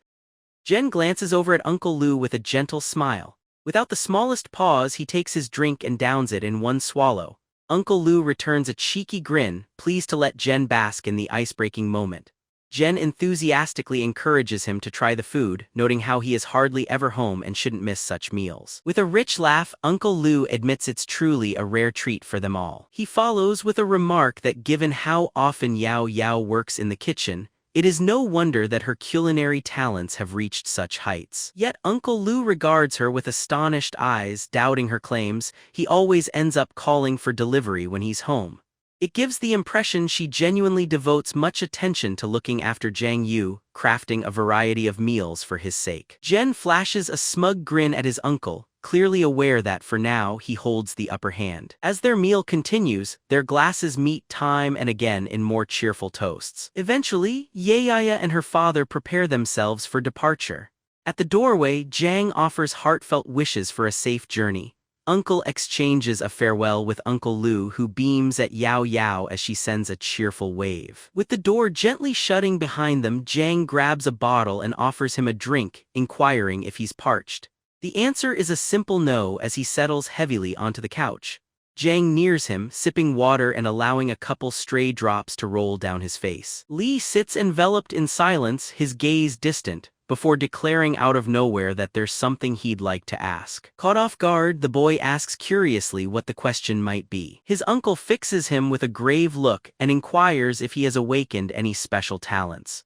Jen glances over at Uncle Lou with a gentle smile. Without the smallest pause, he takes his drink and downs it in one swallow. Uncle Lou returns a cheeky grin, pleased to let Jen bask in the ice-breaking moment. Jen enthusiastically encourages him to try the food, noting how he is hardly ever home and shouldn't miss such meals. With a rich laugh, Uncle Lou admits it's truly a rare treat for them all. He follows with a remark that given how often Yao Yao works in the kitchen, it is no wonder that her culinary talents have reached such heights. Yet Uncle Lou regards her with astonished eyes, doubting her claims. He always ends up calling for delivery when he's home. It gives the impression she genuinely devotes much attention to looking after Jang Yu, crafting a variety of meals for his sake. Jen flashes a smug grin at his uncle, clearly aware that for now he holds the upper hand. As their meal continues, their glasses meet time and again in more cheerful toasts. Eventually, Yaya and her father prepare themselves for departure. At the doorway, Jang offers heartfelt wishes for a safe journey. Uncle exchanges a farewell with Uncle Lou, who beams at Yao Yao as she sends a cheerful wave. With the door gently shutting behind them, Jang grabs a bottle and offers him a drink, inquiring if he's parched. The answer is a simple no as he settles heavily onto the couch. Jang nears him, sipping water and allowing a couple stray drops to roll down his face. Lee sits enveloped in silence, his gaze distant, before declaring out of nowhere that there's something he'd like to ask. Caught off guard, the boy asks curiously what the question might be. His uncle fixes him with a grave look and inquires if he has awakened any special talents.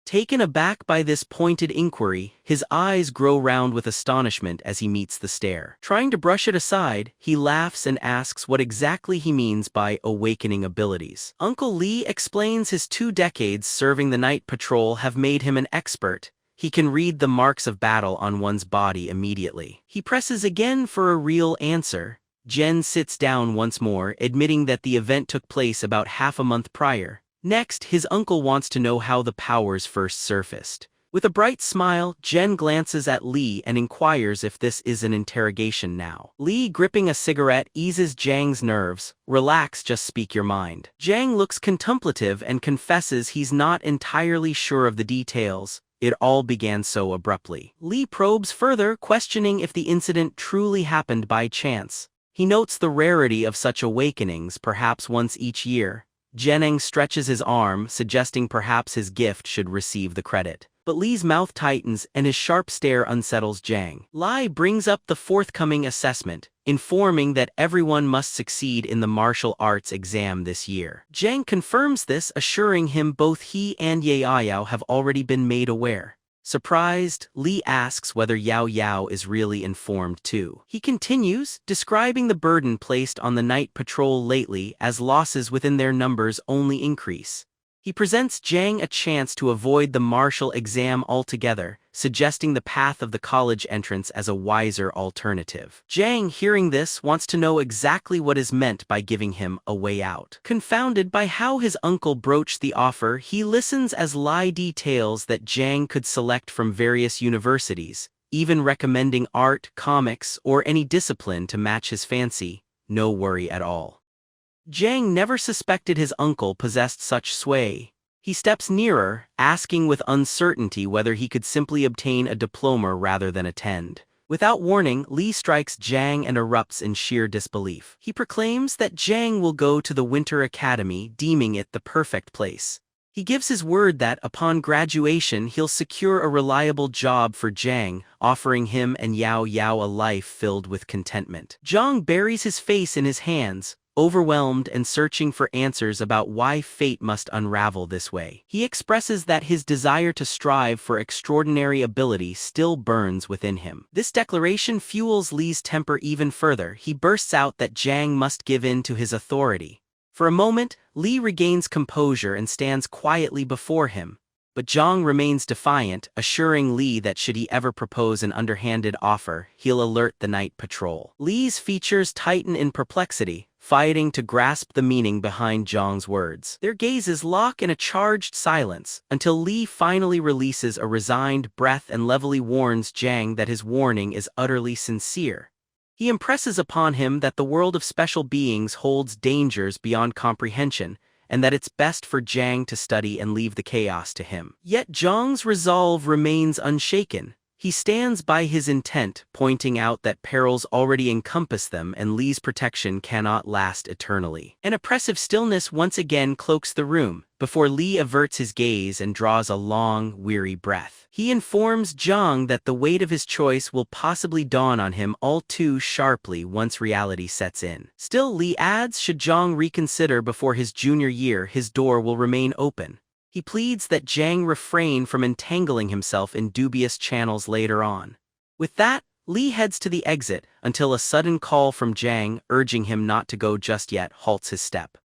Taken aback by this pointed inquiry, his eyes grow round with astonishment as he meets the stare. Trying to brush it aside, he laughs and asks what exactly he means by awakening abilities. Uncle Lee explains his 2 decades serving the night patrol have made him an expert. He can read the marks of battle on one's body immediately. He presses again for a real answer. Jen sits down once more, admitting that the event took place about half a month prior. Next, his uncle wants to know how the powers first surfaced. With a bright smile, Jen glances at Lee and inquires if this is an interrogation now. Lee, gripping a cigarette, eases Jang's nerves. Relax, just speak your mind. Jang looks contemplative and confesses he's not entirely sure of the details. It all began so abruptly. Lee probes further, questioning if the incident truly happened by chance. He notes the rarity of such awakenings, perhaps once each year. Jennings stretches his arm, suggesting perhaps his gift should receive the credit. But Lee's mouth tightens and his sharp stare unsettles Jang. Lai brings up the forthcoming assessment, informing that everyone must succeed in the martial arts exam this year. Jang confirms this, assuring him both he and Yao have already been made aware. Surprised, Lee asks whether Yao Yao is really informed too. He continues, describing the burden placed on the night patrol lately as losses within their numbers only increase. He presents Jang a chance to avoid the martial exam altogether, suggesting the path of the college entrance as a wiser alternative. Jang, hearing this, wants to know exactly what is meant by giving him a way out. Confounded by how his uncle broached the offer, he listens as Lai details that Jang could select from various universities, even recommending art, comics, or any discipline to match his fancy. No worry at all. Jang never suspected his uncle possessed such sway. He steps nearer, asking with uncertainty whether he could simply obtain a diploma rather than attend. Without warning, Lee strikes Jang and erupts in sheer disbelief. He proclaims that Jang will go to the Winter Academy, deeming it the perfect place. He gives his word that, upon graduation, he'll secure a reliable job for Jang, offering him and Yao Yao a life filled with contentment. Jang buries his face in his hands, overwhelmed and searching for answers about why fate must unravel this way. He expresses that his desire to strive for extraordinary ability still burns within him. This declaration fuels Lee's temper even further. He bursts out that Jang must give in to his authority. For a moment, Lee regains composure and stands quietly before him, but Jang remains defiant, assuring Lee that should he ever propose an underhanded offer, he'll alert the night patrol. Lee's features tighten in perplexity, fighting to grasp the meaning behind Jang's words. Their gazes lock in a charged silence, until Lee finally releases a resigned breath and levelly warns Jang that his warning is utterly sincere. He impresses upon him that the world of special beings holds dangers beyond comprehension, and that it's best for Jang to study and leave the chaos to him. Yet Jang's resolve remains unshaken. He stands by his intent, pointing out that perils already encompass them and Lee's protection cannot last eternally. An oppressive stillness once again cloaks the room, before Lee averts his gaze and draws a long, weary breath. He informs Jang that the weight of his choice will possibly dawn on him all too sharply once reality sets in. Still, Lee adds, should Jang reconsider before his junior year, his door will remain open. He pleads that Jang refrain from entangling himself in dubious channels later on. With that, Lee heads to the exit until a sudden call from Jang, urging him not to go just yet, halts his step.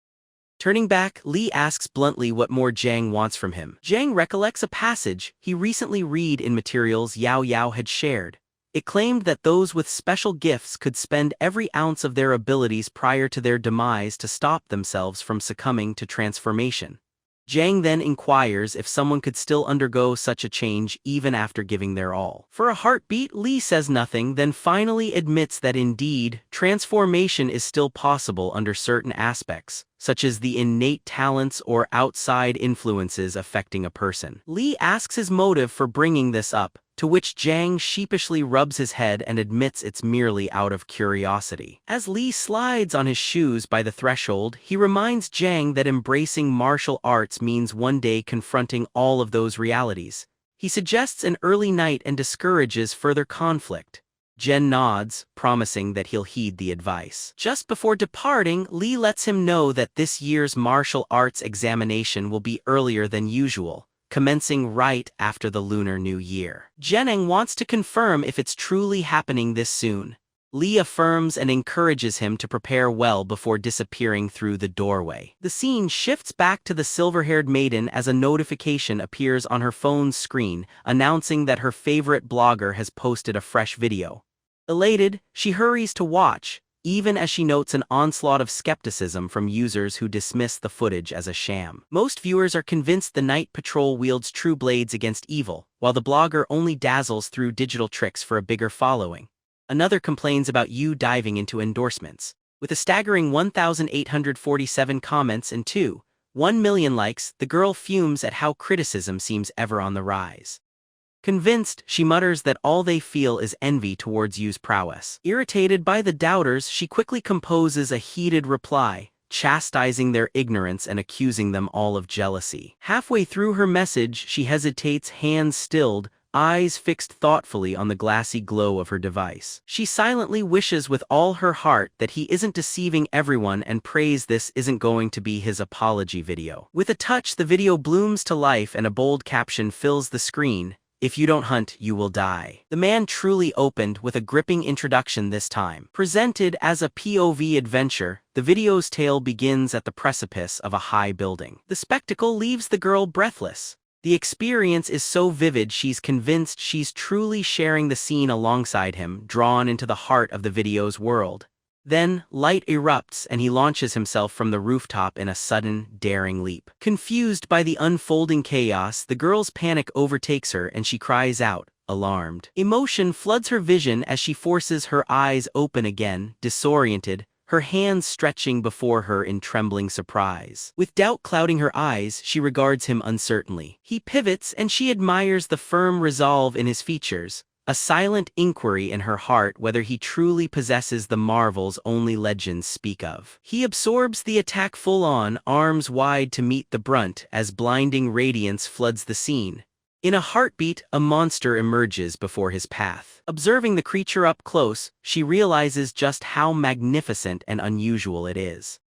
Turning back, Lee asks bluntly what more Jang wants from him. Jang recollects a passage he recently read in materials Yao Yao had shared. It claimed that those with special gifts could spend every ounce of their abilities prior to their demise to stop themselves from succumbing to transformation. Jang then inquires if someone could still undergo such a change even after giving their all. For a heartbeat, Lee says nothing, then finally admits that indeed, transformation is still possible under certain aspects, such as the innate talents or outside influences affecting a person. Lee asks his motive for bringing this up, to which Jang sheepishly rubs his head and admits it's merely out of curiosity. As Lee slides on his shoes by the threshold, he reminds Jang that embracing martial arts means one day confronting all of those realities. He suggests an early night and discourages further conflict. Jen nods, promising that he'll heed the advice. Just before departing, Lee lets him know that this year's martial arts examination will be earlier than usual, commencing right after the Lunar New Year. Jenneng wants to confirm if it's truly happening this soon. Lee affirms and encourages him to prepare well before disappearing through the doorway. The scene shifts back to the silver-haired maiden as a notification appears on her phone's screen, announcing that her favorite blogger has posted a fresh video. Elated, she hurries to watch, even as she notes an onslaught of skepticism from users who dismiss the footage as a sham. Most viewers are convinced the Night Patrol wields true blades against evil, while the blogger only dazzles through digital tricks for a bigger following. Another complains about you diving into endorsements. With a staggering 1,847 comments and 1 million likes, the girl fumes at how criticism seems ever on the rise. Convinced, she mutters that all they feel is envy towards Yu's prowess. Irritated by the doubters, she quickly composes a heated reply, chastising their ignorance and accusing them all of jealousy. Halfway through her message, she hesitates, hands stilled, eyes fixed thoughtfully on the glassy glow of her device. She silently wishes with all her heart that he isn't deceiving everyone and prays this isn't going to be his apology video. With a touch, the video blooms to life and a bold caption fills the screen. If you don't hunt, you will die. The man truly opened with a gripping introduction this time. Presented as a POV adventure, the video's tale begins at the precipice of a high building. The spectacle leaves the girl breathless. The experience is so vivid she's convinced she's truly sharing the scene alongside him, drawn into the heart of the video's world. Then, light erupts and he launches himself from the rooftop in a sudden, daring leap. Confused by the unfolding chaos, the girl's panic overtakes her and she cries out, alarmed. Emotion floods her vision as she forces her eyes open again, disoriented, her hands stretching before her in trembling surprise. With doubt clouding her eyes, she regards him uncertainly. He pivots and she admires the firm resolve in his features, a silent inquiry in her heart whether he truly possesses the marvels only legends speak of. He absorbs the attack full on, arms wide to meet the brunt as blinding radiance floods the scene. In a heartbeat, a monster emerges before his path. Observing the creature up close, she realizes just how magnificent and unusual it is.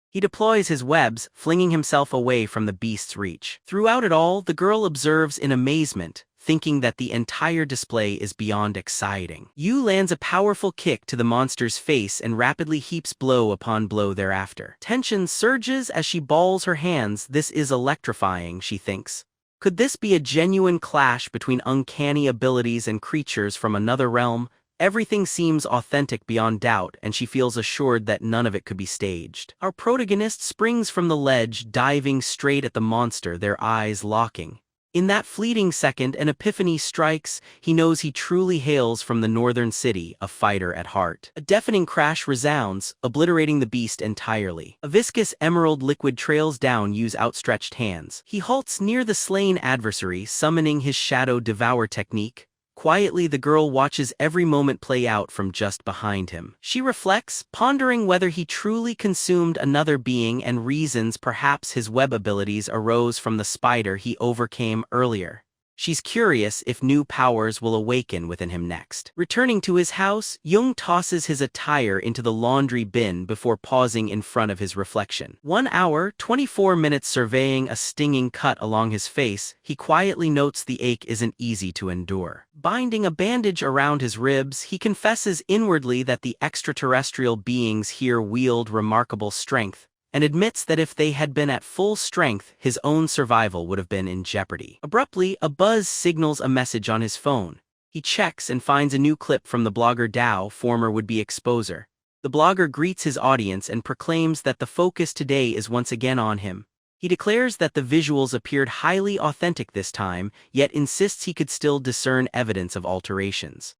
He deploys his webs, flinging himself away from the beast's reach. Throughout it all, the girl observes in amazement, thinking that the entire display is beyond exciting. Yu lands a powerful kick to the monster's face and rapidly heaps blow upon blow thereafter. Tension surges as she balls her hands. This is electrifying, she thinks. Could this be a genuine clash between uncanny abilities and creatures from another realm? Everything seems authentic beyond doubt, and she feels assured that none of it could be staged. Our protagonist springs from the ledge, diving straight at the monster, their eyes locking. In that fleeting second, an epiphany strikes. He knows he truly hails from the northern city, a fighter at heart. A deafening crash resounds, obliterating the beast entirely. A viscous emerald liquid trails down Yu's outstretched hands. He halts near the slain adversary, summoning his shadow devour technique. Quietly, the girl watches every moment play out from just behind him. She reflects, pondering whether he truly consumed another being, and reasons perhaps his web abilities arose from the spider he overcame earlier. She's curious if new powers will awaken within him next. Returning to his house, Jung tosses his attire into the laundry bin before pausing in front of his reflection. 1 hour, 24 minutes surveying a stinging cut along his face, he quietly notes the ache isn't easy to endure. Binding a bandage around his ribs, he confesses inwardly that the extraterrestrial beings here wield remarkable strength, and admits that if they had been at full strength, his own survival would have been in jeopardy. Abruptly, a buzz signals a message on his phone. He checks and finds a new clip from the blogger Dao, former would-be exposer. The blogger greets his audience and proclaims that the focus today is once again on him. He declares that the visuals appeared highly authentic this time, yet insists he could still discern evidence of alterations.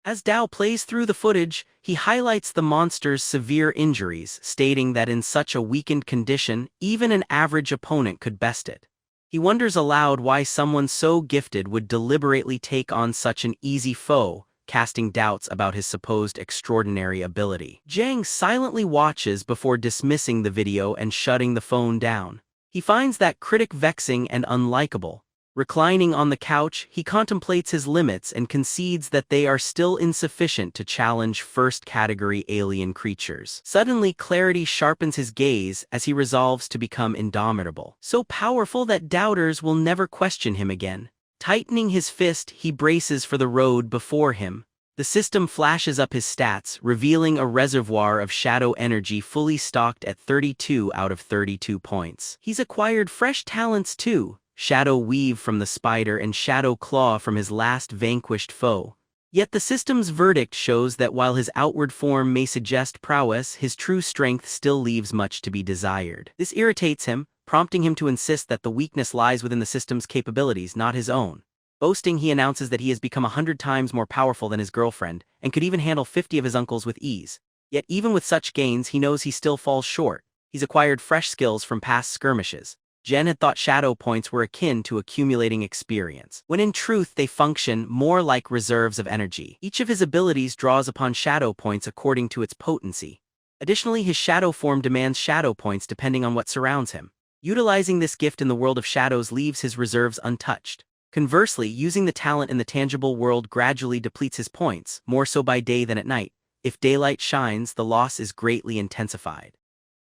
As Dao plays through the footage, he highlights the monster's severe injuries, stating that in such a weakened condition, even an average opponent could best it. He wonders aloud why someone so gifted would deliberately take on such an easy foe, casting doubts about his supposed extraordinary ability. Zhang silently watches before dismissing the video and shutting the phone down. He finds that critic vexing and unlikable. Reclining on the couch, he contemplates his limits and concedes that they are still insufficient to challenge first-category alien creatures. Suddenly, clarity sharpens his gaze as he resolves to become indomitable, so powerful that doubters will never question him again. Tightening his fist, he braces for the road before him. The system flashes up his stats, revealing a reservoir of shadow energy fully stocked at 32 out of 32 points. He's acquired fresh talents too. Shadow Weave from the spider and Shadow Claw from his last vanquished foe. Yet the system's verdict shows that while his outward form may suggest prowess, his true strength still leaves much to be desired. This irritates him, prompting him to insist that the weakness lies within the system's capabilities, not his own. Boasting, he announces that he has become 100 times more powerful than his girlfriend, and could even handle 50 of his uncles with ease. Yet even with such gains, he knows he still falls short. He's acquired fresh skills from past skirmishes. Jen had thought shadow points were akin to accumulating experience, when in truth they function more like reserves of energy. Each of his abilities draws upon shadow points according to its potency. Additionally, his shadow form demands shadow points depending on what surrounds him. Utilizing this gift in the world of shadows leaves his reserves untouched. Conversely, using the talent in the tangible world gradually depletes his points, more so by day than at night. If daylight shines, the loss is greatly intensified.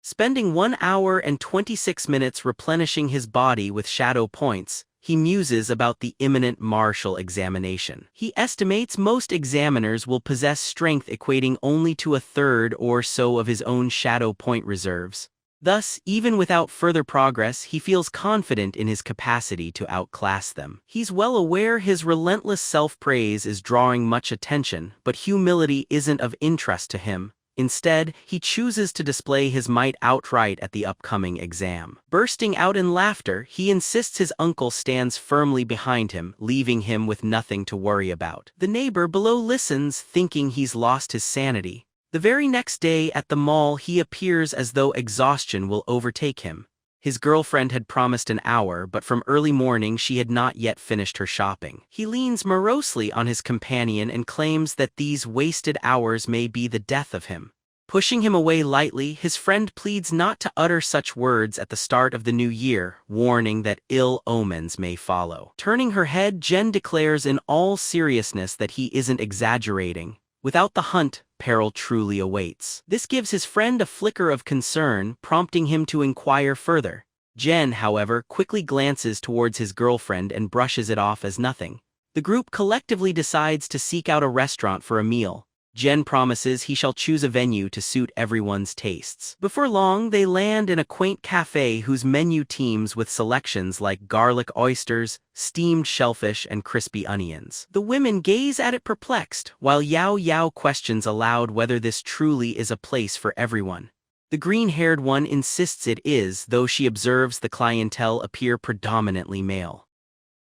Spending 1 hour and 26 minutes replenishing his body with shadow points, he muses about the imminent martial examination. He estimates most examiners will possess strength equating only to 1/3 or so of his own shadow point reserves. Thus, even without further progress, he feels confident in his capacity to outclass them. He's well aware his relentless self-praise is drawing much attention, but humility isn't of interest to him. Instead, he chooses to display his might outright at the upcoming exam. Bursting out in laughter, he insists his uncle stands firmly behind him, leaving him with nothing to worry about. The neighbor below listens, thinking he's lost his sanity. The very next day at the mall he appears as though exhaustion will overtake him. His girlfriend had promised an hour, but from early morning she had not yet finished her shopping. He leans morosely on his companion and claims that these wasted hours may be the death of him. Pushing him away lightly, his friend pleads not to utter such words at the start of the new year, warning that ill omens may follow. Turning her head, Jen declares in all seriousness that he isn't exaggerating. Without the hunt, peril truly awaits. This gives his friend a flicker of concern, prompting him to inquire further. Jen, however, quickly glances towards his girlfriend and brushes it off as nothing. The group collectively decides to seek out a restaurant for a meal. Jen promises he shall choose a venue to suit everyone's tastes. Before long, they land in a quaint cafe whose menu teems with selections like garlic oysters, steamed shellfish, and crispy onions. The women gaze at it perplexed, while Yao Yao questions aloud whether this truly is a place for everyone. The green-haired one insists it is, though she observes the clientele appear predominantly male.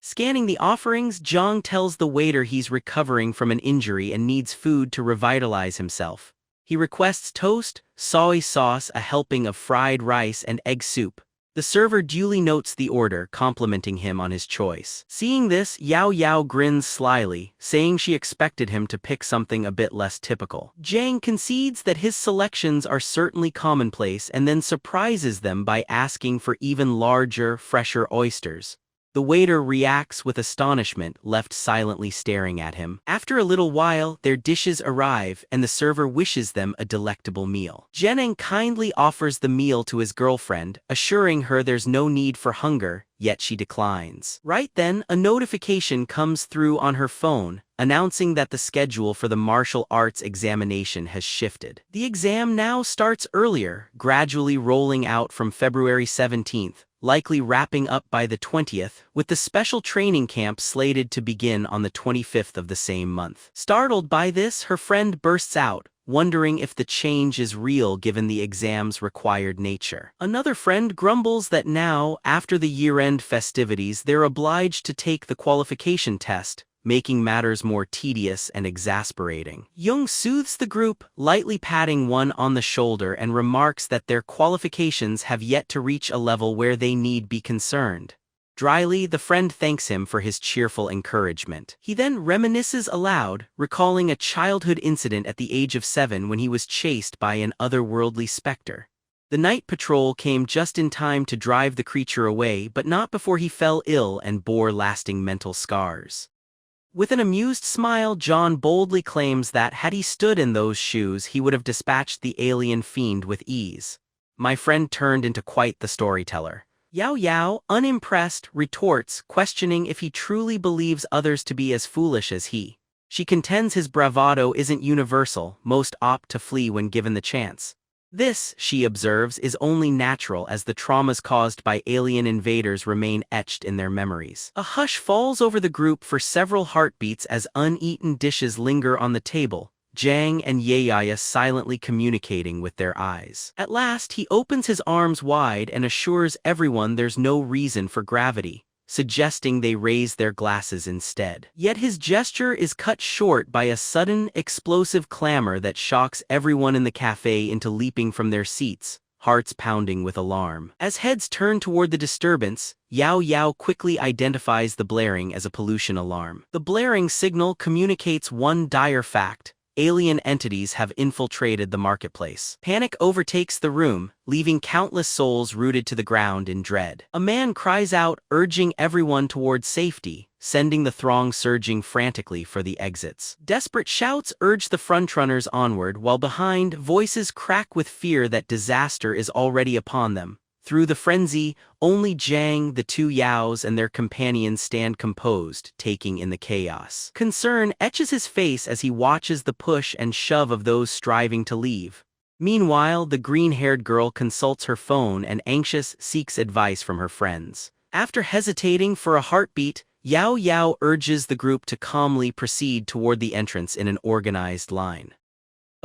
Scanning the offerings, Zhang tells the waiter he's recovering from an injury and needs food to revitalize himself. He requests toast, soy sauce, a helping of fried rice, and egg soup. The server duly notes the order, complimenting him on his choice. Seeing this, Yao Yao grins slyly, saying she expected him to pick something a bit less typical. Zhang concedes that his selections are certainly commonplace and then surprises them by asking for even larger, fresher oysters. The waiter reacts with astonishment, left silently staring at him. After a little while, their dishes arrive, and the server wishes them a delectable meal. Jeneng kindly offers the meal to his girlfriend, assuring her there's no need for hunger, yet she declines. Right then, a notification comes through on her phone, announcing that the schedule for the martial arts examination has shifted. The exam now starts earlier, gradually rolling out from February 17th. Likely wrapping up by the 20th, with the special training camp slated to begin on the 25th of the same month. Startled by this, her friend bursts out, wondering if the change is real given the exam's required nature. Another friend grumbles that now, after the year-end festivities, they're obliged to take the qualification test, making matters more tedious and exasperating. Jung soothes the group, lightly patting one on the shoulder, and remarks that their qualifications have yet to reach a level where they need be concerned. Dryly, the friend thanks him for his cheerful encouragement. He then reminisces aloud, recalling a childhood incident at the age of 7 when he was chased by an otherworldly specter. The night patrol came just in time to drive the creature away, but not before he fell ill and bore lasting mental scars. With an amused smile, John boldly claims that had he stood in those shoes he would have dispatched the alien fiend with ease. My friend turned into quite the storyteller. Yao Yao, unimpressed, retorts, questioning if he truly believes others to be as foolish as he. She contends his bravado isn't universal, most opt to flee when given the chance. This, she observes, is only natural as the traumas caused by alien invaders remain etched in their memories. A hush falls over the group for several heartbeats as uneaten dishes linger on the table, Zhang and Yeyaya silently communicating with their eyes. At last, he opens his arms wide and assures everyone there's no reason for gravity, suggesting they raise their glasses instead. Yet his gesture is cut short by a sudden, explosive clamor that shocks everyone in the cafe into leaping from their seats, hearts pounding with alarm. As heads turn toward the disturbance, Yao Yao quickly identifies the blaring as a pollution alarm. The blaring signal communicates one dire fact: alien entities have infiltrated the marketplace. Panic overtakes the room, leaving countless souls rooted to the ground in dread. A man cries out, urging everyone toward safety, sending the throng surging frantically for the exits. Desperate shouts urge the frontrunners onward, while behind, voices crack with fear that disaster is already upon them. Through the frenzy, only Zhang, the two Yaos, and their companions stand composed, taking in the chaos. Concern etches his face as he watches the push and shove of those striving to leave. Meanwhile, the green-haired girl consults her phone and, anxious, seeks advice from her friends. After hesitating for a heartbeat, Yao Yao urges the group to calmly proceed toward the entrance in an organized line.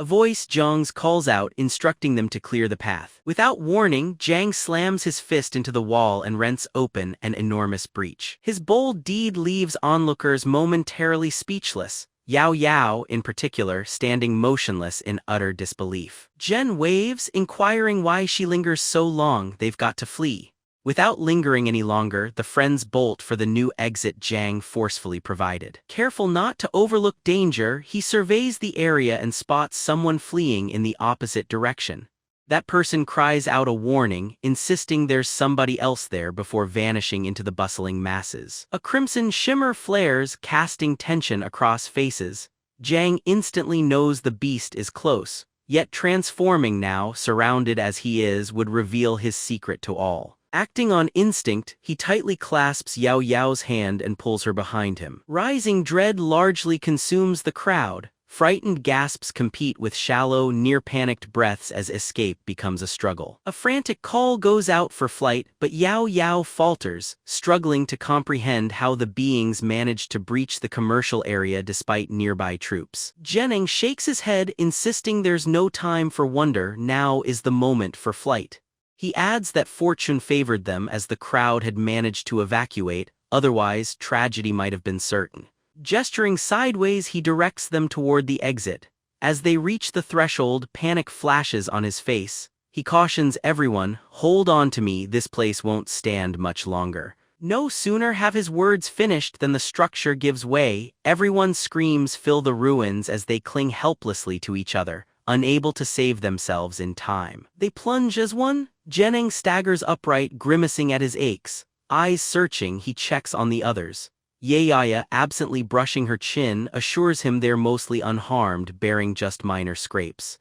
A voice Zhang's calls out, instructing them to clear the path. Without warning, Zhang slams his fist into the wall and rents open an enormous breach. His bold deed leaves onlookers momentarily speechless, Yao Yao, in particular, standing motionless in utter disbelief. Jen waves, inquiring why she lingers so long. They've got to flee. Without lingering any longer, the friends bolt for the new exit Jang forcefully provided. Careful not to overlook danger, he surveys the area and spots someone fleeing in the opposite direction. That person cries out a warning, insisting there's somebody else there before vanishing into the bustling masses. A crimson shimmer flares, casting tension across faces. Jang instantly knows the beast is close, yet transforming now, surrounded as he is, would reveal his secret to all. Acting on instinct, he tightly clasps Yao Yao's hand and pulls her behind him. Rising dread largely consumes the crowd. Frightened gasps compete with shallow, near-panicked breaths as escape becomes a struggle. A frantic call goes out for flight, but Yao Yao falters, struggling to comprehend how the beings managed to breach the commercial area despite nearby troops. Jennings shakes his head, insisting there's no time for wonder, now is the moment for flight. He adds that fortune favored them as the crowd had managed to evacuate, otherwise tragedy might have been certain. Gesturing sideways, he directs them toward the exit. As they reach the threshold, panic flashes on his face. He cautions everyone, "Hold on to me, this place won't stand much longer." No sooner have his words finished than the structure gives way. Everyone's screams fill the ruins as they cling helplessly to each other, unable to save themselves in time. They plunge as one. Jennings staggers upright, grimacing at his aches. Eyes searching, he checks on the others. Yaya, absently brushing her chin, assures him they're mostly unharmed, bearing just minor scrapes.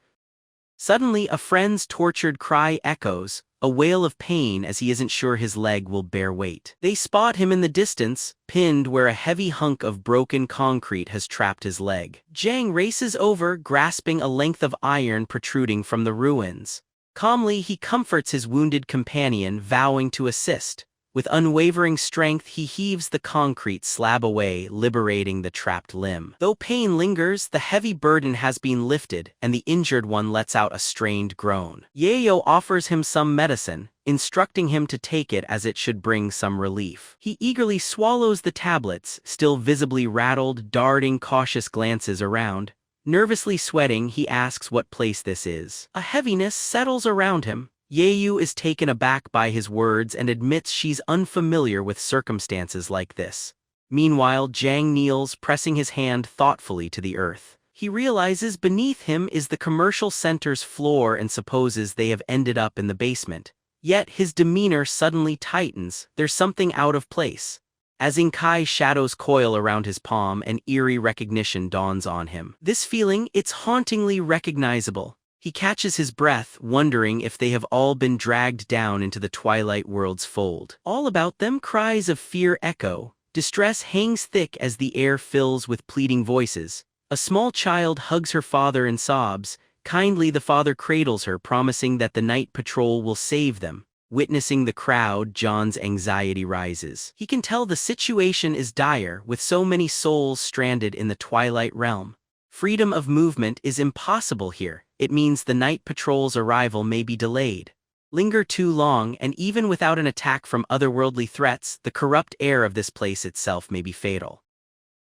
Suddenly, a friend's tortured cry echoes, a wail of pain as he isn't sure his leg will bear weight. They spot him in the distance, pinned where a heavy hunk of broken concrete has trapped his leg. Jang races over, grasping a length of iron protruding from the ruins. Calmly, he comforts his wounded companion, vowing to assist. With unwavering strength, he heaves the concrete slab away, liberating the trapped limb. Though pain lingers, the heavy burden has been lifted, and the injured one lets out a strained groan. Yayo offers him some medicine, instructing him to take it as it should bring some relief. He eagerly swallows the tablets, still visibly rattled, darting cautious glances around. Nervously sweating, he asks what place this is. A heaviness settles around him. Yeyu is taken aback by his words and admits she's unfamiliar with circumstances like this. Meanwhile, Jang kneels, pressing his hand thoughtfully to the earth. He realizes beneath him is the commercial center's floor and supposes they have ended up in the basement. Yet his demeanor suddenly tightens, there's something out of place. As Inkai's shadows coil around his palm, an eerie recognition dawns on him. This feeling, it's hauntingly recognizable. He catches his breath, wondering if they have all been dragged down into the twilight world's fold. All about them, cries of fear echo. Distress hangs thick as the air fills with pleading voices. A small child hugs her father and sobs. Kindly, the father cradles her, promising that the night patrol will save them. Witnessing the crowd, John's anxiety rises. He can tell the situation is dire, with so many souls stranded in the twilight realm. Freedom of movement is impossible here. It means the night patrol's arrival may be delayed. Linger too long, and even without an attack from otherworldly threats, the corrupt air of this place itself may be fatal.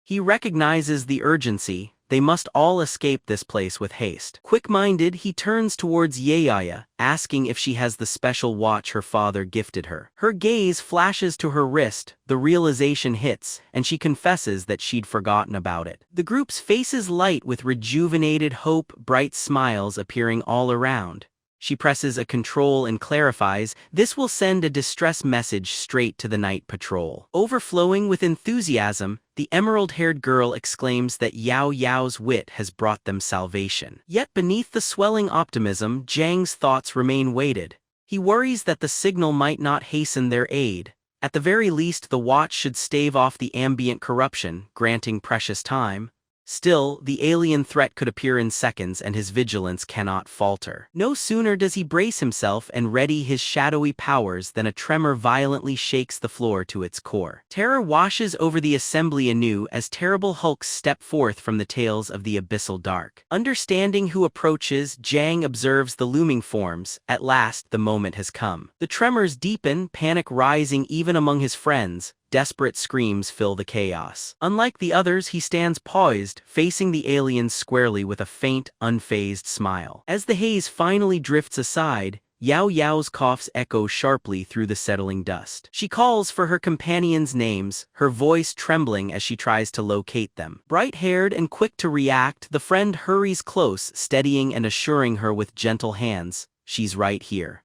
He recognizes the urgency. They must all escape this place with haste. Quick-minded, he turns towards Yaya, asking if she has the special watch her father gifted her. Her gaze flashes to her wrist, the realization hits, and she confesses that she'd forgotten about it. The group's faces light with rejuvenated hope, bright smiles appearing all around. She presses a control and clarifies, this will send a distress message straight to the night patrol. Overflowing with enthusiasm, the emerald-haired girl exclaims that Yao Yao's wit has brought them salvation. Yet beneath the swelling optimism, Jang's thoughts remain weighted. He worries that the signal might not hasten their aid. At the very least, the watch should stave off the ambient corruption, granting precious time. Still, the alien threat could appear in seconds and his vigilance cannot falter. No sooner does he brace himself and ready his shadowy powers than a tremor violently shakes the floor to its core. Terror washes over the assembly anew as terrible hulks step forth from the tails of the abyssal dark. Understanding who approaches, Jang observes the looming forms. At last, the moment has come. The tremors deepen, panic rising even among his friends. desperate screams fill the chaos. Unlike the others, he stands poised, facing the aliens squarely with a faint, unfazed smile. As the haze finally drifts aside, Yao Yao's coughs echo sharply through the settling dust. She calls for her companions' names, her voice trembling as she tries to locate them. Bright-haired and quick to react, the friend hurries close, steadying and assuring her with gentle hands, "She's right here."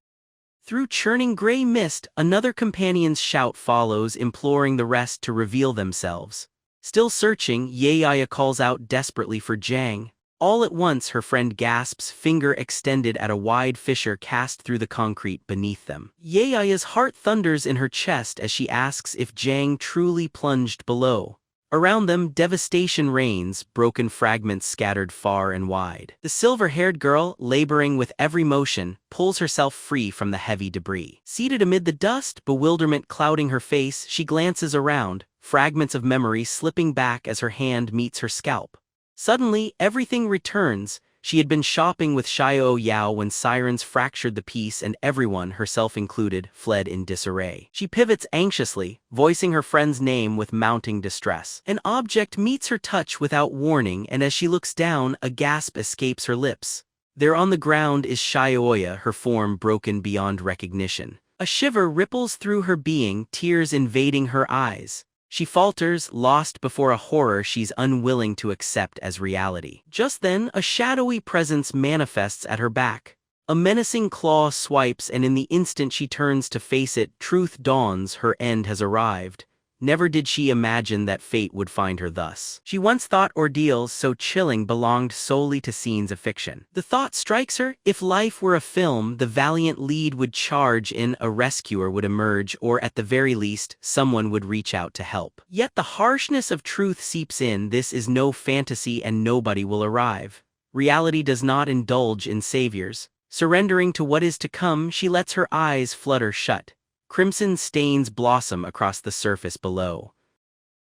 Through churning gray mist, another companion's shout follows, imploring the rest to reveal themselves. Still searching, Yaya calls out desperately for Jang. All at once her friend gasps, finger extended at a wide fissure cast through the concrete beneath them. Yaya's heart thunders in her chest as she asks if Jang truly plunged below. Around them, devastation reigns, broken fragments scattered far and wide. The silver-haired girl, laboring with every motion, pulls herself free from the heavy debris. Seated amid the dust, bewilderment clouding her face, she glances around, fragments of memory slipping back as her hand meets her scalp. Suddenly, everything returns. She had been shopping with Xiao Yao when sirens fractured the peace and everyone, herself included, fled in disarray. She pivots anxiously, voicing her friend's name with mounting distress. An object meets her touch without warning, and as she looks down, a gasp escapes her lips. There on the ground is Xiaoya, her form broken beyond recognition. A shiver ripples through her being, tears invading her eyes. She falters, lost before a horror she's unwilling to accept as reality. Just then, a shadowy presence manifests at her back. A menacing claw swipes, and in the instant she turns to face it, truth dawns: her end has arrived. Never did she imagine that fate would find her thus. She once thought ordeals so chilling belonged solely to scenes of fiction. The thought strikes her, if life were a film, the valiant lead would charge in, a rescuer would emerge, or at the very least, someone would reach out to help. Yet the harshness of truth seeps in. This is no fantasy and nobody will arrive. Reality does not indulge in saviors. Surrendering to what is to come, she lets her eyes flutter shut. Crimson stains blossom across the surface below.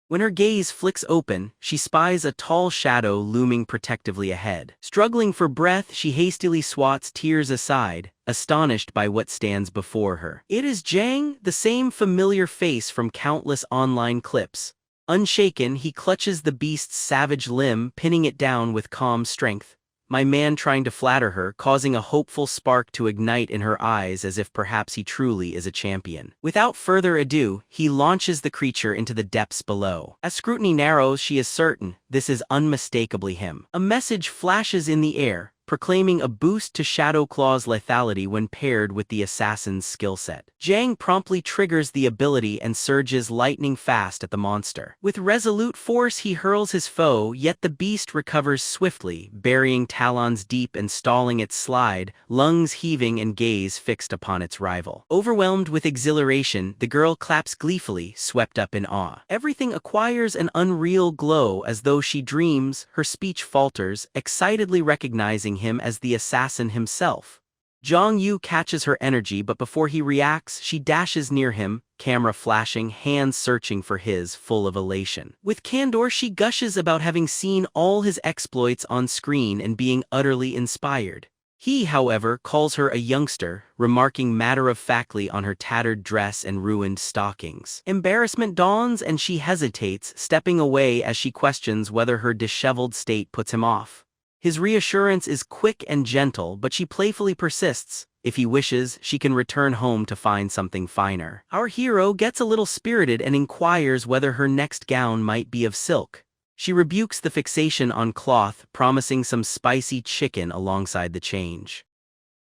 When her gaze flicks open, she spies a tall shadow looming protectively ahead. Struggling for breath, she hastily swats tears aside, astonished by what stands before her. It is Jang, the same familiar face from countless online clips. Unshaken, he clutches the beast's savage limb, pinning it down with calm strength. My man trying to flatter her, causing a hopeful spark to ignite in her eyes as if perhaps he truly is a champion. Without further ado, he launches the creature into the depths below. As scrutiny narrows, she is certain this is unmistakably him. A message flashes in the air, proclaiming a boost to Shadow Claw's lethality when paired with the assassin's skill set. Jang promptly triggers the ability and surges lightning fast at the monster. With resolute force he hurls his foe, yet the beast recovers swiftly, burying talons deep and stalling its slide, lungs heaving and gaze fixed upon its rival. Overwhelmed with exhilaration, the girl claps gleefully, swept up in awe. Everything acquires an unreal glow as though she dreams, her speech falters, excitedly recognizing him as the assassin himself. Zhang Yu catches her energy, but before he reacts, she dashes near him, camera flashing, hands searching for his, full of elation. With candor, she gushes about having seen all his exploits on screen and being utterly inspired. He, however, calls her a youngster, remarking matter-of-factly on her tattered dress and ruined stockings. Embarrassment dawns and she hesitates, stepping away as she questions whether her disheveled state puts him off. His reassurance is quick and gentle, but she playfully persists. If he wishes, she can return home to find something finer. Our hero gets a little spirited and inquires whether her next gown might be of silk. She rebukes the fixation on cloth, promising some spicy chicken alongside the change.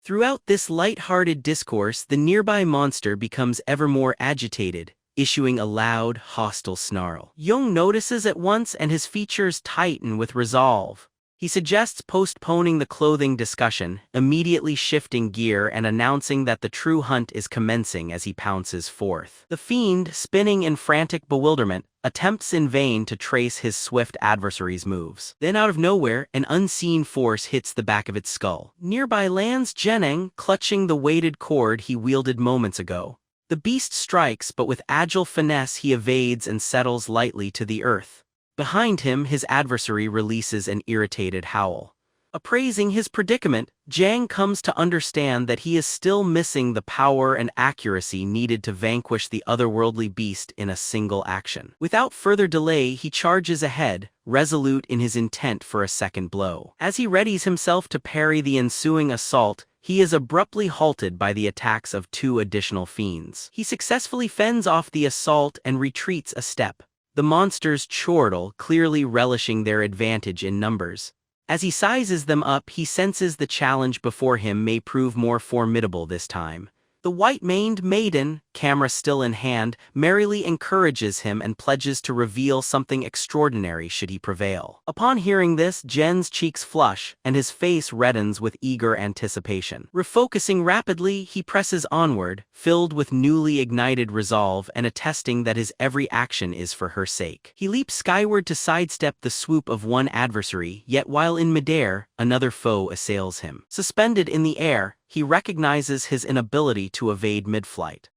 Throughout this light-hearted discourse, the nearby monster becomes ever more agitated, issuing a loud, hostile snarl. Jung notices at once and his features tighten with resolve. He suggests postponing the clothing discussion, immediately shifting gear and announcing that the true hunt is commencing as he pounces forth. The fiend, spinning in frantic bewilderment, attempts in vain to trace his swift adversary's moves. Then out of nowhere, an unseen force hits the back of its skull. Nearby lands Zheneng, clutching the weighted cord he wielded moments ago. The beast strikes, but with agile finesse he evades and settles lightly to the earth. Behind him, his adversary releases an irritated howl. Appraising his predicament, Jang comes to understand that he is still missing the power and accuracy needed to vanquish the otherworldly beast in a single action. Without further delay, he charges ahead, resolute in his intent for a second blow. As he readies himself to parry the ensuing assault, he is abruptly halted by the attacks of two additional fiends. He successfully fends off the assault and retreats a step, the monsters chortle, clearly relishing their advantage in numbers. As he sizes them up, he senses the challenge before him may prove more formidable this time. The white-maned maiden, camera still in hand, merrily encourages him and pledges to reveal something extraordinary should he prevail. Upon hearing this, Jen's cheeks flush, and his face reddens with eager anticipation. Refocusing rapidly, he presses onward, filled with newly ignited resolve and attesting that his every action is for her sake. He leaps skyward to sidestep the swoop of one adversary, yet while in midair, another foe assails him. Suspended in the air, he recognizes his inability to evade mid-flight.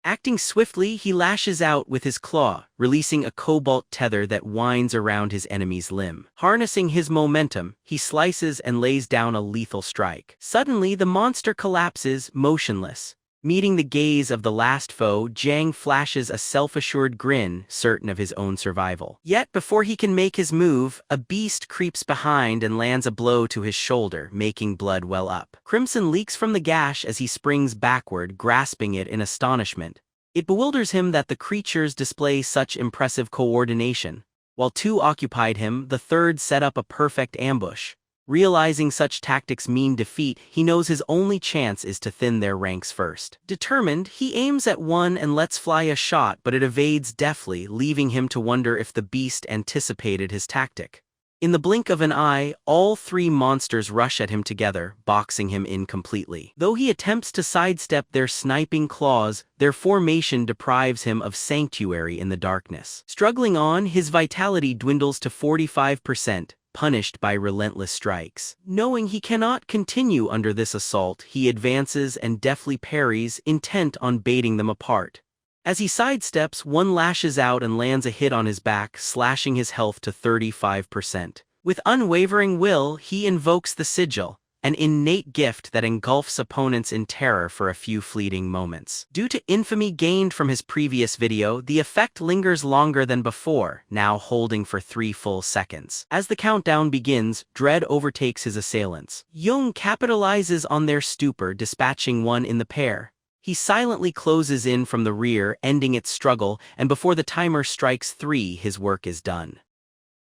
Acting swiftly, he lashes out with his claw, releasing a cobalt tether that winds around his enemy's limb. Harnessing his momentum, he slices and lays down a lethal strike. Suddenly, the monster collapses, motionless. Meeting the gaze of the last foe, Jang flashes a self-assured grin, certain of his own survival. Yet, before he can make his move, a beast creeps behind and lands a blow to his shoulder, making blood well up. Crimson leaks from the gash as he springs backward, grasping it in astonishment. It bewilders him that the creatures display such impressive coordination. While two occupied him, the third set up a perfect ambush. Realizing such tactics mean defeat, he knows his only chance is to thin their ranks first. Determined, he aims at one and lets fly a shot, but it evades deftly, leaving him to wonder if the beast anticipated his tactic. In the blink of an eye, all three monsters rush at him together, boxing him in completely. Though he attempts to sidestep their sniping claws, their formation deprives him of sanctuary in the darkness. Struggling on, his vitality dwindles to 45%. Punished by relentless strikes. Knowing he cannot continue under this assault, he advances and deftly parries, intent on baiting them apart. As he sidesteps, one lashes out and lands a hit on his back, slashing his health to 35%. With unwavering will, he invokes the sigil, an innate gift that engulfs opponents in terror for a few fleeting moments. Due to infamy gained from his previous video, the effect lingers longer than before, now holding for 3 full seconds. As the countdown begins, dread overtakes his assailants. Jung capitalizes on their stupor, dispatching one in the pair. He silently closes in from the rear, ending its struggle, and before the timer strikes 3, his work is done.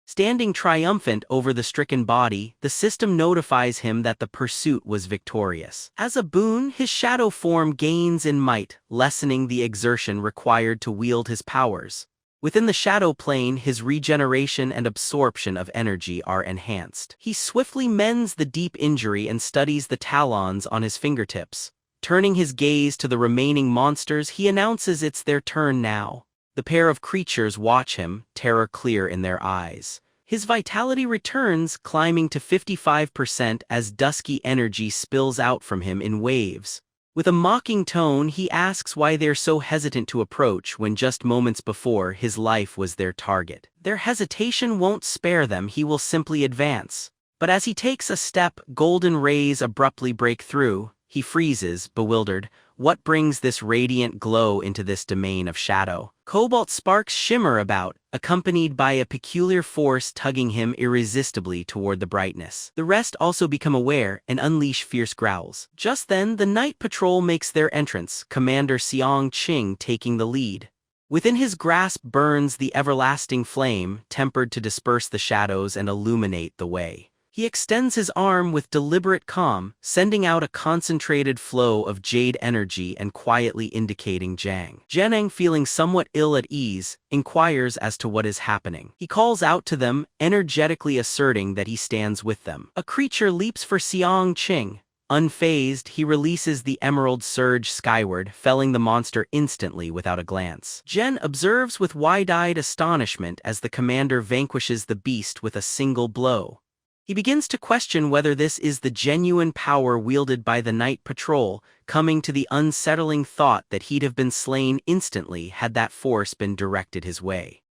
Standing triumphant over the stricken body, the system notifies him that the pursuit was victorious. As a boon, his shadow form gains in might, lessening the exertion required to wield his powers. Within the shadow plane, his regeneration and absorption of energy are enhanced. He swiftly mends the deep injury and studies the talons on his fingertips. Turning his gaze to the remaining monsters, he announces it's their turn now. The pair of creatures watch him, terror clear in their eyes. His vitality returns, climbing to 55% as dusky energy spills out from him in waves. With a mocking tone, he asks why they're so hesitant to approach when just moments before his life was their target. Their hesitation won't spare them, he will simply advance. But as he takes a step, golden rays abruptly break through. He freezes, bewildered. What brings this radiant glow into this domain of shadow? Cobalt sparks shimmer about, accompanied by a peculiar force tugging him irresistibly toward the brightness. The rest also become aware and unleash fierce growls. Just then, the night patrol makes their entrance, Commander Seong Ching taking the lead. Within his grasp burns the everlasting flame, tempered to disperse the shadows and illuminate the way. He extends his arm with deliberate calm, sending out a concentrated flow of jade energy and quietly indicating Jang. Jeneng, feeling somewhat ill at ease, inquires as to what is happening. He calls out to them, energetically asserting that he stands with them. A creature leaps for Seong Ching. Unfazed, he releases the emerald surge skyward, felling the monster instantly without a glance. Jen observes with wide-eyed astonishment as the commander vanquishes the beast with a single blow. He begins to question whether this is the genuine power wielded by the night patrol, coming to the unsettling thought that he'd have been slain instantly had that force been directed his way.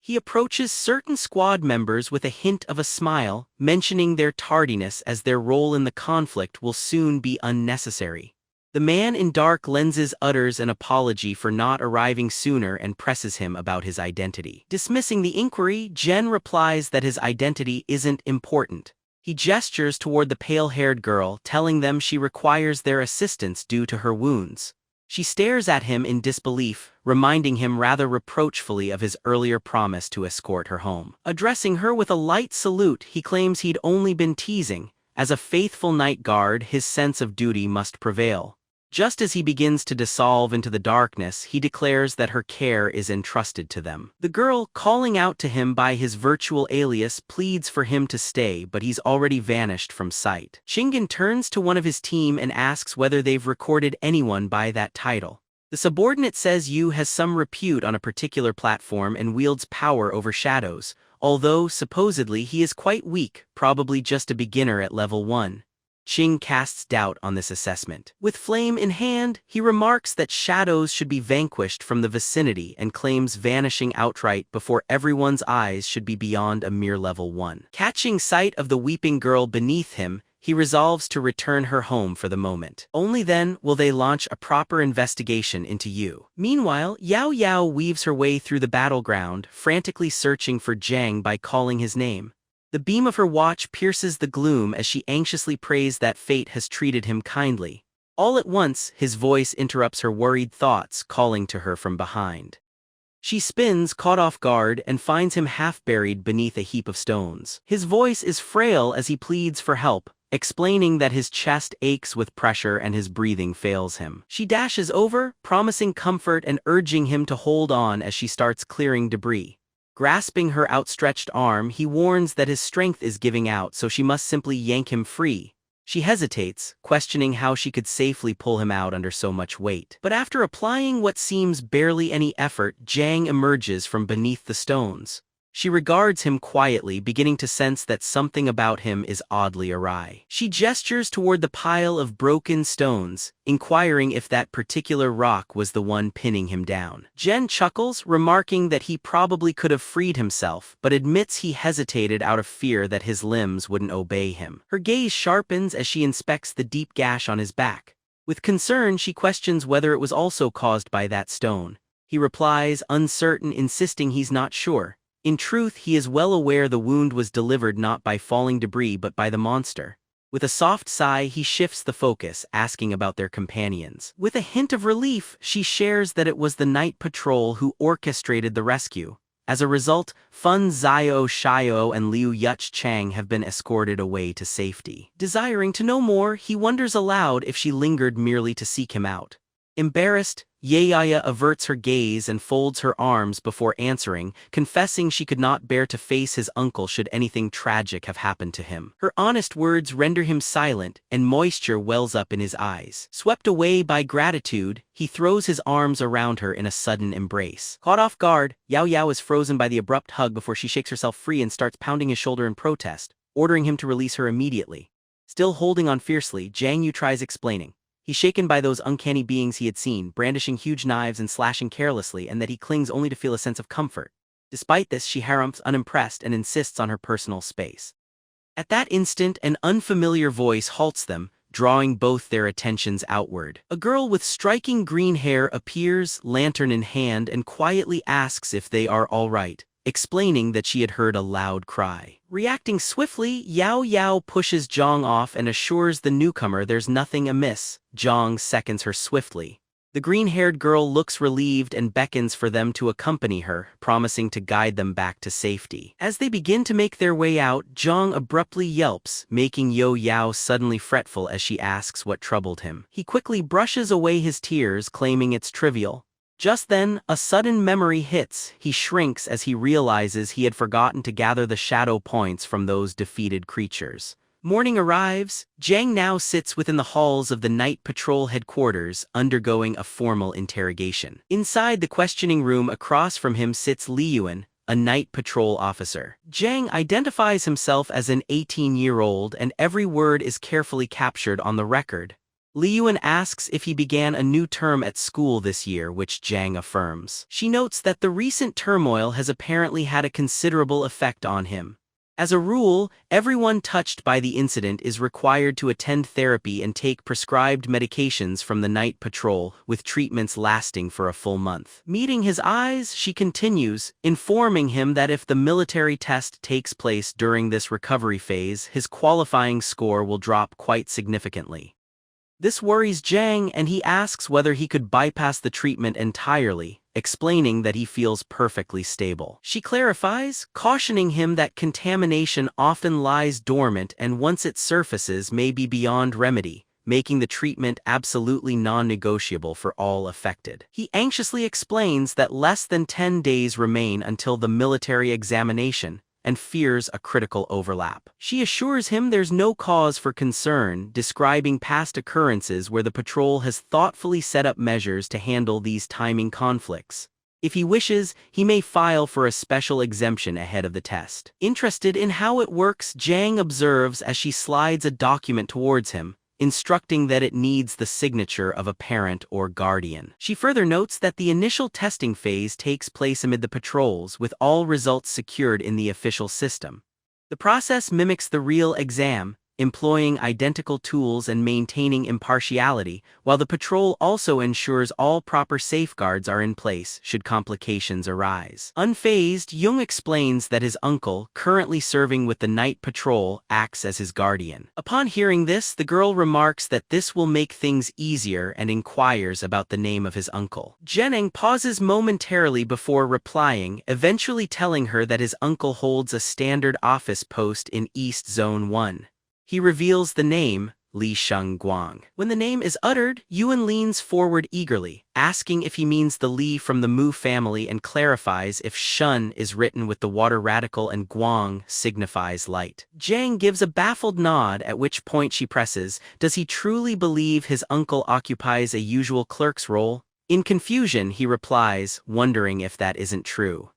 He approaches certain squad members with a hint of a smile, mentioning their tardiness as their role in the conflict will soon be unnecessary. The man in dark lenses utters an apology for not arriving sooner and presses him about his identity. Dismissing the inquiry, Jen replies that his identity isn't important. He gestures toward the pale-haired girl, telling them she requires their assistance due to her wounds. She stares at him in disbelief, reminding him rather reproachfully of his earlier promise to escort her home. Addressing her with a light salute, he claims he'd only been teasing. As a faithful night guard, his sense of duty must prevail. Just as he begins to dissolve into the darkness, he declares that her care is entrusted to them. The girl, calling out to him by his virtual alias, pleads for him to stay, but he's already vanished from sight. Shingen turns to one of his team and asks whether they've recorded anyone by that title. The subordinate says Yu has some repute on a particular platform and wields power over shadows, although supposedly he is quite weak, probably just a beginner at level 1. Ching casts doubt on this assessment. With flame in hand, he remarks that shadows should be vanquished from the vicinity and claims vanishing outright before everyone's eyes should be beyond a mere level 1. Catching sight of the weeping girl beneath him, he resolves to return her home for the moment. Only then will they launch a proper investigation into Yu. Meanwhile, Yao Yao weaves her way through the battleground, frantically searching for Zhang by calling his name. The beam of her watch pierces the gloom as she anxiously prays that fate has treated him kindly. All at once, his voice interrupts her worried thoughts, calling to her from behind. She spins, caught off guard, and finds him half buried beneath a heap of stones. His voice is frail as he pleads for help, explaining that his chest aches with pressure and his breathing fails him. She dashes over, promising comfort and urging him to hold on as she starts clearing debris. Grasping her outstretched arm, he warns that his strength is giving out, so she must simply yank him free. She hesitates, questioning how she could safely pull him out under so much weight. But after applying what seems barely any effort, Zhang emerges from beneath the stones. She regards him quietly, beginning to sense that something about him is oddly awry. She gestures toward the pile of broken stones, inquiring if that particular rock was the one pinning him down. Jen chuckles, remarking that he probably could have freed himself, but admits he hesitated out of fear that his limbs wouldn't obey him. Her gaze sharpens as she inspects the deep gash on his back. With concern, she questions whether it was also caused by that stone. He replies, uncertain, insisting he's not sure. In truth, he is well aware the wound was delivered not by falling debris but by the monster. With a soft sigh, he shifts the focus, asking about their companions. With a hint of relief, she shares that it was the night patrol who orchestrated the rescue. As a result, Fun Zio Shio and Liu Yuch Chang have been escorted away to safety. Desiring to know more, he wonders aloud if she lingered merely to seek him out. Embarrassed, Yaya averts her gaze and folds her arms before answering, confessing she could not bear to face his uncle should anything tragic have happened to him. Her honest words render him silent, and moisture wells up in his eyes. Swept away by gratitude, he throws his arms around her in a sudden embrace. Caught off guard, Yao Yao is frozen by the abrupt hug before she shakes herself free and starts pounding his shoulder in protest, ordering him to release her immediately. Still holding on fiercely, Zhang Yu tries explaining. He's shaken by those uncanny beings he had seen, brandishing huge knives and slashing carelessly, and that he clings only to feel a sense of comfort. Despite this, she harumphs unimpressed and insists on her personal space. At that instant, an unfamiliar voice halts them, drawing both their attentions outward. A girl with striking green hair appears, lantern in hand, and quietly asks if they are all right, explaining that she had heard a loud cry. Reacting swiftly, Yao Yao pushes Zhang off and assures the newcomer there's nothing amiss. Zhang seconds her swiftly. The green-haired girl looks relieved and beckons for them to accompany her, promising to guide them back to safety. As they begin to make their way out, Zhang abruptly yelps, making Yao Yao suddenly fretful as she asks what troubled him. He quickly brushes away his tears, claiming it's trivial. Just then, a sudden memory hits. He shrinks as he realizes he had forgotten to gather the shadow points from those defeated creatures. Morning arrives. Zhang now sits within the halls of the Night Patrol headquarters, undergoing a formal interrogation. Inside the questioning room across from him sits Li Yuan, a Night Patrol officer. Zhang identifies himself as an 18-year-old, and every word is carefully captured on the record. Li Yuan asks if he began a new term at school this year, which Jiang affirms. She notes that the recent turmoil has apparently had a considerable effect on him. As a rule, everyone touched by the incident is required to attend therapy and take prescribed medications from the night patrol, with treatments lasting for a full month. Meeting his eyes, she continues, informing him that if the military test takes place during this recovery phase, his qualifying score will drop quite significantly. This worries Jiang, and he asks whether he could bypass the treatment entirely, explaining that he feels perfectly stable. She clarifies, cautioning him that contamination often lies dormant and once it surfaces may be beyond remedy, making the treatment absolutely non-negotiable for all affected. He anxiously explains that less than 10 days remain until the military examination, and fears a critical overlap. She assures him there's no cause for concern, describing past occurrences where the patrol has thoughtfully set up measures to handle these timing conflicts. If he wishes, he may file for a special exemption ahead of the test. Interested in how it works, Jiang observes as she slides a document towards him, instructing that it needs the signature of a parent or guardian. She further notes that the initial testing phase takes place amid the patrols, with all results secured in the official system. The process mimics the real exam, employing identical tools and maintaining impartiality, while the patrol also ensures all proper safeguards are in place should complications arise. Unfazed, Jung explains that his uncle, currently serving with the night patrol, acts as his guardian. Upon hearing this, the girl remarks that this will make things easier and inquires about the name of his uncle. Jennings pauses momentarily before replying, eventually telling her that his uncle holds a standard office post in East Zone 1. He reveals the name, Li Sheng Guang. When the name is uttered, Yuan leans forward eagerly, asking if he means the Li from the Mu family, and clarifies if Shun is written with the water radical and Guang signifies light. Jiang gives a baffled nod, at which point she presses, does he truly believe his uncle occupies a usual clerk's role? In confusion, he replies, wondering if that isn't true.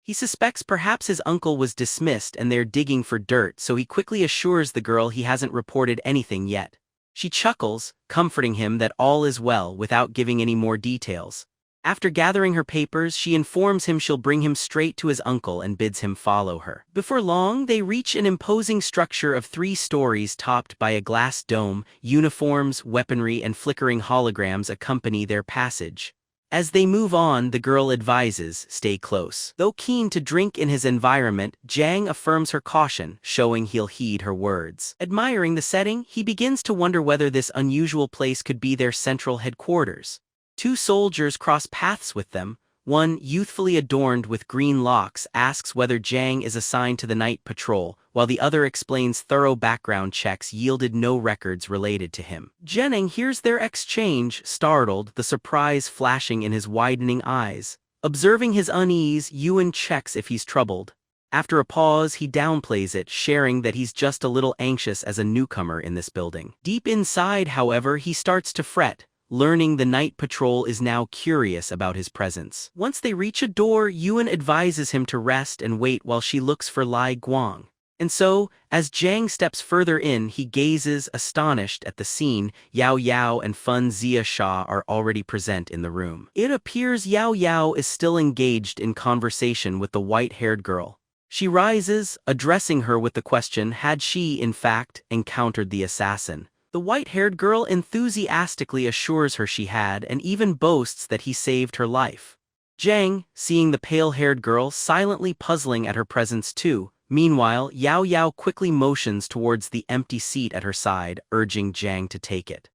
He suspects perhaps his uncle was dismissed and they're digging for dirt, so he quickly assures the girl he hasn't reported anything yet. She chuckles, comforting him that all is well without giving any more details. After gathering her papers, she informs him she'll bring him straight to his uncle and bids him follow her. Before long, they reach an imposing structure of 3 stories topped by a glass dome. Uniforms, weaponry, and flickering holograms accompany their passage. As they move on, the girl advises, stay close. Though keen to drink in his environment, Jiang affirms her caution, showing he'll heed her words. Admiring the setting, he begins to wonder whether this unusual place could be their central headquarters. 2 soldiers cross paths with them. One, youthfully adorned with green locks, asks whether Jiang is assigned to the night patrol, while the other explains thorough background checks yielded no records related to him. Jiang hears their exchange, startled, the surprise flashing in his widening eyes. Observing his unease, Yuan checks if he's troubled. After a pause, he downplays it, sharing that he's just a little anxious as a newcomer in this building. Deep inside, however, he starts to fret, learning the night patrol is now curious about his presence. Once they reach a door, Yuan advises him to rest and wait while she looks for Lai Guang. And so, as Jiang steps further in, he gazes, astonished at the scene. Yao Yao and Fun Zia Sha are already present in the room. It appears Yao Yao is still engaged in conversation with the white-haired girl. She rises, addressing her with the question, had she, in fact, encountered the assassin? The white-haired girl enthusiastically assures her she had, and even boasts that he saved her life. Jiang, seeing the pale-haired girl, silently puzzling at her presence too. Meanwhile, Yao Yao quickly motions towards the empty seat at her side, urging Jiang to take it.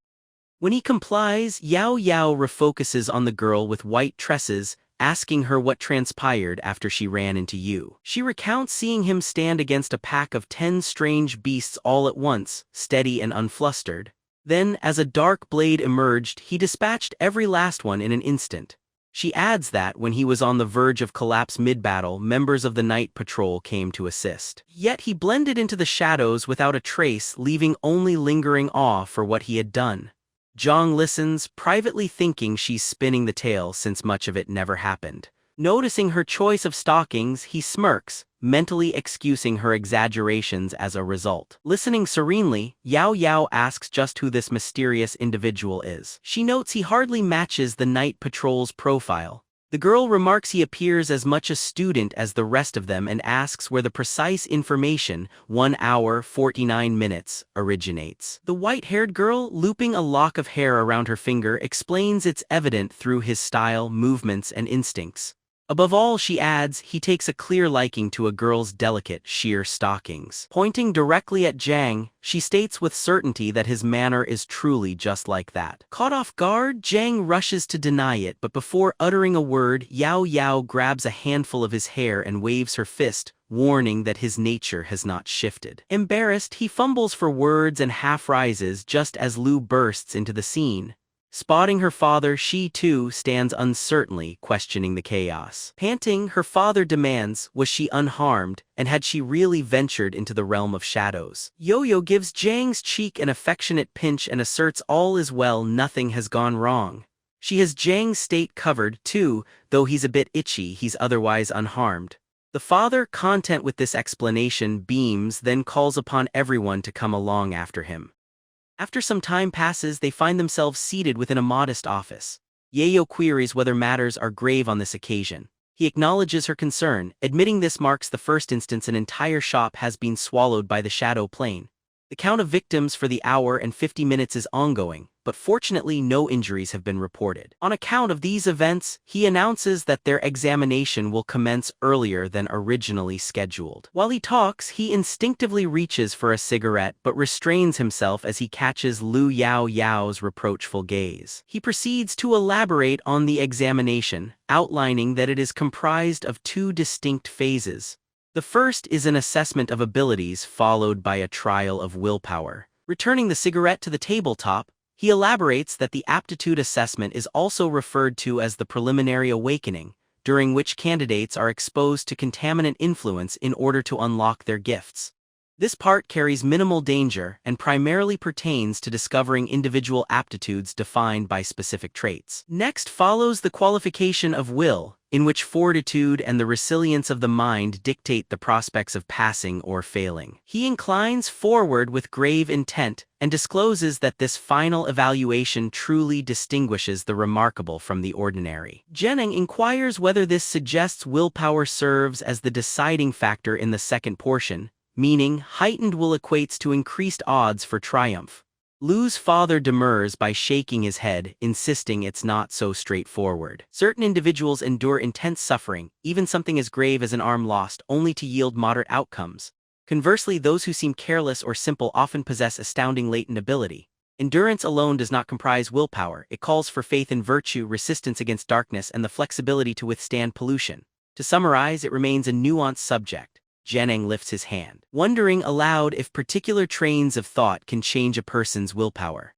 When he complies, Yao Yao refocuses on the girl with white tresses, asking her what transpired after she ran into Yu. She recounts seeing him stand against a pack of 10 strange beasts all at once, steady and unflustered. Then, as a dark blade emerged, he dispatched every last one in an instant. She adds that, when he was on the verge of collapse mid-battle, members of the night patrol came to assist. Yet he blended into the shadows without a trace, leaving only lingering awe for what he had done. Zhang listens, privately thinking she's spinning the tale since much of it never happened. Noticing her choice of stockings, he smirks, mentally excusing her exaggerations as a result. Listening serenely, Yao Yao asks just who this mysterious individual is. She notes he hardly matches the night patrol's profile. The girl remarks he appears as much a student as the rest of them and asks where the precise information, 1 hour 49 minutes, originates. The white-haired girl, looping a lock of hair around her finger, explains it's evident through his style, movements, and instincts. Above all, she adds, he takes a clear liking to a girl's delicate, sheer stockings. Pointing directly at Jiang, she states with certainty that his manner is truly just like that. Caught off guard, Jiang rushes to deny it, but before uttering a word, Yao Yao grabs a handful of his hair and waves her fist, warning that his nature has not shifted. Embarrassed, he fumbles for words and half rises just as Lu bursts into the scene. Spotting her father, she too stands uncertainly, questioning the chaos. Panting, her father demands, was she unharmed, and had she really ventured into the realm of shadows? Yo-Yo gives Jiang's cheek an affectionate pinch and asserts all is well, nothing has gone wrong. She has Jiang's state covered, too, though he's a bit itchy, he's otherwise unharmed. The father, content with this explanation, beams, then calls upon everyone to come along after him. After some time passes, they find themselves seated within a modest office. Yayo queries whether matters are grave on this occasion. He acknowledges her concern, admitting this marks the first instance an entire shop has been swallowed by the shadow plane. The count of victims for the hour and 50 minutes is ongoing, but fortunately no injuries have been reported. On account of these events, he announces that their examination will commence earlier than originally scheduled. While he talks, he instinctively reaches for a cigarette but restrains himself as he catches Lu Yao Yao's reproachful gaze. He proceeds to elaborate on the examination, outlining that it is comprised of 2 distinct phases. The first is an assessment of abilities followed by a trial of willpower. Returning the cigarette to the tabletop, he elaborates that the aptitude assessment is also referred to as the preliminary awakening, during which candidates are exposed to contaminant influence in order to unlock their gifts. This part carries minimal danger and primarily pertains to discovering individual aptitudes defined by specific traits. Next follows the qualification of will, in which fortitude and the resilience of the mind dictate the prospects of passing or failing. He inclines forward with grave intent and discloses that this final evaluation truly distinguishes the remarkable from the ordinary. Jennings inquires whether this suggests willpower serves as the deciding factor in the second portion, meaning heightened will equates to increased odds for triumph. Lu's father demurs by shaking his head, insisting it's not so straightforward. Certain individuals endure intense suffering, even something as grave as an arm lost, only to yield moderate outcomes. Conversely, those who seem careless or simple often possess astounding latent ability. Endurance alone does not comprise willpower, it calls for faith in virtue, resistance against darkness, and the flexibility to withstand pollution. To summarize, it remains a nuanced subject. Jennings lifts his hand, wondering aloud if particular trains of thought can change a person's willpower.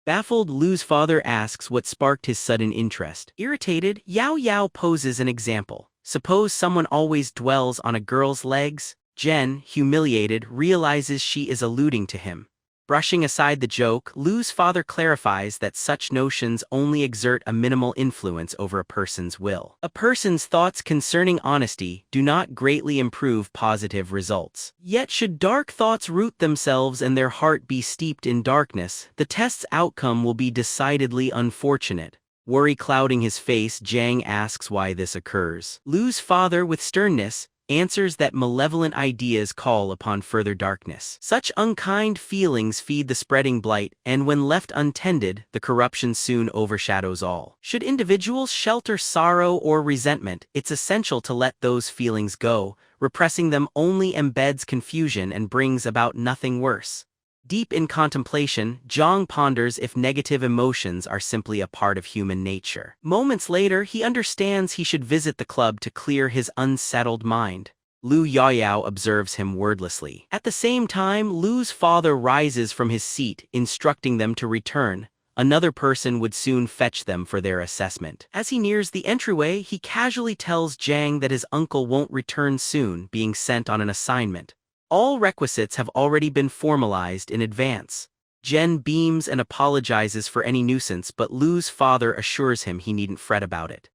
Baffled, Lu's father asks what sparked his sudden interest. Irritated, Yao Yao poses an example. Suppose someone always dwells on a girl's legs? Jen, humiliated, realizes she is alluding to him. Brushing aside the joke, Lu's father clarifies that such notions only exert a minimal influence over a person's will. A person's thoughts concerning honesty do not greatly improve positive results. Yet should dark thoughts root themselves and their heart be steeped in darkness, the test's outcome will be decidedly unfortunate. Worry clouding his face, Jiang asks why this occurs. Lu's father, with sternness, answers that malevolent ideas call upon further darkness. Such unkind feelings feed the spreading blight, and when left untended, the corruption soon overshadows all. Should individuals shelter sorrow or resentment, it's essential to let those feelings go. Repressing them only embeds confusion and brings about nothing worse. Deep in contemplation, Zhang ponders if negative emotions are simply a part of human nature. Moments later, he understands he should visit the club to clear his unsettled mind. Lu Yaoyao observes him wordlessly. At the same time, Lu's father rises from his seat, instructing them to return. Another person would soon fetch them for their assessment. As he nears the entryway, he casually tells Jiang that his uncle won't return soon, being sent on an assignment. All requisites have already been formalized in advance. Jen beams and apologizes for any nuisance, but Lu's father assures him he needn't fret about it.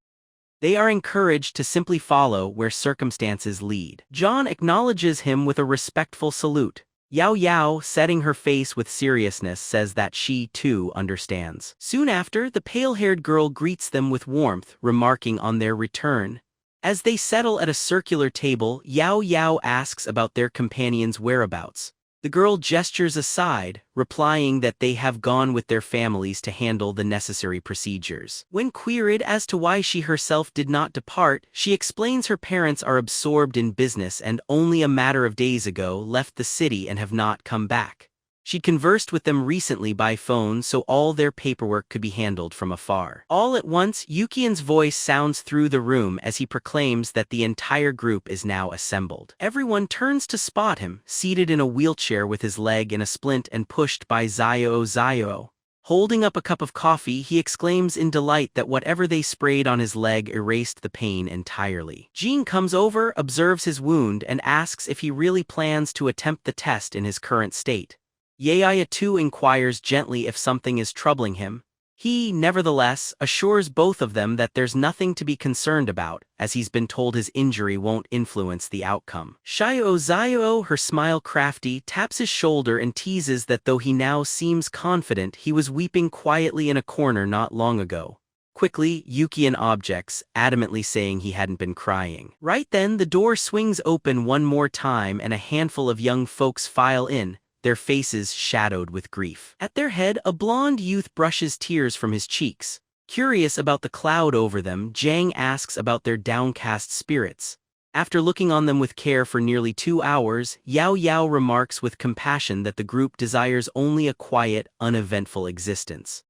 They are encouraged to simply follow where circumstances lead. John acknowledges him with a respectful salute. Yao Yao, setting her face with seriousness, says that she, too, understands. Soon after, the pale-haired girl greets them with warmth, remarking on their return. As they settle at a circular table, Yao Yao asks about their companion's whereabouts. The girl gestures aside, replying that they have gone with their families to handle the necessary procedures. When queried as to why she herself did not depart, she explains her parents are absorbed in business and only a matter of days ago left the city and have not come back. She conversed with them recently by phone so all their paperwork could be handled from afar. All at once, Yukian's voice sounds through the room as he proclaims that the entire group is now assembled. Everyone turns to spot him, seated in a wheelchair with his leg in a splint and pushed by Zio. Holding up a cup of coffee, he exclaims in delight that whatever they sprayed on his leg erased the pain entirely. Jean comes over, observes his wound, and asks if he really plans to attempt the test in his current state. Yaya too inquires gently if something is troubling him. He, nevertheless, assures both of them that there's nothing to be concerned about, as he's been told his injury won't influence the outcome. Zio, her smile crafty, taps his shoulder and teases that though he now seems confident, he was weeping quietly in a corner not long ago. Quickly, Yukian objects, adamantly saying he hadn't been crying. Right then, the door swings open one more time and a handful of young folks file in, their faces shadowed with grief. At their head, a blonde youth brushes tears from his cheeks. Curious about the cloud over them, Jang asks about their downcast spirits. After looking on them with care for nearly 2 hours, Yao Yao remarks with compassion that the group desires only a quiet, uneventful existence.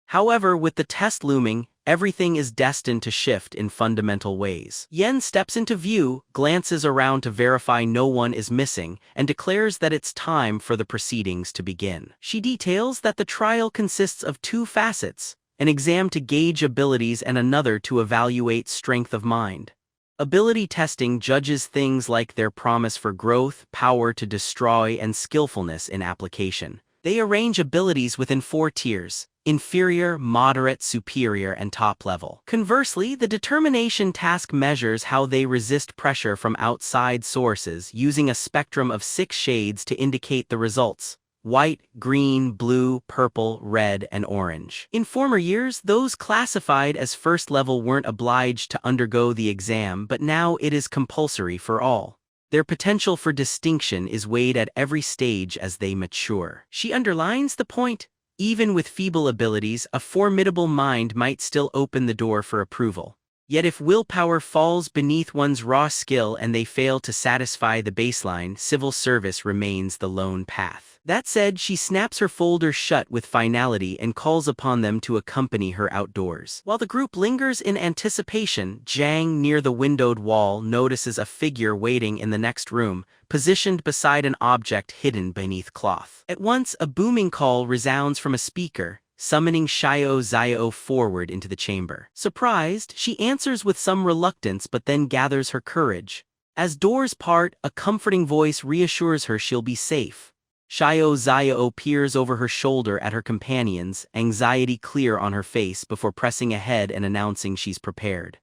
However, with the test looming, everything is destined to shift in fundamental ways. Yen steps into view, glances around to verify no one is missing, and declares that it's time for the proceedings to begin. She details that the trial consists of 2 facets, an exam to gauge abilities and another to evaluate strength of mind. Ability testing judges things like their promise for growth, power to destroy, and skillfulness in application. They arrange abilities within 4 tiers: inferior, moderate, superior, and top level. Conversely, the determination task measures how they resist pressure from outside sources using a spectrum of 6 shades to indicate the results: white, green, blue, purple, red, and orange. In former years, those classified as first level weren't obliged to undergo the exam, but now it is compulsory for all. Their potential for distinction is weighed at every stage as they mature. She underlines the point: even with feeble abilities, a formidable mind might still open the door for approval. Yet if willpower falls beneath one's raw skill and they fail to satisfy the baseline, civil service remains the lone path. That said, she snaps her folder shut with finality and calls upon them to accompany her outdoors. While the group lingers in anticipation, Jang, near the windowed wall, notices a figure waiting in the next room, positioned beside an object hidden beneath cloth. At once, a booming call resounds from a speaker, summoning Zio forward into the chamber. Surprised, she answers with some reluctance but then gathers her courage. As doors part, a comforting voice reassures her she'll be safe. Zio peers over her shoulder at her companions, anxiety clear on her face before pressing ahead and announcing she's prepared.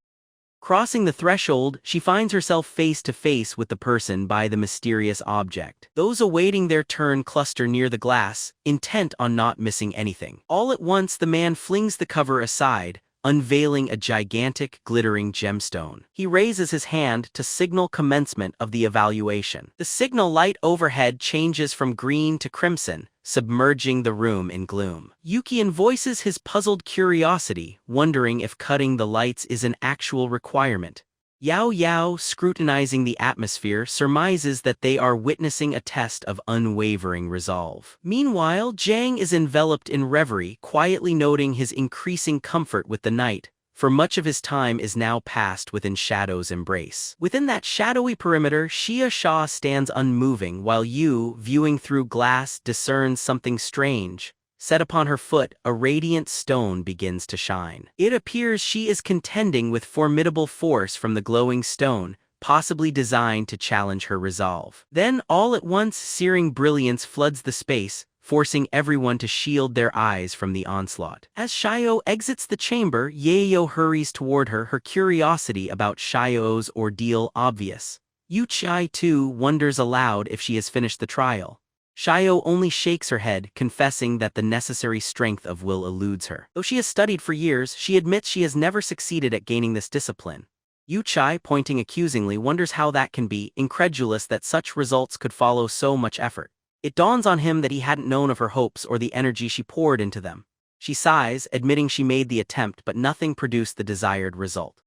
Crossing the threshold, she finds herself face to face with the person by the mysterious object. Those awaiting their turn cluster near the glass, intent on not missing anything. All at once, the man flings the cover aside, unveiling a gigantic, glittering gemstone. He raises his hand to signal commencement of the evaluation. The signal light overhead changes from green to crimson, submerging the room in gloom. Yukian voices his puzzled curiosity, wondering if cutting the lights is an actual requirement. Yao Yao, scrutinizing the atmosphere, surmises that they are witnessing a test of unwavering resolve. Meanwhile, Jang is enveloped in reverie, quietly noting his increasing comfort with the night, for much of his time is now passed within Shadow's embrace. Within that shadowy perimeter, Xia Sha stands unmoving, while Yu, viewing through glass, discerns something strange. Set upon her foot, a radiant stone begins to shine. It appears she is contending with formidable force from the glowing stone, possibly designed to challenge her resolve. Then, all at once, searing brilliance floods the space, forcing everyone to shield their eyes from the onslaught. As Xiao exits the chamber, Yayo hurries toward her, her curiosity about Xiao's ordeal obvious. Yu Chai too wonders aloud if she has finished the trial. Xiao only shakes her head, confessing that the necessary strength of will eludes her. Though she has studied for years, she admits she has never succeeded at gaining this discipline. Yu Chai, pointing accusingly, wonders how that can be, incredulous that such results could follow so much effort. It dawns on him that he hadn't known of her hopes or the energy she poured into them. She sighs, admitting she made the attempt, but nothing produced the desired result.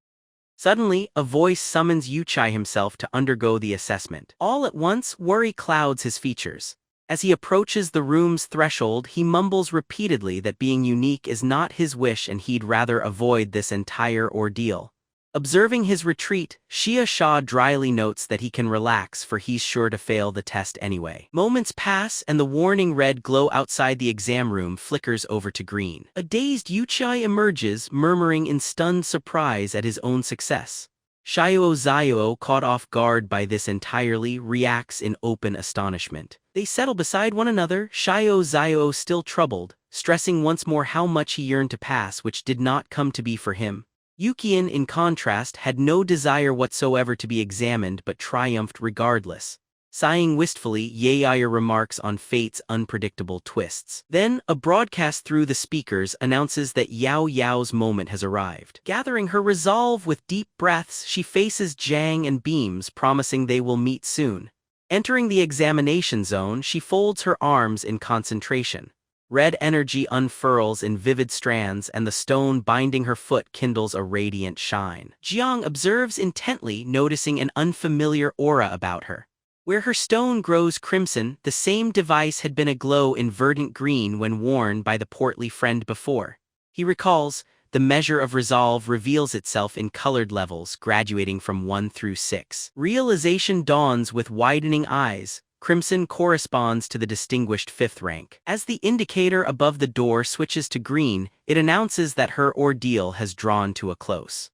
Suddenly, a voice summons Yu Chai himself to undergo the assessment. All at once, worry clouds his features. As he approaches the room's threshold, he mumbles repeatedly that being unique is not his wish and he'd rather avoid this entire ordeal. Observing his retreat, Xia Sha dryly notes that he can relax for he's sure to fail the test anyway. Moments pass and the warning red glow outside the exam room flickers over to green. A dazed Yu Chai emerges, murmuring in stunned surprise at his own success. Xiao Zio, caught off guard by this entirely, reacts in open astonishment. They settle beside one another, Xiao Zio still troubled, stressing once more how much he yearned to pass, which did not come to be for him. Yukian, in contrast, had no desire whatsoever to be examined but triumphed regardless. Sighing wistfully, Yair remarks on fate's unpredictable twists. Then, a broadcast through the speakers announces that Yao Yao's moment has arrived. Gathering her resolve with deep breaths, she faces Jiang and beams, promising they will meet soon. Entering the examination zone, she folds her arms in concentration. Red energy unfurls in vivid strands and the stone binding her foot kindles a radiant shine. Jiang observes intently, noticing an unfamiliar aura about her. Where her stone grows crimson, the same device had been aglow in verdant green when worn by the portly friend before. He recalls, the measure of resolve reveals itself in colored levels graduating from 1 through 6. Realization dawns with widening eyes. Crimson corresponds to the distinguished 5th rank. As the indicator above the door switches to green, it announces that her ordeal has drawn to a close.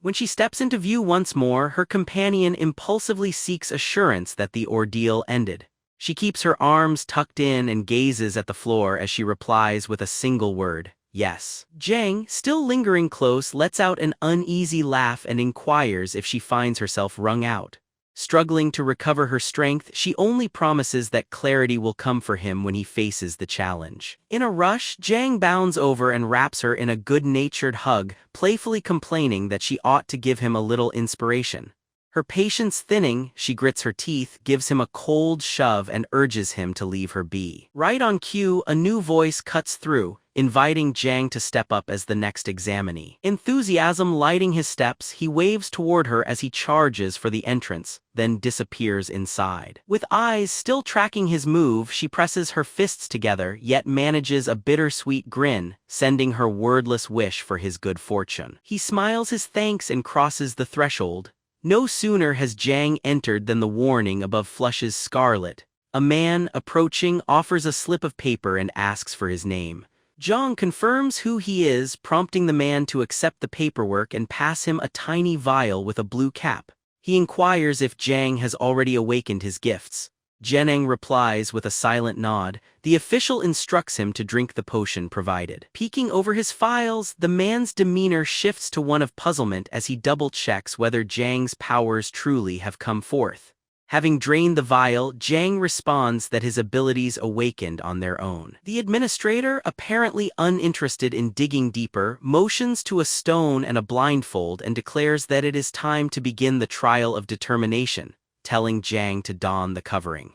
When she steps into view once more, her companion impulsively seeks assurance that the ordeal ended. She keeps her arms tucked in and gazes at the floor as she replies with a single word, yes. Jiang, still lingering close, lets out an uneasy laugh and inquires if she finds herself wrung out. Struggling to recover her strength, she only promises that clarity will come for him when he faces the challenge. In a rush, Jiang bounds over and wraps her in a good-natured hug, playfully complaining that she ought to give him a little inspiration. Her patience thinning, she grits her teeth, gives him a cold shove and urges him to leave her be. Right on cue, a new voice cuts through, inviting Jiang to step up as the next examinee. Enthusiasm lighting his steps, he waves toward her as he charges for the entrance, then disappears inside. With eyes still tracking his move, she presses her fists together, yet manages a bittersweet grin, sending her wordless wish for his good fortune. He smiles his thanks and crosses the threshold. No sooner has Jiang entered than the warning above flushes scarlet. A man, approaching, offers a slip of paper and asks for his name. Jiang confirms who he is, prompting the man to accept the paperwork and pass him a tiny vial with a blue cap. He inquires if Jiang has already awakened his gifts. Jiang replies with a silent nod. The official instructs him to drink the potion provided. Peeking over his files, the man's demeanor shifts to one of puzzlement as he double-checks whether Jiang's powers truly have come forth. Having drained the vial, Jiang responds that his abilities awakened on their own. The administrator, apparently uninterested in digging deeper, motions to a stone and a blindfold and declares that it is time to begin the trial of determination, telling Jiang to don the covering.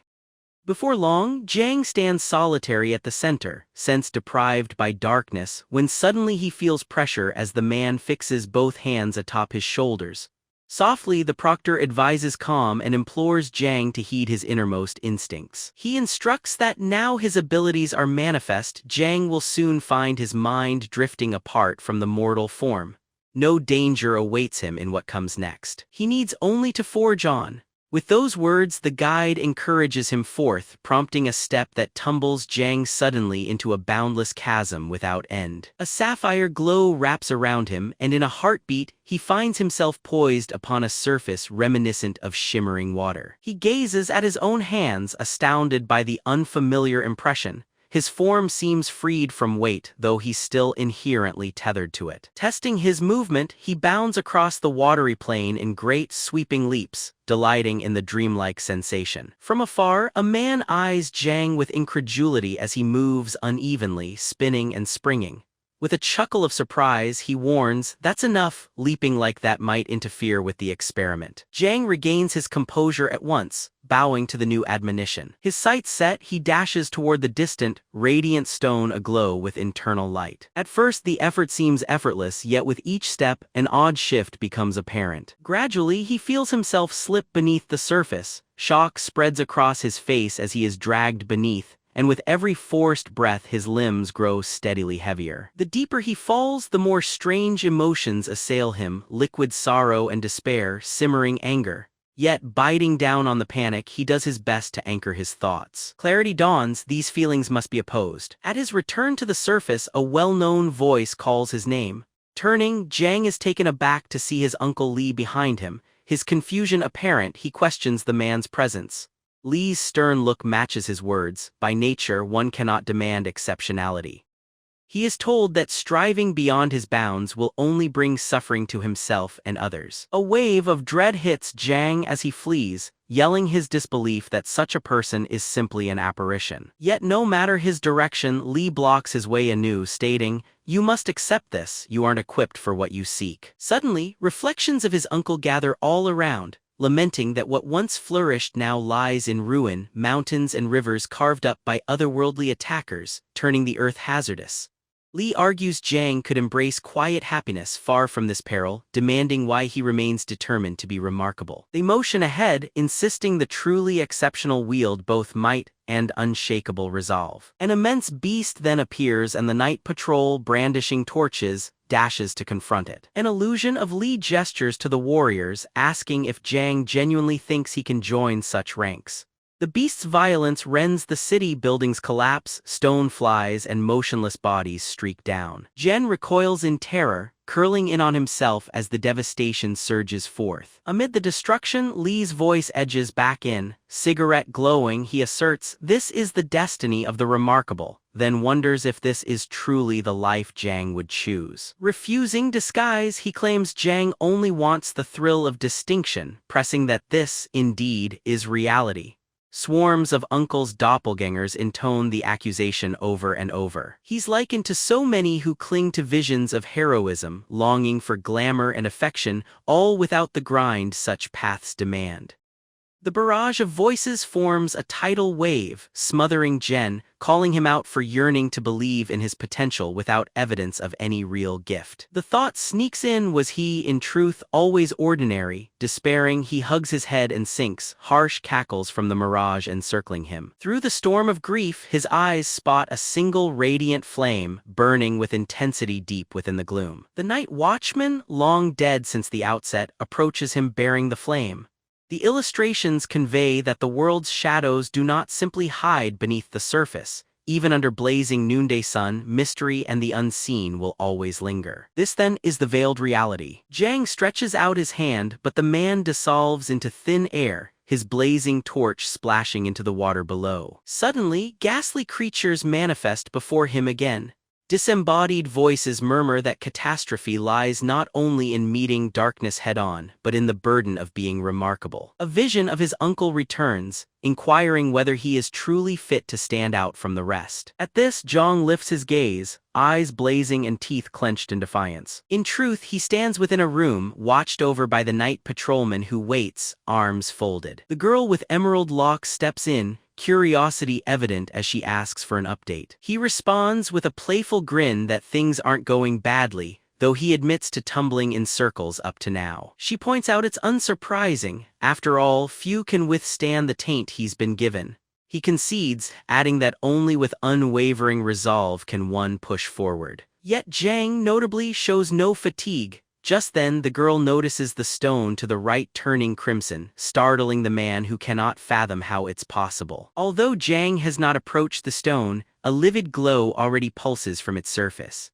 Before long, Jiang stands solitary at the center, sense deprived by darkness, when suddenly he feels pressure as the man fixes both hands atop his shoulders. Softly, the proctor advises calm and implores Jiang to heed his innermost instincts. He instructs that now his abilities are manifest, Jiang will soon find his mind drifting apart from the mortal form. No danger awaits him in what comes next. He needs only to forge on. With those words, the guide encourages him forth, prompting a step that tumbles Jiang suddenly into a boundless chasm without end. A sapphire glow wraps around him, and in a heartbeat, he finds himself poised upon a surface reminiscent of shimmering water. He gazes at his own hands, astounded by the unfamiliar impression. His form seems freed from weight, though he's still inherently tethered to it. Testing his movement, he bounds across the watery plain in great sweeping leaps, delighting in the dreamlike sensation. From afar, a man eyes Jang with incredulity as he moves unevenly, spinning and springing. With a chuckle of surprise, he warns, "That's enough," leaping like that might interfere with the experiment. Jang regains his composure at once, bowing to the new admonition. His sights set, he dashes toward the distant, radiant stone aglow with internal light. At first the effort seems effortless, yet with each step, an odd shift becomes apparent. Gradually, he feels himself slip beneath the surface. Shock spreads across his face as he is dragged beneath, and with every forced breath his limbs grow steadily heavier. The deeper he falls, the more strange emotions assail him, liquid sorrow and despair, simmering anger. Yet, biting down on the panic, he does his best to anchor his thoughts. Clarity dawns, these feelings must be opposed. At his return to the surface, a well-known voice calls his name. Turning, Jang is taken aback to see his Uncle Lee behind him. His confusion apparent, he questions the man's presence. Lee's stern look matches his words. By nature, one cannot demand exceptionality. He is told that striving beyond his bounds will only bring suffering to himself and others. A wave of dread hits Jang as he flees, yelling his disbelief that such a person is simply an apparition. Yet no matter his direction, Lee blocks his way anew, stating, "You must accept this, you aren't equipped for what you seek." Suddenly, reflections of his uncle gather all around, lamenting that what once flourished now lies in ruin, mountains and rivers carved up by otherworldly attackers, turning the earth hazardous. Lee argues Jang could embrace quiet happiness far from this peril, demanding why he remains determined to be remarkable. They motion ahead, insisting the truly exceptional wield both might and unshakable resolve. An immense beast then appears and the night patrol, brandishing torches, dashes to confront it. An illusion of Lee gestures to the warriors, asking if Jang genuinely thinks he can join such ranks. The beast's violence rends the city, buildings collapse, stone flies, and motionless bodies streak down. Jen recoils in terror, curling in on himself as the devastation surges forth. Amid the destruction, Lee's voice edges back in. Cigarette glowing, he asserts, "This is the destiny of the remarkable," then wonders if this is truly the life Jang would choose. Refusing disguise, he claims Jang only wants the thrill of distinction, pressing that this, indeed, is reality. Swarms of Uncle's doppelgangers intone the accusation over and over. He's likened to so many who cling to visions of heroism, longing for glamour and affection, all without the grind such paths demand. The barrage of voices forms a tidal wave, smothering Jen, calling him out for yearning to believe in his potential without evidence of any real gift. The thought sneaks in, was he, in truth, always ordinary? Despairing, he hugs his head and sinks, harsh cackles from the mirage encircling him. Through the storm of grief, his eyes spot a single radiant flame, burning with intensity deep within the gloom. The night watchman, long dead since the outset, approaches him bearing the flame. The illustrations convey that the world's shadows do not simply hide beneath the surface. Even under blazing noonday sun, mystery and the unseen will always linger. This then is the veiled reality. Jang stretches out his hand, but the man dissolves into thin air, his blazing torch splashing into the water below. Suddenly, ghastly creatures manifest before him again. Disembodied voices murmur that catastrophe lies not only in meeting darkness head-on, but in the burden of being remarkable. A vision of his uncle returns, inquiring whether he is truly fit to stand out from the rest. At this, Jong lifts his gaze, eyes blazing and teeth clenched in defiance. In truth, he stands within a room, watched over by the night patrolman who waits, arms folded. The girl with emerald locks steps in, curiosity evident as she asks for an update. He responds with a playful grin that things aren't going badly, though he admits to tumbling in circles up to now. She points out it's unsurprising. After all, few can withstand the taint he's been given. He concedes, adding that only with unwavering resolve can one push forward. Yet Jang notably shows no fatigue. Just then, the girl notices the stone to the right turning crimson, startling the man who cannot fathom how it's possible. Although Jang has not approached the stone, a livid glow already pulses from its surface.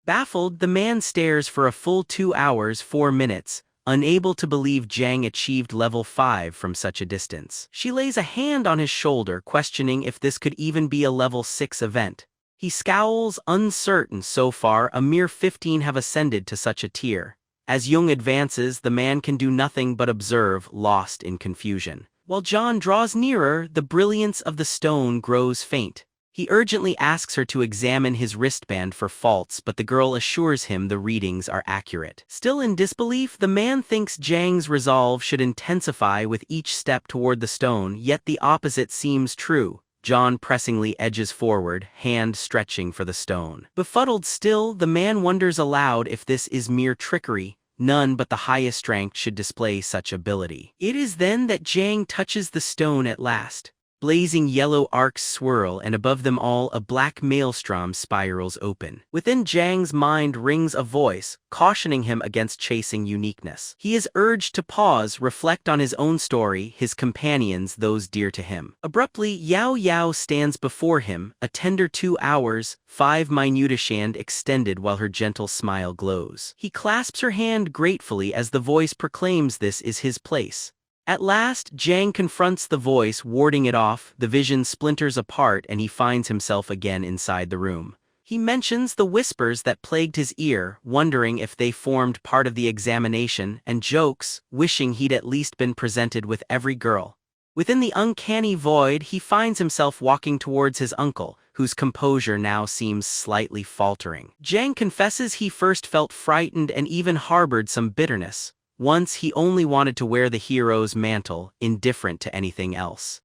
Baffled, the man stares for a full 2 hours, 4 minutes, unable to believe Jang achieved level 5 from such a distance. She lays a hand on his shoulder, questioning if this could even be a level 6 event. He scowls, uncertain. So far, a mere 15 have ascended to such a tier. As Jung advances, the man can do nothing but observe, lost in confusion. While John draws nearer, the brilliance of the stone grows faint. He urgently asks her to examine his wristband for faults, but the girl assures him the readings are accurate. Still in disbelief, the man thinks Jang's resolve should intensify with each step toward the stone, yet the opposite seems true. John pressingly edges forward, hand stretching for the stone. Befuddled still, the man wonders aloud if this is mere trickery. None but the highest strength should display such ability. It is then that Jang touches the stone at last. Blazing yellow arcs swirl, and above them all a black maelstrom spirals open. Within Jang's mind rings a voice, cautioning him against chasing uniqueness. He is urged to pause, reflect on his own story, his companions, those dear to him. Abruptly, Yao Yao stands before him, a tender 2 hours, 5 minutish hand extended while her gentle smile glows. He clasps her hand gratefully as the voice proclaims this is his place. At last, Jang confronts the voice, warding it off. The vision splinters apart and he finds himself again inside the room. He mentions the whispers that plagued his ear, wondering if they formed part of the examination, and jokes, wishing he'd at least been presented with every girl. Within the uncanny void, he finds himself walking towards his uncle, whose composure now seems slightly faltering. Jang confesses he first felt frightened and even harbored some bitterness. Once he only wanted to wear the hero's mantle, indifferent to anything else.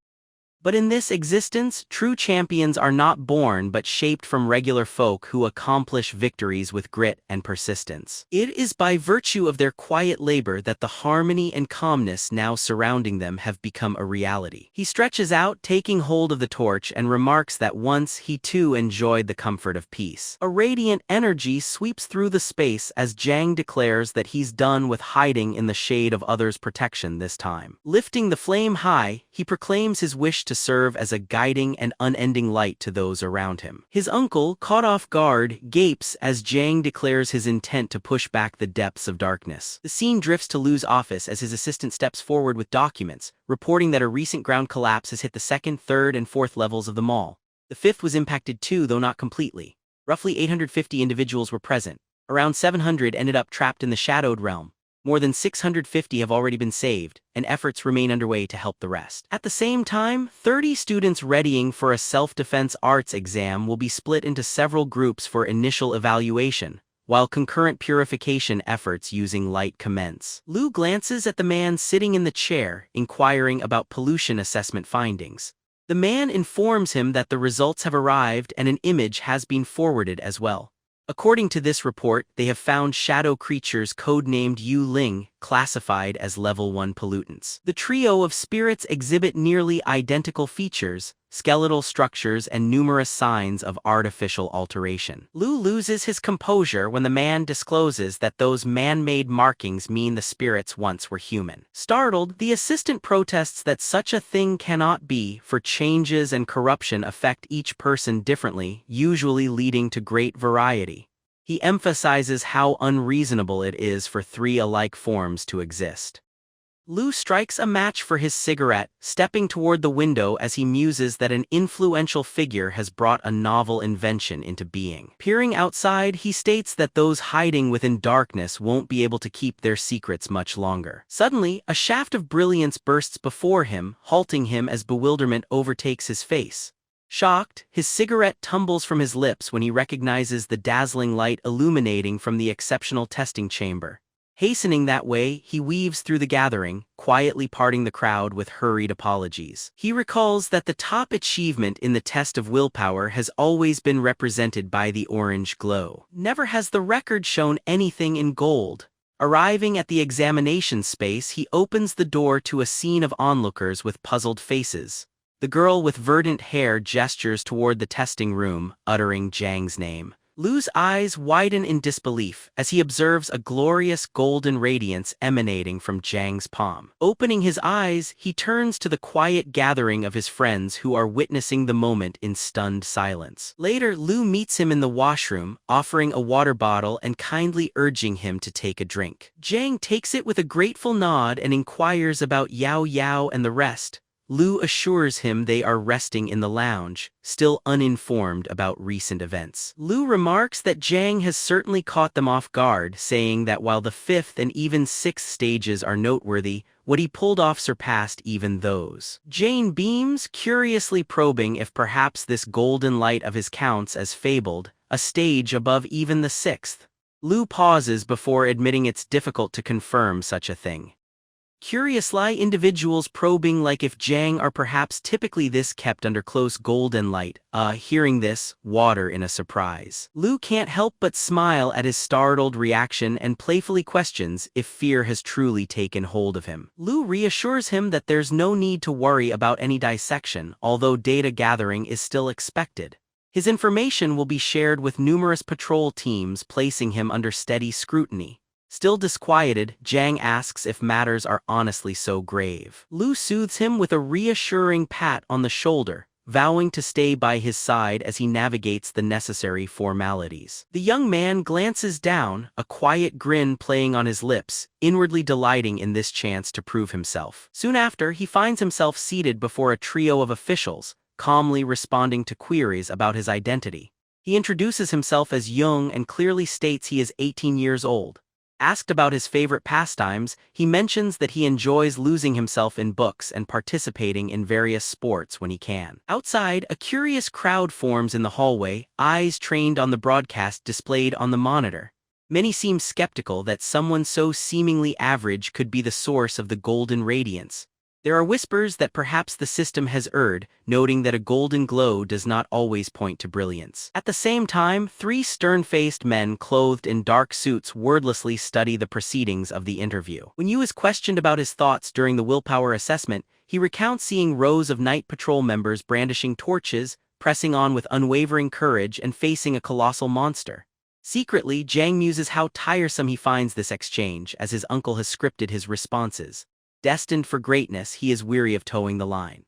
But in this existence, true champions are not born but shaped from regular folk who accomplish victories with grit and persistence. It is by virtue of their quiet labor that the harmony and calmness now surrounding them have become a reality. He stretches out, taking hold of the torch, and remarks that once he too enjoyed the comfort of peace. A radiant energy sweeps through the space as Jang declares that he's done with hiding in the shade of others' protection this time. Lifting the flame high, he proclaims his wish to serve as a guiding and unending light to those around him. His uncle, caught off guard, gapes as Jang declares his intent to push back the depths of darkness. The scene drifts to Lu's office as his assistant steps forward with documents, reporting that a recent ground collapse has hit the 2nd, 3rd, and 4th levels of the mall. The 5th was impacted too, though not completely. Roughly 850 individuals were present. Around 700 ended up trapped in the shadowed realm. More than 650 have already been saved, and efforts remain underway to help the rest. At the same time, 30 students readying for a self-defense arts exam will be split into several groups for initial evaluation, while concurrent purification efforts using light commence. Lu glances at the man sitting in the chair, inquiring about pollution assessment findings. The man informs him that the results have arrived and an image has been forwarded as well. According to this report, they have found shadow creatures codenamed Yu Ling, classified as level 1 pollutants. The trio of spirits exhibit nearly identical features, skeletal structures, and numerous signs of artificial alteration. Lu loses his composure when the man discloses that those man-made markings mean the spirits once were human. Startled, the assistant protests that such a thing cannot be, for changes and corruption affect each person differently, usually leading to great variety. He emphasizes how unreasonable it is for 3 alike forms to exist. Lu strikes a match for his cigarette, stepping toward the window as he muses that an influential figure has brought a novel invention into being. Peering outside, he states that those hiding within darkness won't be able to keep their secrets much longer. Suddenly, a shaft of brilliance bursts before him, halting him as bewilderment overtakes his face. Shocked, his cigarette tumbles from his lips when he recognizes the dazzling light illuminating from the exceptional testing chamber. Hastening that way, he weaves through the gathering, quietly parting the crowd with hurried apologies. He recalls that the top achievement in the test of willpower has always been represented by the orange glow. Never has the record shown anything in gold. Arriving at the examination space, he opens the door to a scene of onlookers with puzzled faces. The girl with verdant hair gestures toward the testing room, uttering Jang's name. Lu's eyes widen in disbelief as he observes a glorious golden radiance emanating from Jang's palm. Opening his eyes, he turns to the quiet gathering of his friends who are witnessing the moment in stunned silence. Later, Lu meets him in the washroom, offering a water bottle and kindly urging him to take a drink. Jang takes it with a grateful nod and inquires about Yao Yao and the rest. Lu assures him they are resting in the lounge, still uninformed about recent events. Lu remarks that Jang has certainly caught them off guard, saying that while the 5th and even 6th stages are noteworthy, what he pulled off surpassed even those. Jane beams, curiously probing if perhaps this golden light of his counts as fabled, a stage above even the 6th. Lu pauses before admitting it's difficult to confirm such a thing. Curiously, individuals probing like if Jang are perhaps typically this kept under close golden light. Hearing this, water in a surprise. Lu can't help but smile at his startled reaction and playfully questions if fear has truly taken hold of him. Lu reassures him that there's no need to worry about any dissection, although data gathering is still expected. His information will be shared with numerous patrol teams, placing him under steady scrutiny. Still disquieted, Jang asks if matters are honestly so grave. Lu soothes him with a reassuring pat on the shoulder, vowing to stay by his side as he navigates the necessary formalities. The young man glances down, a quiet grin playing on his lips, inwardly delighting in this chance to prove himself. Soon after, he finds himself seated before a trio of officials, calmly responding to queries about his identity. He introduces himself as Young and clearly states he is 18 years old. Asked about his favorite pastimes, he mentions that he enjoys losing himself in books and participating in various sports when he can. Outside, a curious crowd forms in the hallway, eyes trained on the broadcast displayed on the monitor. Many seem skeptical that someone so seemingly average could be the source of the golden radiance. There are whispers that perhaps the system has erred, noting that a golden glow does not always point to brilliance. At the same time, 3 stern-faced men clothed in dark suits wordlessly study the proceedings of the interview. When Yu is questioned about his thoughts during the willpower assessment, he recounts seeing rows of night patrol members brandishing torches, pressing on with unwavering courage and facing a colossal monster. Secretly, Jang muses how tiresome he finds this exchange, as his uncle has scripted his responses. Destined for greatness, he is weary of towing the line.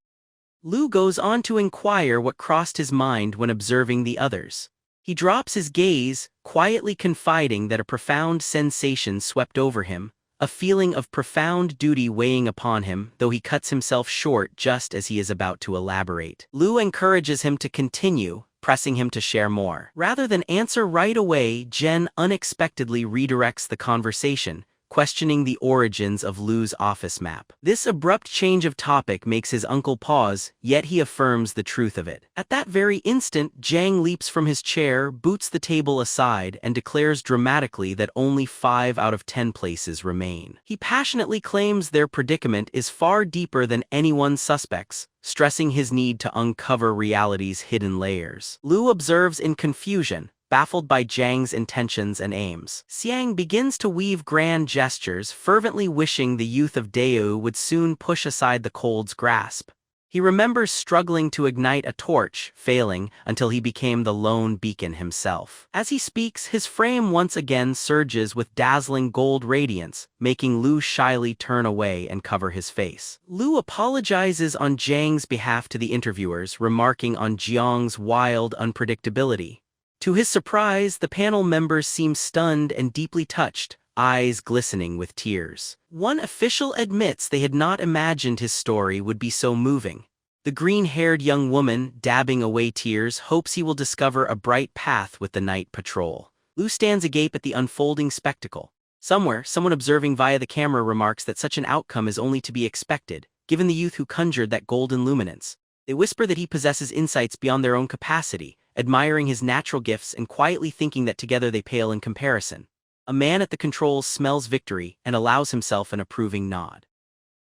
Lu goes on to inquire what crossed his mind when observing the others. He drops his gaze, quietly confiding that a profound sensation swept over him, a feeling of profound duty weighing upon him, though he cuts himself short just as he is about to elaborate. Lu encourages him to continue, pressing him to share more. Rather than answer right away, Jen unexpectedly redirects the conversation, questioning the origins of Lu's office map. This abrupt change of topic makes his uncle pause, yet he affirms the truth of it. At that very instant, Jang leaps from his chair, boots the table aside, and declares dramatically that only 5 out of 10 places remain. He passionately claims their predicament is far deeper than anyone suspects, stressing his need to uncover reality's hidden layers. Lu observes in confusion, baffled by Jang's intentions and aims. Xiang begins to weave grand gestures, fervently wishing the youth of Deu would soon push aside the cold's grasp. He remembers struggling to ignite a torch, failing, until he became the lone beacon himself. As he speaks, his frame once again surges with dazzling gold radiance, making Lu shyly turn away and cover his face. Lu apologizes on Jang's behalf to the interviewers, remarking on Jiang's wild unpredictability. To his surprise, the panel members seem stunned and deeply touched, eyes glistening with tears. One official admits they had not imagined his story would be so moving. The green-haired young woman, dabbing away tears, hopes he will discover a bright path with the night patrol. Lu stands agape at the unfolding spectacle. Somewhere, someone observing via the camera remarks that such an outcome is only to be expected, given the youth who conjured that golden luminance. They whisper that he possesses insights beyond their own capacity, admiring his natural gifts and quietly thinking that together they pale in comparison. A man at the controls smells victory and allows himself an approving nod.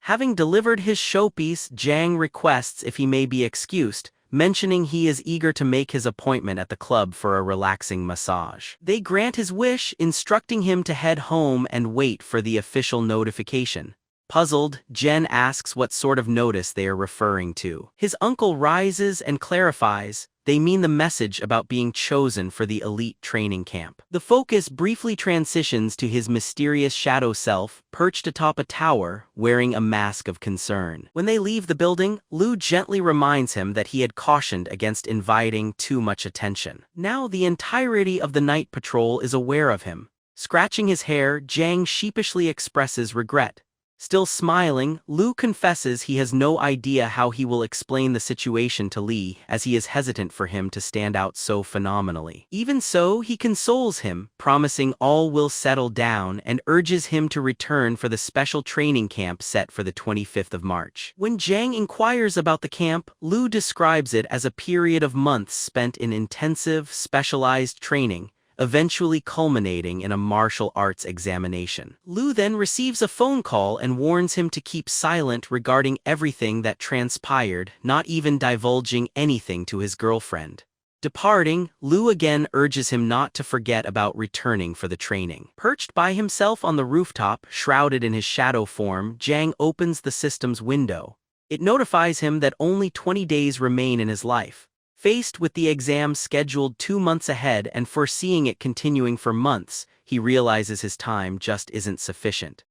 Having delivered his showpiece, Jang requests if he may be excused, mentioning he is eager to make his appointment at the club for a relaxing massage. They grant his wish, instructing him to head home and wait for the official notification. Puzzled, Jen asks what sort of notice they are referring to. His uncle rises and clarifies, they mean the message about being chosen for the elite training camp. The focus briefly transitions to his mysterious shadow self, perched atop a tower, wearing a mask of concern. When they leave the building, Lu gently reminds him that he had cautioned against inviting too much attention. Now the entirety of the night patrol is aware of him. Scratching his hair, Jang sheepishly expresses regret. Still smiling, Lu confesses he has no idea how he will explain the situation to Lee, as he is hesitant for him to stand out so phenomenally. Even so, he consoles him, promising all will settle down, and urges him to return for the special training camp set for the 25th of March. When Jang inquires about the camp, Lu describes it as a period of months spent in intensive, specialized training, eventually culminating in a martial arts examination. Lu then receives a phone call and warns him to keep silent regarding everything that transpired, not even divulging anything to his girlfriend. Departing, Lu again urges him not to forget about returning for the training. Perched by himself on the rooftop, shrouded in his shadow form, Jang opens the system's window. It notifies him that only 20 days remain in his life. Faced with the exam scheduled 2 months ahead and foreseeing it continuing for months, he realizes his time just isn't sufficient.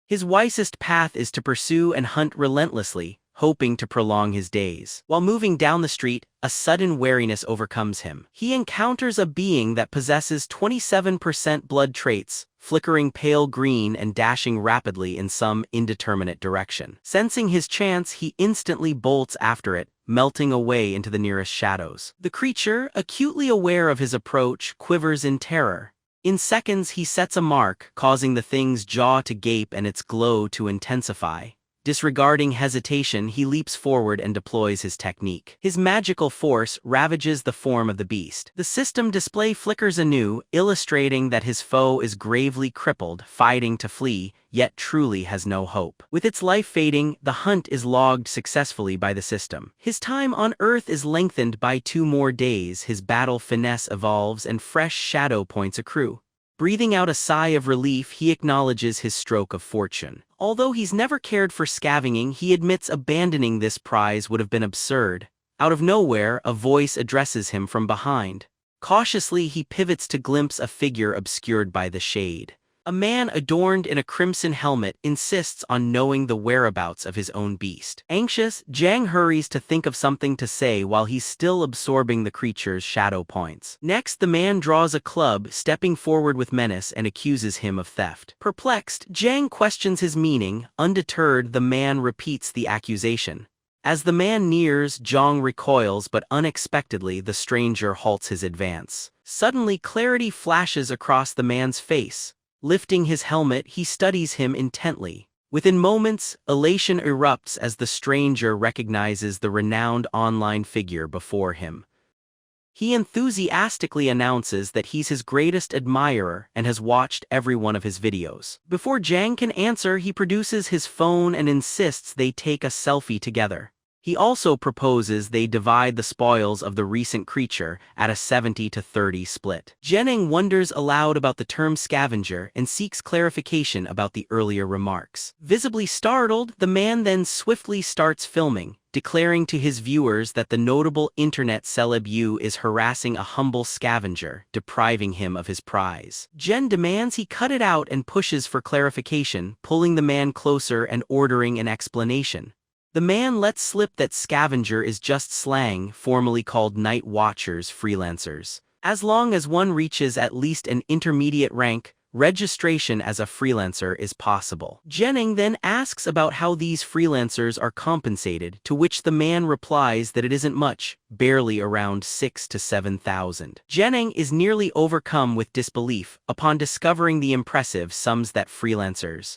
His wisest path is to pursue and hunt relentlessly, hoping to prolong his days. While moving down the street, a sudden wariness overcomes him. He encounters a being that possesses 27% blood traits, flickering pale green and dashing rapidly in some indeterminate direction. Sensing his chance, he instantly bolts after it, melting away into the nearest shadows. The creature, acutely aware of his approach, quivers in terror. In seconds, he sets a mark, causing the thing's jaw to gape and its glow to intensify. Disregarding hesitation, he leaps forward and deploys his technique. His magical force ravages the form of the beast. The system display flickers anew, illustrating that his foe is gravely crippled, fighting to flee, yet truly has no hope. With its life fading, the hunt is logged successfully by the system. His time on Earth is lengthened by 2 more days, his battle finesse evolves, and fresh shadow points accrue. Breathing out a sigh of relief, he acknowledges his stroke of fortune. Although he's never cared for scavenging, he admits abandoning this prize would have been absurd. Out of nowhere, a voice addresses him from behind. Cautiously, he pivots to glimpse a figure obscured by the shade. A man adorned in a crimson helmet insists on knowing the whereabouts of his own beast. Anxious, Jang hurries to think of something to say while he's still absorbing the creature's shadow points. Next, the man draws a club, stepping forward with menace, and accuses him of theft. Perplexed, Jang questions his meaning. Undeterred, the man repeats the accusation. As the man nears, Jang recoils, but unexpectedly the stranger halts his advance. Suddenly, clarity flashes across the man's face. Lifting his helmet, he studies him intently. Within moments, elation erupts as the stranger recognizes the renowned online figure before him. He enthusiastically announces that he's his greatest admirer and has watched every one of his videos. Before Jang can answer, he produces his phone and insists they take a selfie together. He also proposes they divide the spoils of the recent creature at a 70-30 split. Jennings wonders aloud about the term scavenger and seeks clarification about the earlier remarks. Visibly startled, the man then swiftly starts filming, declaring to his viewers that the notable internet celeb Yu is harassing a humble scavenger, depriving him of his prize. Jen demands he cut it out and pushes for clarification, pulling the man closer and ordering an explanation. The man lets slip that scavenger is just slang, formerly called night watchers freelancers. As long as one reaches at least an intermediate rank, registration as a freelancer is possible. Jennings then asks about how these freelancers are compensated, to which the man replies that it isn't much, barely around 6,000 to 7,000. Jennings is nearly overcome with disbelief upon discovering the impressive sums that freelancers